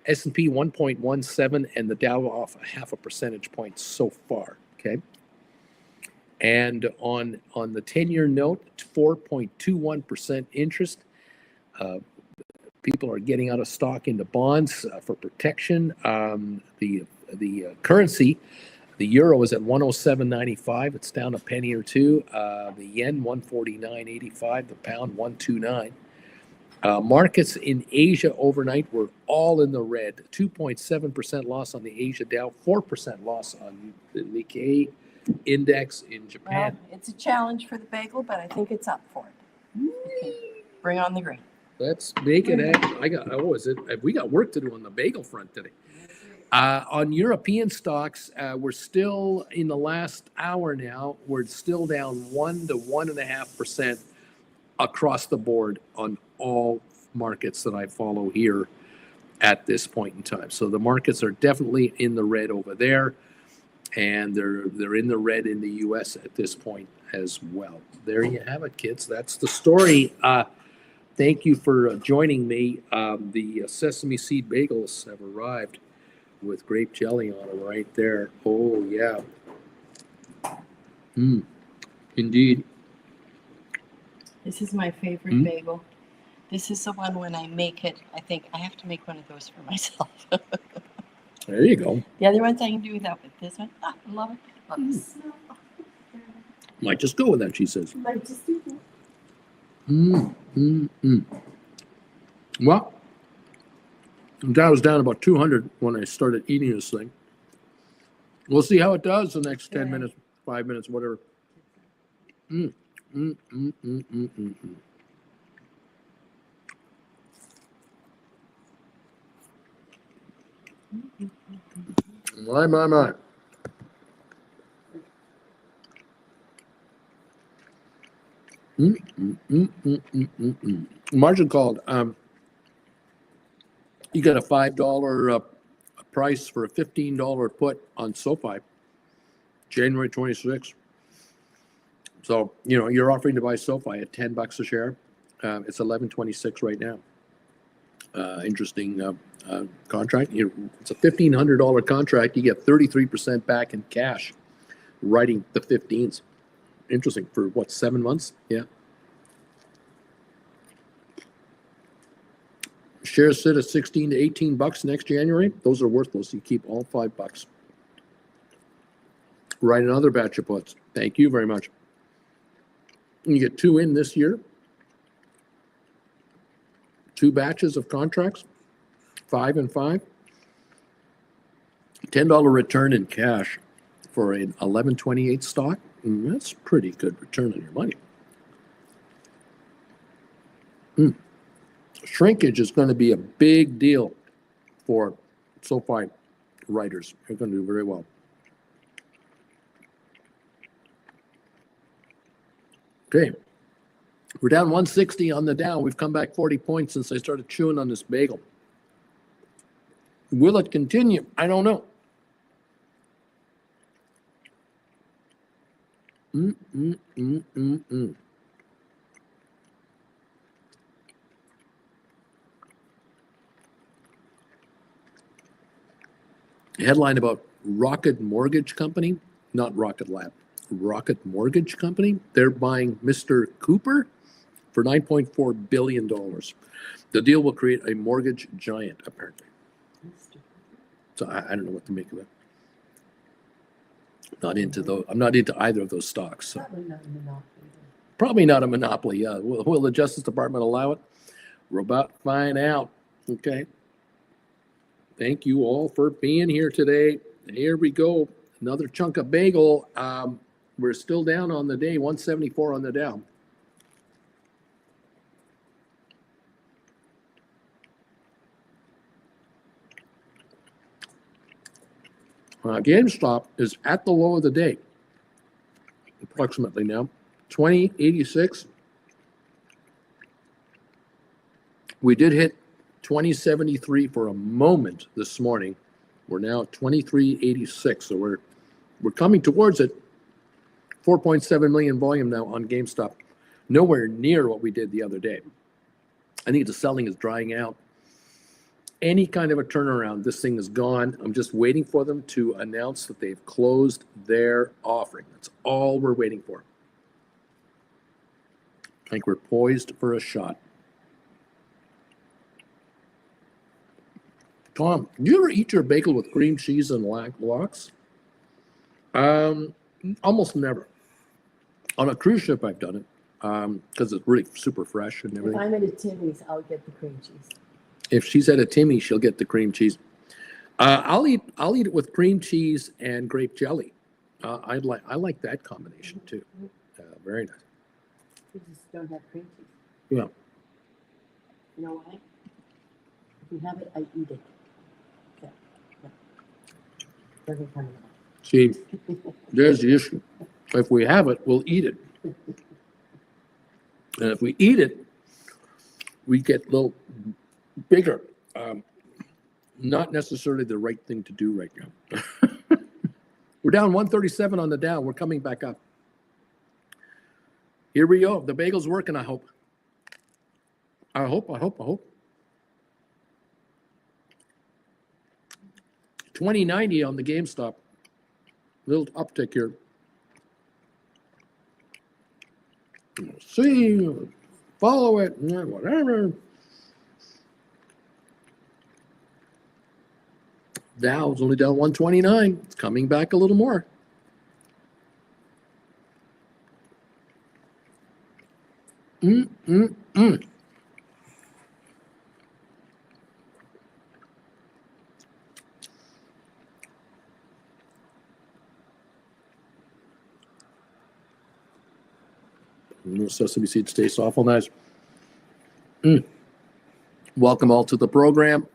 S&P 1.17, and the Dow off a half a percentage point so far. Okay, And on the 10-year note, 4.21% interest. People are getting out of stock into bonds for protection. The currency, the euro is at 107.95. It's down a penny or two. The yen 149.85. The pound 129. Markets in Asia overnight were all in the red. 2.7% loss on the Asia Dow. 4% loss on the Nikkei index in Japan. Well, it's a challenge for the bagel, but I think it's up for it. Okay. Bring on the green. Let's make it happen. We got work to do on the bagel front today. On European stocks, we're still in the last hour now. We're still down 1 to 1.5% across the board on all markets that I follow here at this point in time. So the markets are definitely in the red over there, and they're in the red in the U.S. at this point as well. There you have it, kids. That's the story. Thank you for joining me. The sesame seed bagels have arrived with grape jelly on them right there. Oh, yeah. Indeed. This is my favorite bagel. This is the one when I make it, I think I have to make one of those for myself. There you go. The other ones I can do without, but this one, I love it. Love this. Might just go with that, she says. Might just do that. Well, that was down about 200 when I started eating this thing. We'll see how it does the next 10 minutes, 5 minutes, whatever. My. Margin called. You got a $5 price for a $15 put on SoFi, January 26th. So, you're offering to buy SoFi at $10 a share. It's $11.26 right now. Interesting contract. It's a $1,500 contract. You get 33% back in cash, writing the 15s. Interesting. For what, 7 months? Yeah. Shares sit at 16 to 18 bucks next January. Those are worthless. You keep all $5. Write another batch of puts. Thank you very much. You get 2 in this year. 2 batches of contracts, 5 and 5. $10 return in cash for an 11.28 stock. That's pretty good return on your money. Shrinkage is going to be a big deal for SoFi writers. They're going to do very well. Okay. We're down 160 on the Dow. We've come back 40 points since I started chewing on this bagel. Will it continue? I don't know. Headline about Rocket Mortgage Company, not Rocket Lab, Rocket Mortgage Company. They're buying Mr. Cooper for $9.4 billion. The deal will create a mortgage giant, apparently. So I don't know what to make of it. I'm not into either of those stocks. So. Probably not a monopoly. Yeah. Will the Justice Department allow it? We're about to find out. Okay. Thank you all for being here today. Here we go. Another chunk of bagel. We're still down on the day, 174 on the Dow. GameStop is at the low of the day, approximately now, 2086. We did hit 2073 for a moment this morning. We're now at 2386, so we're coming towards it. 4.7 million volume now on GameStop. Nowhere near what we did the other day. I think the selling is drying out. any kind of a turnaround. This thing is gone. I'm just waiting for them to announce that they've closed their offering. That's all we're waiting for. I think we're poised for a shot. Tom, do you ever eat your bagel with cream cheese and lox? Almost never. On a cruise ship, I've done it because it's really super fresh and If everything. I'm at a Timmy's, I'll get the cream cheese. If she's at a Timmy, she'll get the cream cheese. I'll eat it with cream cheese and grape jelly. I like that combination too. Very nice. We just don't have cream cheese. Yeah. You know why? If we have it, I eat it. Okay. No. Doesn't come in. See, there's the issue. If we have it, we'll eat it. And if we eat it, we get a little bigger. Not necessarily the right thing to do right now. We're down 137 on the Dow. We're coming back up. Here we go. The bagel's working, I hope. I hope. 2090 on the GameStop. Little uptick here. See, follow it, whatever. Dow's only down 129. It's coming back a little more. No sesame seeds taste awful nice. Welcome all to the program.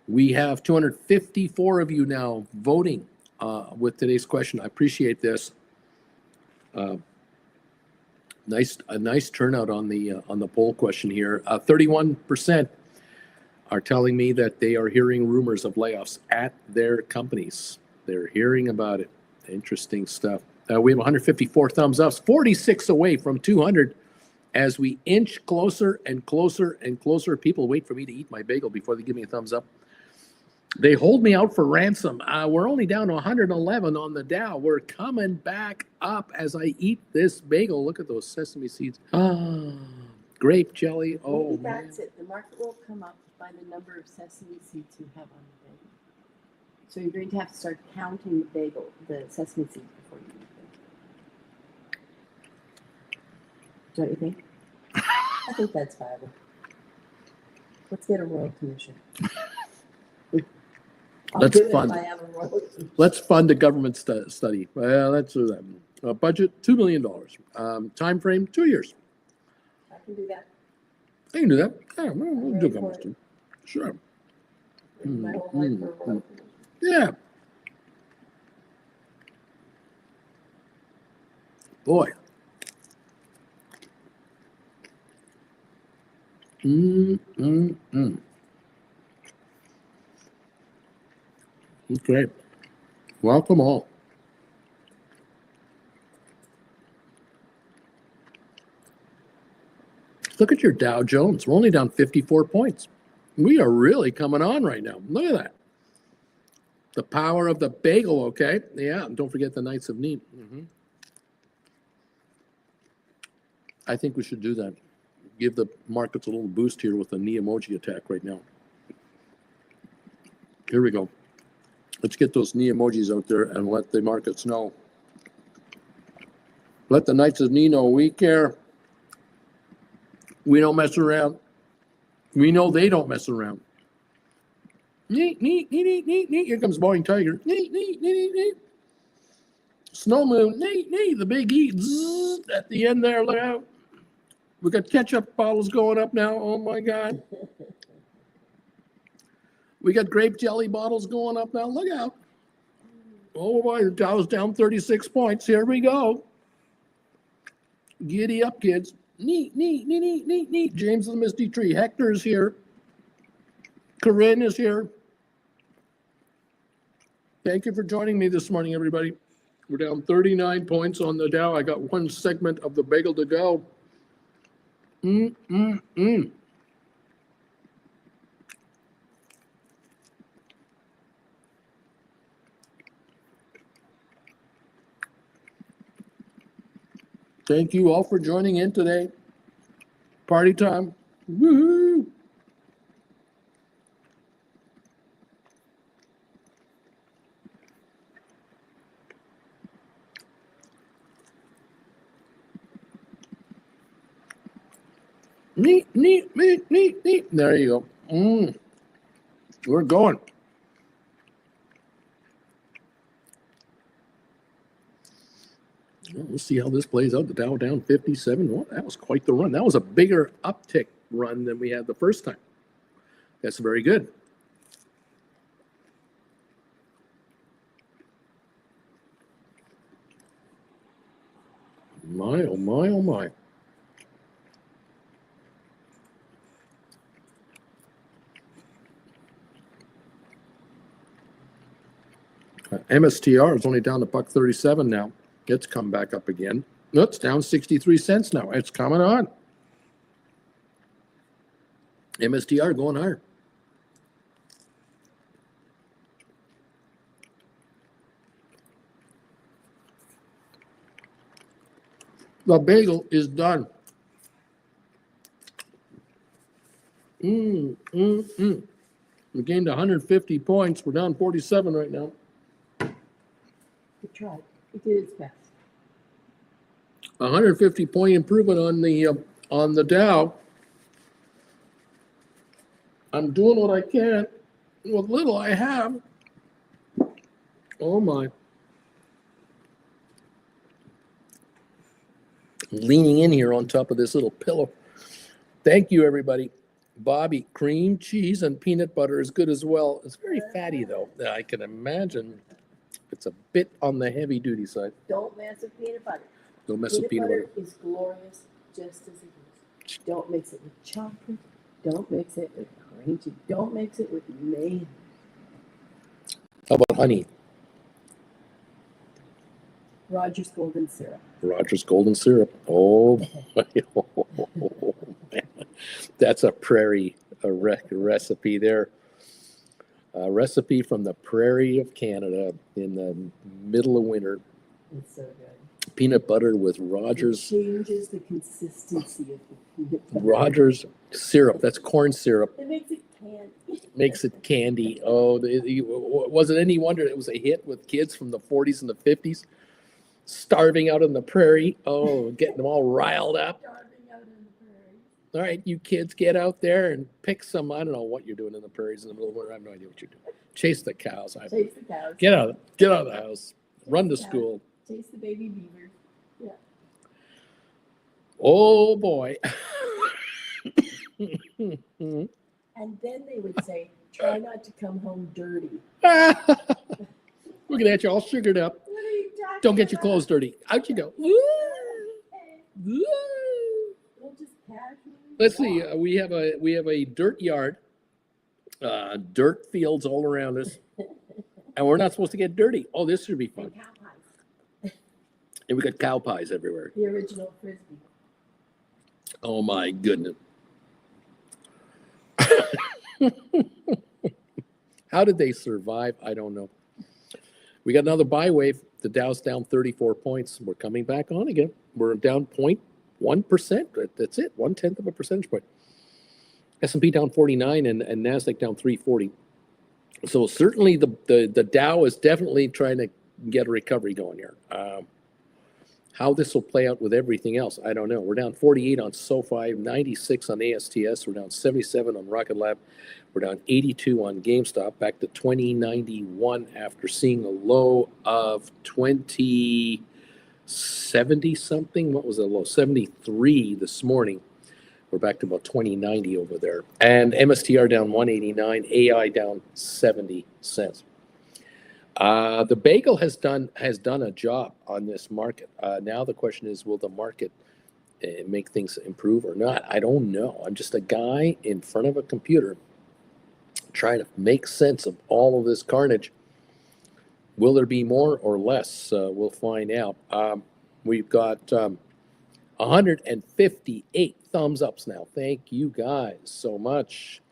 We have 254 of you now voting with today's question. I appreciate this. A nice turnout on the poll question here. 31% are telling me that they are hearing rumors of layoffs at their companies. They're hearing about it. Interesting stuff. We have 154 thumbs ups, 46 away from 200 as we inch closer and closer and closer. People wait for me to eat my bagel before they give me a thumbs up. They hold me out for ransom. We're only down to 111 on the Dow. We're coming back up as I eat this bagel. Look at those sesame seeds. Grape jelly. Oh, Maybe man. that's it. The market will come up by the number of sesame seeds you have on the bagel. So you're going to have to start counting the sesame seeds before you eat them. Don't you think? I think that's viable. Let's get a royal commission. Let's fund. I have a royal commission. Let's fund a government study. Let's do that. Budget $2 million. Time frame 2 years. I can do that. I can do that. Yeah, we'll do government study. Sure. My whole life for a royal commission. Yeah. Boy. Okay. Welcome all. Look at your Dow Jones. We're only down 54 points. We are really coming on right now. Look at that. The power of the bagel, okay? Yeah, and don't forget the Knights of Neat. I think we should do that. Give the markets a little boost here with a knee emoji attack right now. Here we go. Let's get those knee emojis out there and let the markets know. Let the Knights of Knee know we care. We don't mess around. We know they don't mess around. Neat, neat, neat, neat, neat, neat. Here comes Boring Tiger. Neat, neat, neat, neat, neat. Snow Moon. Neat, neat. The big E. Zzz, at the end there. Look out. We got ketchup bottles going up now. Oh my God. We got grape jelly bottles going up now. Look out. Oh boy, the Dow's down 36 points. Here we go. Giddy up, kids. Neat, neat, neat, neat, neat, neat. James of the Misty Tree. Hector's here. Corinne is here. Thank you for joining me this morning, everybody. We're down 39 points on the Dow. I got one segment of the bagel to go. Thank you all for joining in today. Party time. Woohoo! Neat. There you go. We're going. Well, we'll see how this plays out. The Dow down 57. Well, that was quite the run. That was a bigger uptick run than we had the first time. That's very good. My, oh my, oh my. MSTR is only down to $1.37 now. It's come back up again. No, it's down 63 cents now. It's coming on. MSTR going higher. The bagel is done. We gained 150 points. We're down 47 right now. It tried. It did its best. 150 point improvement on the Dow. I'm doing what I can with little I have. Oh my. Leaning in here on top of this little pillow. Thank you, everybody. Bobby, cream cheese and peanut butter is good as well. It's very fatty, though. I can imagine it's a bit on the heavy duty side. Don't mess with peanut butter. Don't mess with peanut butter. Is glorious just as it is. Don't mix it with chocolate. Don't mix it with cream cheese. Don't mix it with mayonnaise. How about honey? Roger's golden syrup. Roger's golden syrup. Oh, that's a prairie recipe there. A recipe from the prairie of Canada in the middle of winter. It's so good. Peanut butter with Roger's. It changes the consistency of the peanut butter. Roger's syrup. That's corn syrup. It makes it candy. Makes it candy. Oh, was it any wonder it was a hit with kids from the 40s and the 50s? Starving out in the prairie. Oh, getting them all riled up. Starving out in the prairie. All right, you kids, get out there and pick some. I don't know what you're doing in the prairies in the middle of winter. I have no idea what you're doing. Chase the cows. Chase the cows. Get out of the house. Run to school. Chase the baby beavers. Yeah. Oh boy. And then they would say, try not to come home dirty. Look at that, you're all sugared up. What are you talking Don't get your about? clothes dirty. Out you go. Hey, Woo. we'll just casually Let's see. walk. We have a dirt yard, dirt fields all around us, and we're not supposed to get dirty. Oh, this should be fun. And cow pies. And we got cow pies everywhere. The original frisbee. Oh my goodness. How did they survive? I don't know. We got another buy wave. The Dow's down 34 points. We're coming back on again. We're down 0.1%. That's it. 1/10 of a percentage point. S&P down 49 and NASDAQ down 340. So certainly the Dow is definitely trying to get a recovery going here. How this will play out with everything else, I don't know. We're down 48 on SoFi, 96 on ASTS. We're down 77 on Rocket Lab. We're down 82 on GameStop, back to 2091 after seeing a low of 2070 something. What was the low? 73 this morning. We're back to about 2090 over there. And MSTR down 189, AI down 70 cents. The bagel has done a job on this market. Now the question is, will the market make things improve or not? I don't know. I'm just a guy in front of a computer trying to make sense of all of this carnage. Will there be more or less? We'll find out. We've got 158 thumbs ups now. Thank you guys so much.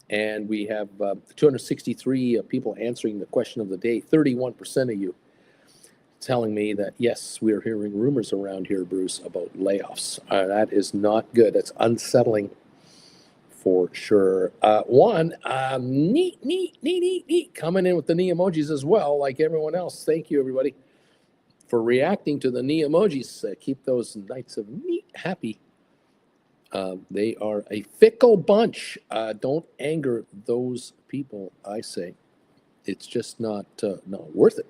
And we have 263 people answering the question of the day. 31% of you telling me that, yes, we're hearing rumors around here, Bruce, about layoffs. That is not good. That's unsettling for sure. Neat. Coming in with the knee emojis as well, like everyone else. Thank you, everybody, for reacting to the knee emojis. Keep those Knights of Neat happy. They are a fickle bunch. Don't anger those people, I say. It's just not worth it.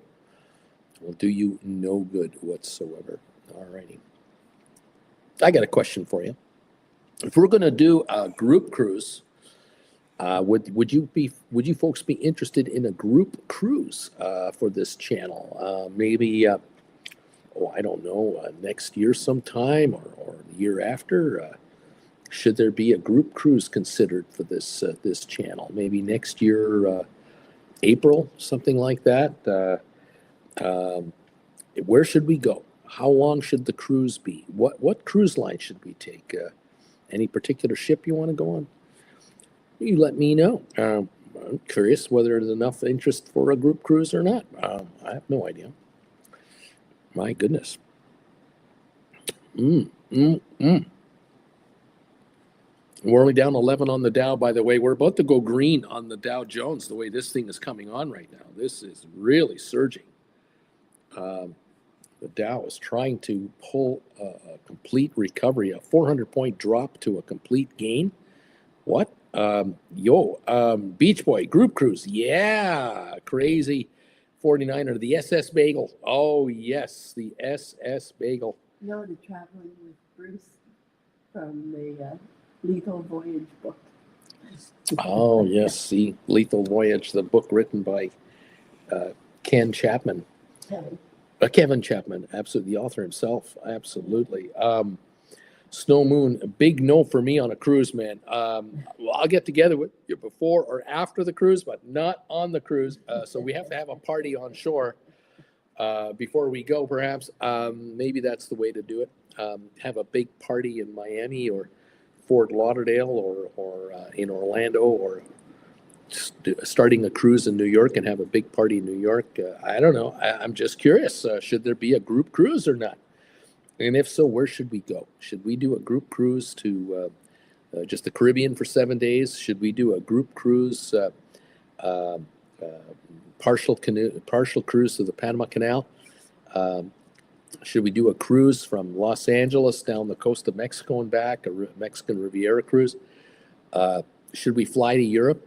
Will do you no good whatsoever. All righty. I got a question for you. If we're going to do a group cruise, would you folks be interested in a group cruise for this channel? Maybe I don't know, next year sometime or the year after. Should there be a group cruise considered for this channel? Maybe next year, April, something like that. Where should we go? How long should the cruise be? What cruise line should we take? Any particular ship you want to go on? You let me know. I'm curious whether there's enough interest for a group cruise or not. I have no idea. My goodness. We're only down 11 on the Dow, by the way. We're about to go green on the Dow Jones, the way this thing is coming on right now. This is really surging. The Dow is trying to pull a complete recovery, a 400-point drop to a complete gain. What? Beach Boy, group cruise. Yeah, crazy 49er, the SS Bagel. Oh, yes, the SS Bagel. No, the Traveling with Bruce from the Lethal Voyage book. Oh, yes, the Lethal Voyage, the book written by Kevin Chapman, absolutely, the author himself, absolutely. Snow Moon, a big no for me on a cruise, man. I'll get together with you before or after the cruise, but not on the cruise. So we have to have a party on shore before we go, perhaps. Maybe that's the way to do it. Have a big party in Miami or Fort Lauderdale or in Orlando, or starting a cruise in New York and have a big party in New York. I don't know. I'm just curious. Should there be a group cruise or not? And if so, where should we go? Should we do a group cruise to just the Caribbean for 7 days? Should we do a group cruise, partial cruise to the Panama Canal? Should we do a cruise from Los Angeles down the coast of Mexico and back, a Mexican Riviera cruise? Should we fly to Europe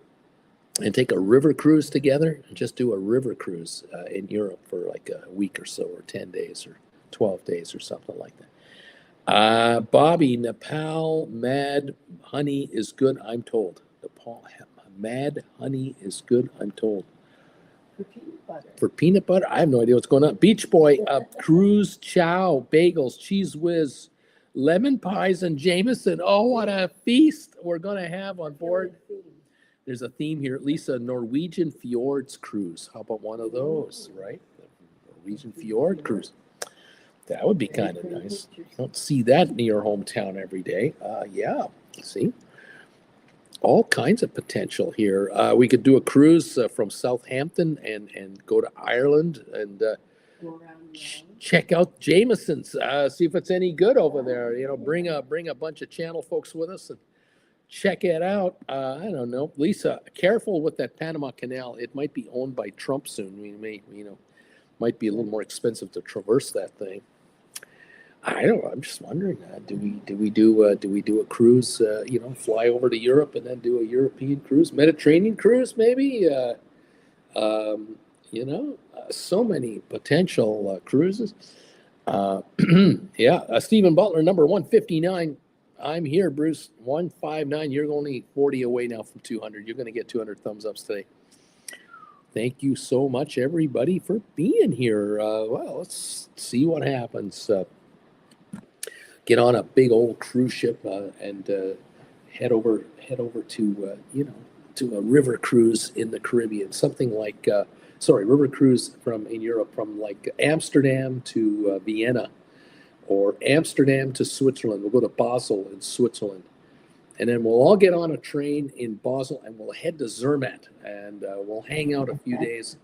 and take a river cruise together and just do a river cruise in Europe for like a week or so, or 10 days or 12 days or something like that? Bobby, Nepal Mad Honey is good, I'm told. Nepal Mad Honey is good, I'm told. For peanut butter. For peanut butter? I have no idea what's going on. Beach Boy, cruise, chow, bagels, cheese whiz, lemon pies, and Jameson. Oh, what a feast we're going to have on board. There's a theme here. Lisa, Norwegian Fjords cruise. How about one of those, right? Norwegian Fjord cruise. That would be kind of nice. You don't see that in your hometown every day. Yeah, see? All kinds of potential here. We could do a cruise from Southampton and go to Ireland and check out Jameson's. See if it's any good over there. You know, bring a bunch of channel folks with us and check it out. I don't know, Lisa. Careful with that Panama Canal. It might be owned by Trump soon. We may, might be a little more expensive to traverse that thing. I don't know. I'm just wondering. Do we do a cruise? Fly over to Europe and then do a European cruise, Mediterranean cruise, maybe. So many potential cruises. Yeah. Stephen Butler, number 159. I'm here, Bruce. 159. You're only 40 away now from 200. You're going to get 200 thumbs ups today. Thank you so much, everybody, for being here. Well, let's see what happens. Get on a big old cruise ship and head over to to a river cruise in the Caribbean, something like river cruise in Europe from like Amsterdam to Vienna, or Amsterdam to Switzerland. We'll go to Basel in Switzerland, and then we'll all get on a train in Basel and we'll head to Zermatt, and we'll hang out a few days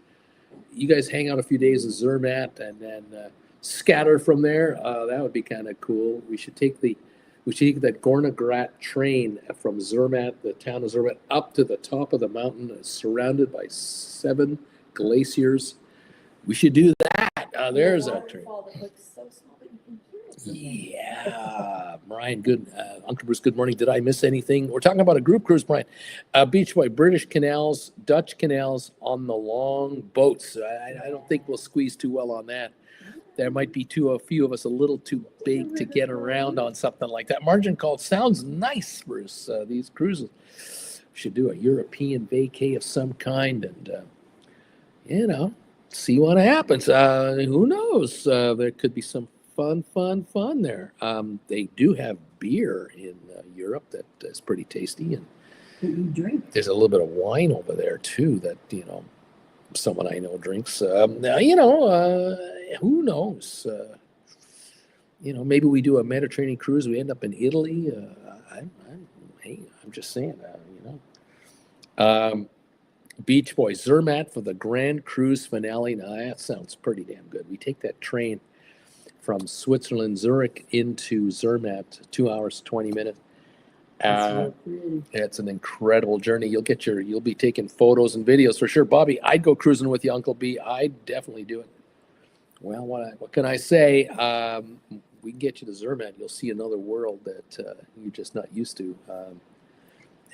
you guys hang out a few days at Zermatt and then scatter from there. That would be kind of cool. We should take that Gornagrat train from Zermatt, the town of Zermatt, up to the top of the mountain, surrounded by 7 glaciers. We should do that. There's a train. waterfall that looks so small, but you can hear it. Yeah, Brian, good. Uncle Bruce, good morning. Did I miss anything? We're talking about a group cruise, Brian. Beach Boy, British canals, Dutch canals on the long boats. I don't think we'll squeeze too well on that. There might be a few of us a little too big to get around on something like that. Margin call sounds nice, Bruce. These cruises. We should do a European vacay of some kind and, see what happens. Who knows? There could be some fun there. They do have beer in Europe that is pretty tasty, and That you drink. there's a little bit of wine over there too that someone I know drinks. Who knows? Maybe we do a Mediterranean cruise. We end up in Italy. I'm just saying. Beach Boys, Zermatt for the Grand Cruise finale. Now that sounds pretty damn good. We take that train from Switzerland, Zurich into Zermatt, 2 hours, 20 minutes. That's real pretty. It's an incredible journey. You'll be taking photos and videos for sure. Bobby, I'd go cruising with you, Uncle B. I'd definitely do it. Well, what can I say? We can get you to Zermatt. You'll see another world that you're just not used to.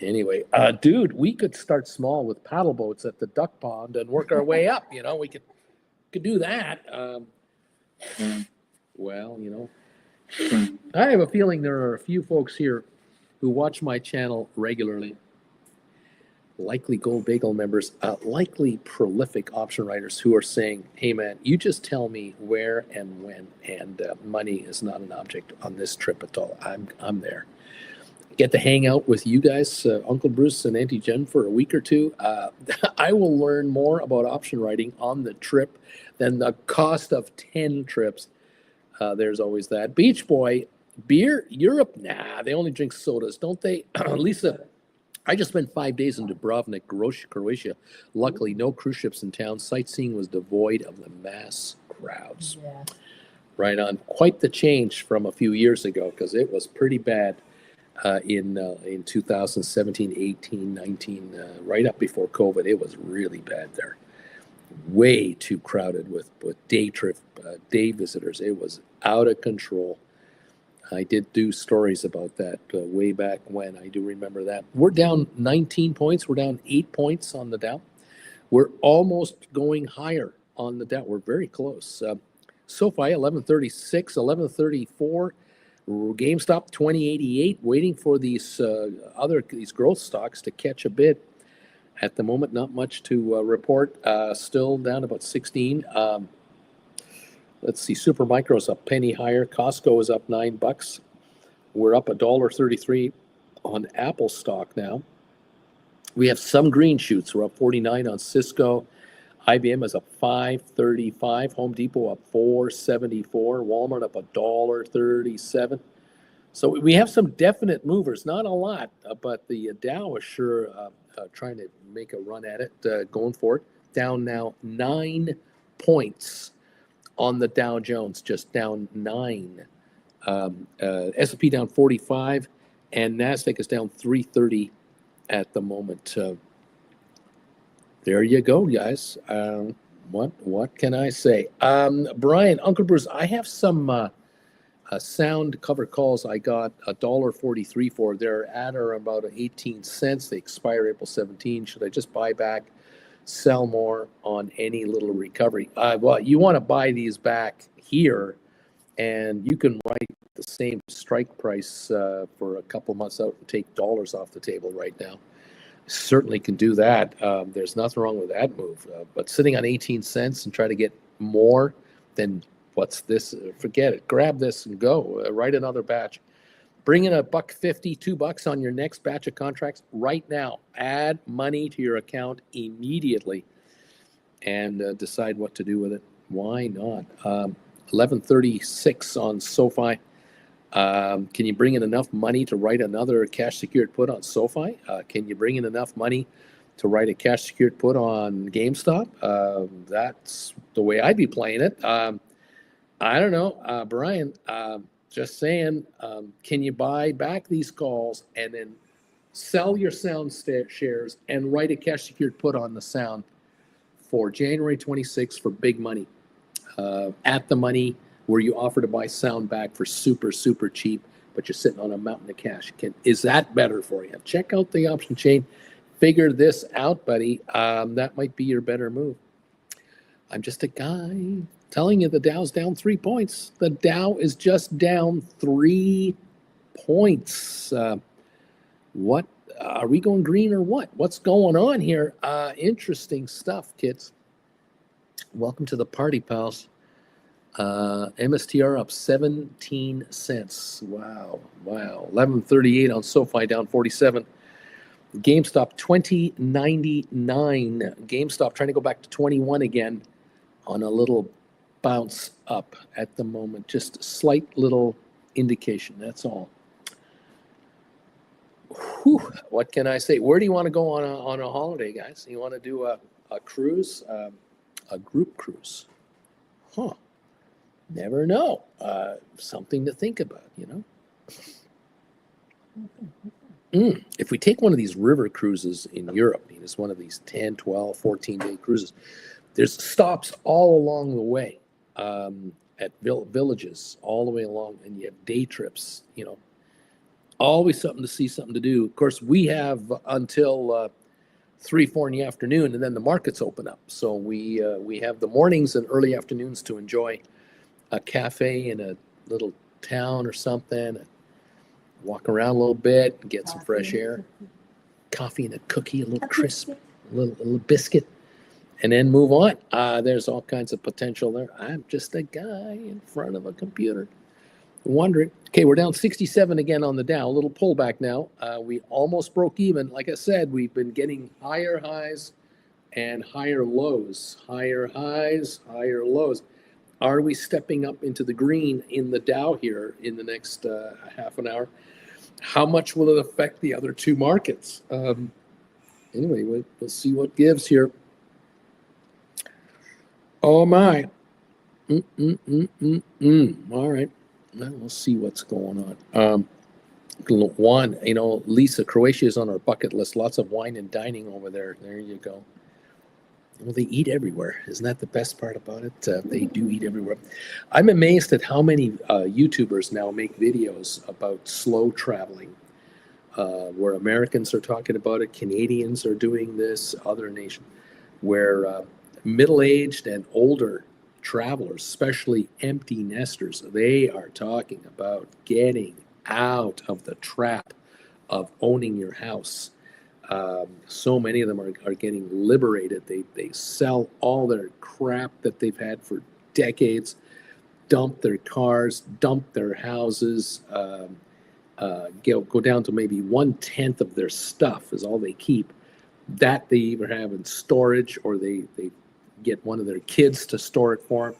Anyway, dude, we could start small with paddle boats at the duck pond and work our way up. We could do that. Well, I have a feeling there are a few folks here who watch my channel regularly, likely Gold Bagel members, likely prolific option writers who are saying, hey man, you just tell me where and when, and money is not an object on this trip at all. I'm there. Get to hang out with you guys, Uncle Bruce and Auntie Jen, for a week or two. I will learn more about option writing on the trip than the cost of 10 trips. There's always that. Beach Boy, beer, Europe? Nah, they only drink sodas, don't they? Lisa, I just spent 5 days in Dubrovnik, Croatia. Luckily, no cruise ships in town. Sightseeing was devoid of the mass crowds. Yeah. Right on. Quite the change from a few years ago, because it was pretty bad in 2017, 18, 19, right up before COVID. It was really bad there. Way too crowded with day visitors. It was out of control. I did do stories about that way back when. I do remember that. We're down 19 points. We're down 8 points on the Dow. We're almost going higher on the Dow. We're very close. SoFi 1136, 1134. GameStop 2088. Waiting for these growth stocks to catch a bid. At the moment, not much to report. Still down about 16. Let's see. Supermicro's a penny higher. Costco is up $9. We're up $1.33 on Apple stock now. We have some green shoots. We're up 49 on Cisco. IBM is up $5.35. Home Depot up $4.74. Walmart up $1.37. So we have some definite movers. Not a lot, but the Dow is sure trying to make a run at it, going for it. Down now 9 points on the Dow Jones, just down 9. S&P down 45, and NASDAQ is down 330 at the moment. There you go, guys. What can I say? Brian, Uncle Bruce, I have some sound cover calls I got $1.43 for. They're at or about 18 cents. They expire April 17. Should I just buy back, sell more on any little recovery? Well, you want to buy these back here, and you can write the same strike price for a couple months out and take dollars off the table right now. Certainly can do that. There's nothing wrong with that move. But sitting on 18 cents and try to get more, then what's this? Forget it. Grab this and go. Write another batch. Bring in $1.50, $2 on your next batch of contracts right now. Add money to your account immediately and decide what to do with it. Why not? 1136 on SoFi. Can you bring in enough money to write another cash secured put on SoFi? Can you bring in enough money to write a cash secured put on GameStop. That's the way I'd be playing it. I don't know, Brian. Just saying, can you buy back these calls and then sell your Sound shares and write a cash secured put on the Sound for January 26th for big money, at the money where you offer to buy Sound back for super, super cheap, but you're sitting on a mountain of cash. Is that better for you? Check out the option chain. Figure this out, buddy. That might be your better move. I'm just a guy telling you the Dow's down 3 points. The Dow is just down 3 points. What are we going green or what? What's going on here? Interesting stuff, kids. Welcome to the party, pals. MSTR up 17 cents. Wow. 1138 on SoFi, down 47. GameStop 20.99. GameStop trying to go back to 21 again on a little bounce up at the moment. Just a slight little indication. That's all. Whew, what can I say? Where do you want to go on a holiday, guys? You want to do a cruise, a group cruise? Huh? Never know. Something to think about, you know. If we take one of these river cruises in Europe, it's one of these 10, 12, 14-day cruises, there's stops all along the way, at villages all the way along, and you have day trips, always something to see, something to do. Of course, we have until 3, 4 in the afternoon, and then the markets open up. So we have the mornings and early afternoons to enjoy a cafe in a little town or something, walk around a little bit, get some fresh air, coffee and a cookie, a little crisp, a little biscuit, and then move on. There's all kinds of potential there. I'm just a guy in front of a computer wondering. Okay, we're down 67 again on the Dow. A little pullback now. We almost broke even. Like I said, we've been getting higher highs and higher lows. Higher highs, higher lows. Are we stepping up into the green in the Dow here in the next half an hour? How much will it affect the other two markets? Anyway, we'll see what gives here. Oh my. All right. Well, we'll see what's going on. One, Lisa, Croatia is on our bucket list. Lots of wine and dining over there. There you go. Well, they eat everywhere. Isn't that the best part about it? They do eat everywhere. I'm amazed at how many YouTubers now make videos about slow traveling, where Americans are talking about it, Canadians are doing this, other nations, where middle-aged and older travelers, especially empty nesters, they are talking about getting out of the trap of owning your house. So many of them are getting liberated. They sell all their crap that they've had for decades, dump their cars, dump their houses, go down to maybe 1/10 of their stuff is all they keep. That they either have in storage or they get one of their kids to store it for them.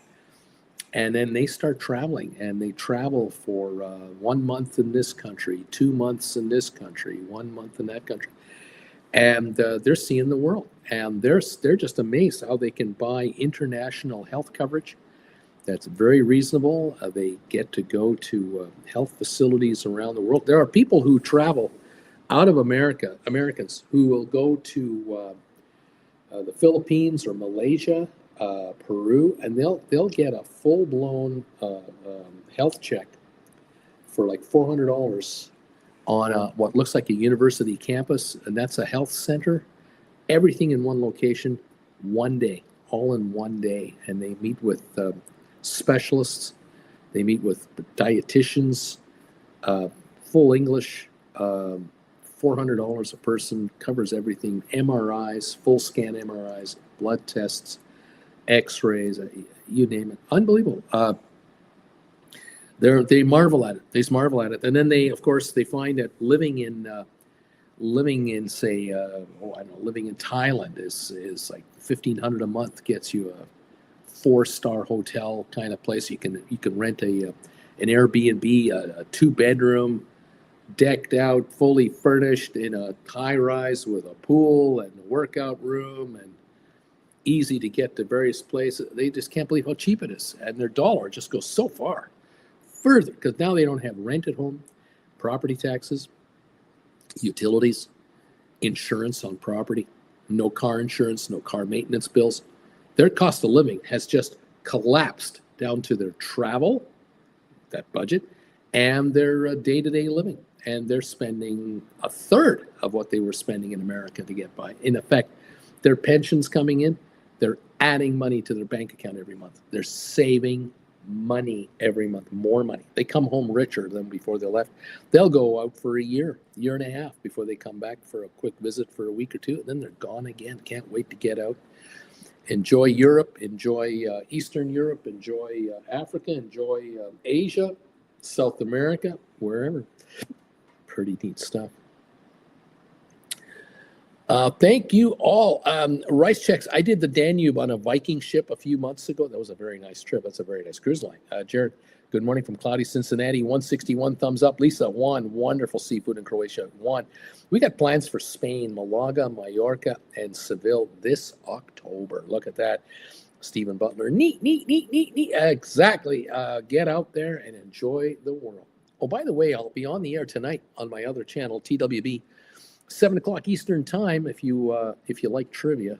And then they start traveling, and they travel for 1 month in this country, 2 months in this country, 1 month in that country. And they're seeing the world, and they're just amazed how they can buy international health coverage that's very reasonable. They get to go to health facilities around the world. There are people who travel out of America, Americans who will go to the Philippines or Malaysia, Peru, and they'll get a full-blown health check for like $400 on what looks like a university campus, and that's a health center. Everything in one location, one day, all in one day. And they meet with specialists, they meet with dietitians, full English, $400 a person, covers everything, MRIs, full scan MRIs, blood tests, x-rays, you name it. Unbelievable. They marvel at it. They marvel at it, and then they find that living in say living in Thailand is like $1,500 a month, gets you a 4-star hotel kind of place. You can rent an Airbnb, a 2-bedroom, decked out, fully furnished in a high rise with a pool and a workout room and easy to get to various places. They just can't believe how cheap it is. And their dollar just goes so far further because now they don't have rent at home, property taxes, utilities, insurance on property, no car insurance, no car maintenance bills. Their cost of living has just collapsed down to their travel, that budget, and their day-to-day living. And they're spending a third of what they were spending in America to get by. In effect, their pensions coming in, they're adding money to their bank account every month. They're saving money every month, more money. They come home richer than before they left. They'll go out for a year and a half before they come back for a quick visit for a week or two, and then they're gone again. Can't wait to get out. Enjoy Europe, enjoy Eastern Europe, enjoy Africa, enjoy Asia, South America, wherever. Pretty neat stuff. Thank you all. Rice checks. I did the Danube on a Viking ship a few months ago. That was a very nice trip. That's a very nice cruise line. Jared, good morning from cloudy Cincinnati. 161 thumbs up. Lisa, 1. Wonderful seafood in Croatia. 1. We got plans for Spain, Malaga, Mallorca, and Seville this October. Look at that. Stephen Butler. Neat. Exactly. Get out there and enjoy the world. Oh, by the way, I'll be on the air tonight on my other channel, TWB. 7 o'clock Eastern time. If you like trivia, I'm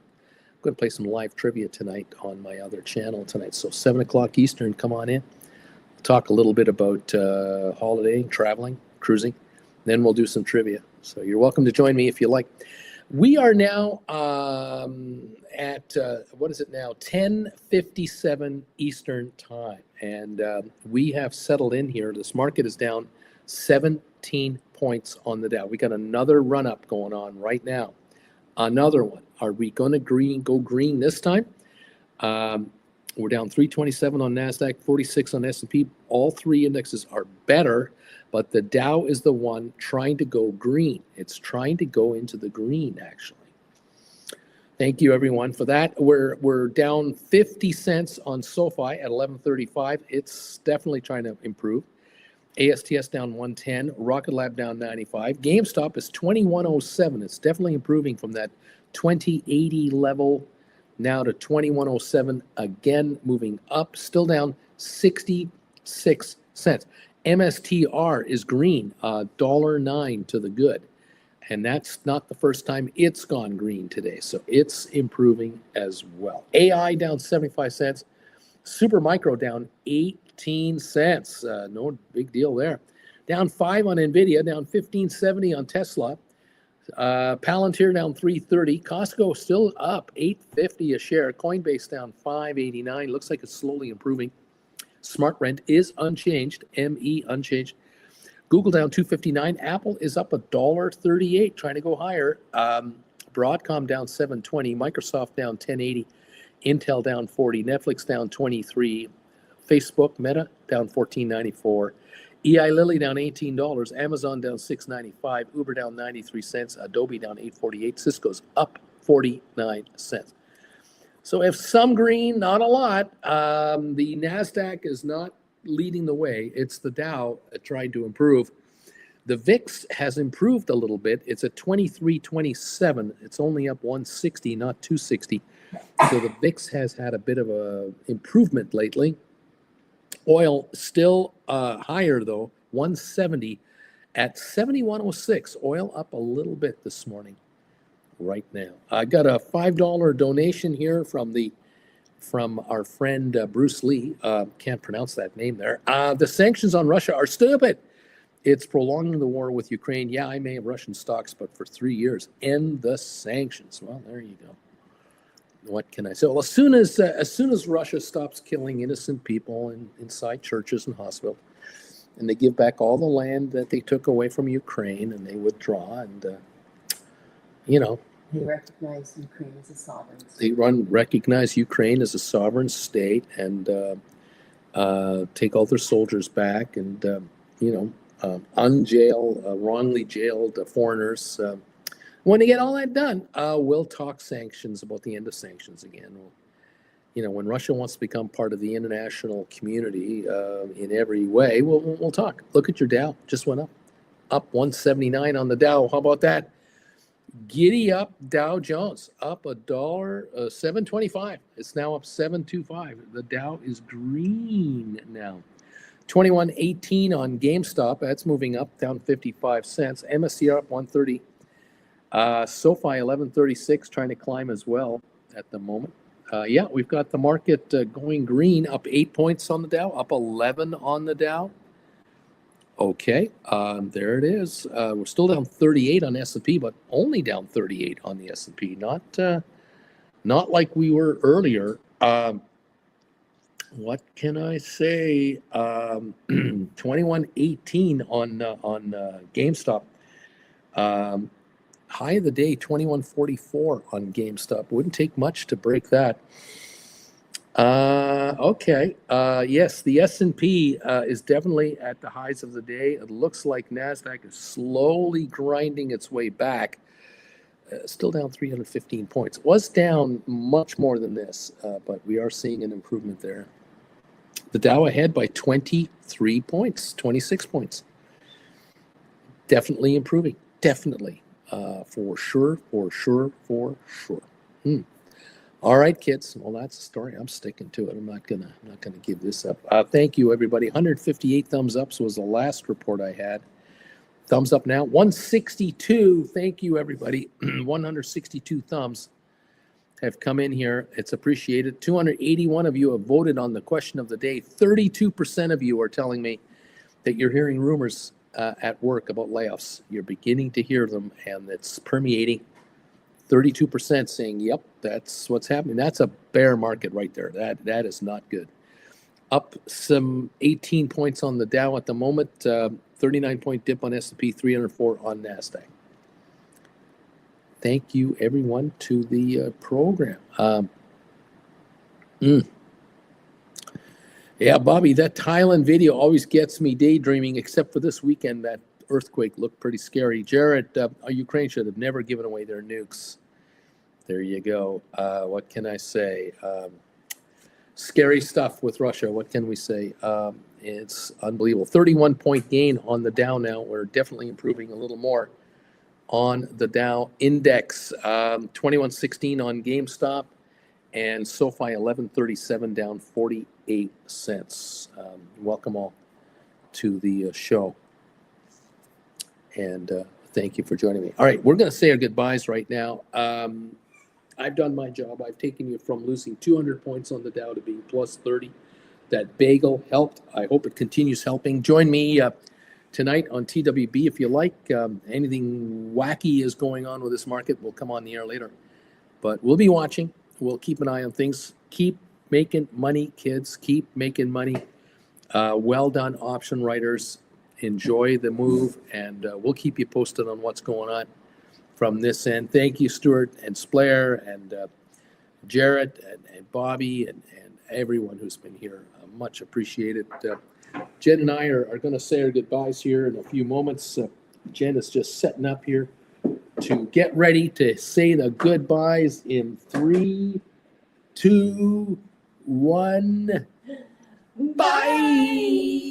going to play some live trivia tonight on my other channel tonight. So 7 o'clock Eastern, come on in. Talk a little bit about holidaying, traveling, cruising. Then we'll do some trivia. So you're welcome to join me if you like. We are now at what is it now? 10:57 Eastern time, and we have settled in here. This market is down 17 points on the Dow. We got another run up going on right now. Another one. Are we going to go green this time? We're down 327 on NASDAQ, 46 on S&P. All three indexes are better, but the Dow is the one trying to go green. It's trying to go into the green, actually. Thank you, everyone, for that. We're down 50 cents on SoFi at 11.35. It's definitely trying to improve. ASTS down 110, Rocket Lab down 95. GameStop is 2107. It's definitely improving from that 2080 level now to 2107, again moving up, still down 66 cents. MSTR is green, $1.09 to the good. And that's not the first time it's gone green today. So it's improving as well. AI down 75 cents. Supermicro down 18 cents. No big deal there. Down 5 on NVIDIA, down 15.70 on Tesla. Palantir down 3.30. Costco still up 8.50 a share. Coinbase down 5.89. Looks like it's slowly improving. SmartRent is unchanged. ME unchanged. Google down 2.59. Apple is up $1.38, trying to go higher. Broadcom down 7.20. Microsoft down 10.80. Intel down 40, Netflix down 23, Facebook, Meta down 14.94, Eli Lilly down $18, Amazon down $6.95, Uber down 93 cents, Adobe down 8.48, Cisco's up 49 cents. So if some green, not a lot. The NASDAQ is not leading the way. It's the Dow trying to improve. The VIX has improved a little bit. It's at 23.27. It's only up 160, not 260. So the VIX has had a bit of a improvement lately. Oil still higher though, 170 at 71.06. Oil up a little bit this morning, right now. I got a $5 donation here from our friend Bruce Lee. Can't pronounce that name there. The sanctions on Russia are stupid. It's prolonging the war with Ukraine. Yeah, I may have Russian stocks, but for 3 years. End the sanctions. Well, there you go. What can I say? Well, as soon as Russia stops killing innocent people inside churches and hospitals, and they give back all the land that they took away from Ukraine, and they withdraw, and They recognize Ukraine as a sovereign state. they recognize Ukraine as a sovereign state, and take all their soldiers back, and unjail wrongly jailed foreigners. When they get all that done, we'll talk sanctions, about the end of sanctions again. When Russia wants to become part of the international community in every way, we'll talk. Look at your Dow, just went up up 179 on the Dow. How about that? Giddy up Dow Jones, up $7.25. It's now up 725. The Dow is green now. 21.18 on GameStop. That's moving up, down 55 cents. MSCI up 130. SoFi 1136, trying to climb as well at the moment. Yeah, we've got the market going green, up 8 points on the Dow, up 11 on the Dow. Okay, there it is. We're still down 38 on S&P, but only down 38 on the S&P. Not like we were earlier. What can I say? 21.18 on GameStop. High of the day, 21.44 on GameStop. Wouldn't take much to break that. Okay. Yes, the S&P is definitely at the highs of the day. It looks like NASDAQ is slowly grinding its way back. Still down 315 points. It was down much more than this, but we are seeing an improvement there. The Dow ahead by 23 points, 26 points. Definitely improving. Definitely. For sure. All right, kids. Well, that's the story. I'm sticking to it. I'm not gonna give this up. Thank you, everybody. 158 thumbs ups was the last report I had. Thumbs up now. 162. Thank you, everybody. 162 thumbs have come in here. It's appreciated. 281 of you have voted on the question of the day. 32% of you are telling me that you're hearing rumors at work about layoffs. You're beginning to hear them, and it's permeating. 32% saying, yep, that's what's happening. That's a bear market right there. That is not good. Up some 18 points on the Dow at the moment, 39-point dip on S&P, 304 on NASDAQ. Thank you, everyone, to the program. Yeah, Bobby, that Thailand video always gets me daydreaming, except for this weekend. That earthquake looked pretty scary. Jared, Ukraine should have never given away their nukes. There you go. What can I say? Scary stuff with Russia. What can we say? It's unbelievable. 31-point gain on the Dow now. We're definitely improving a little more on the Dow index. 21.16 on GameStop, and SoFi 1137 down 48 cents. Welcome all to the show. And thank you for joining me. All right, we're going to say our goodbyes right now. I've done my job. I've taken you from losing 200 points on the Dow to being plus 30. That bagel helped. I hope it continues helping. Join me tonight on TWB if you like. Anything wacky is going on with this market, we'll come on the air later. But we'll be watching. We'll keep an eye on things. Keep making money, kids. Keep making money. Well done, option writers. Enjoy the move, and we'll keep you posted on what's going on from this end. Thank you, Stuart and Splair and Jarrett and Bobby and everyone who's been here. Much appreciated. Jen and I are going to say our goodbyes here in a few moments. Jen is just setting up here to get ready to say the goodbyes in 3, 2, 1. Bye.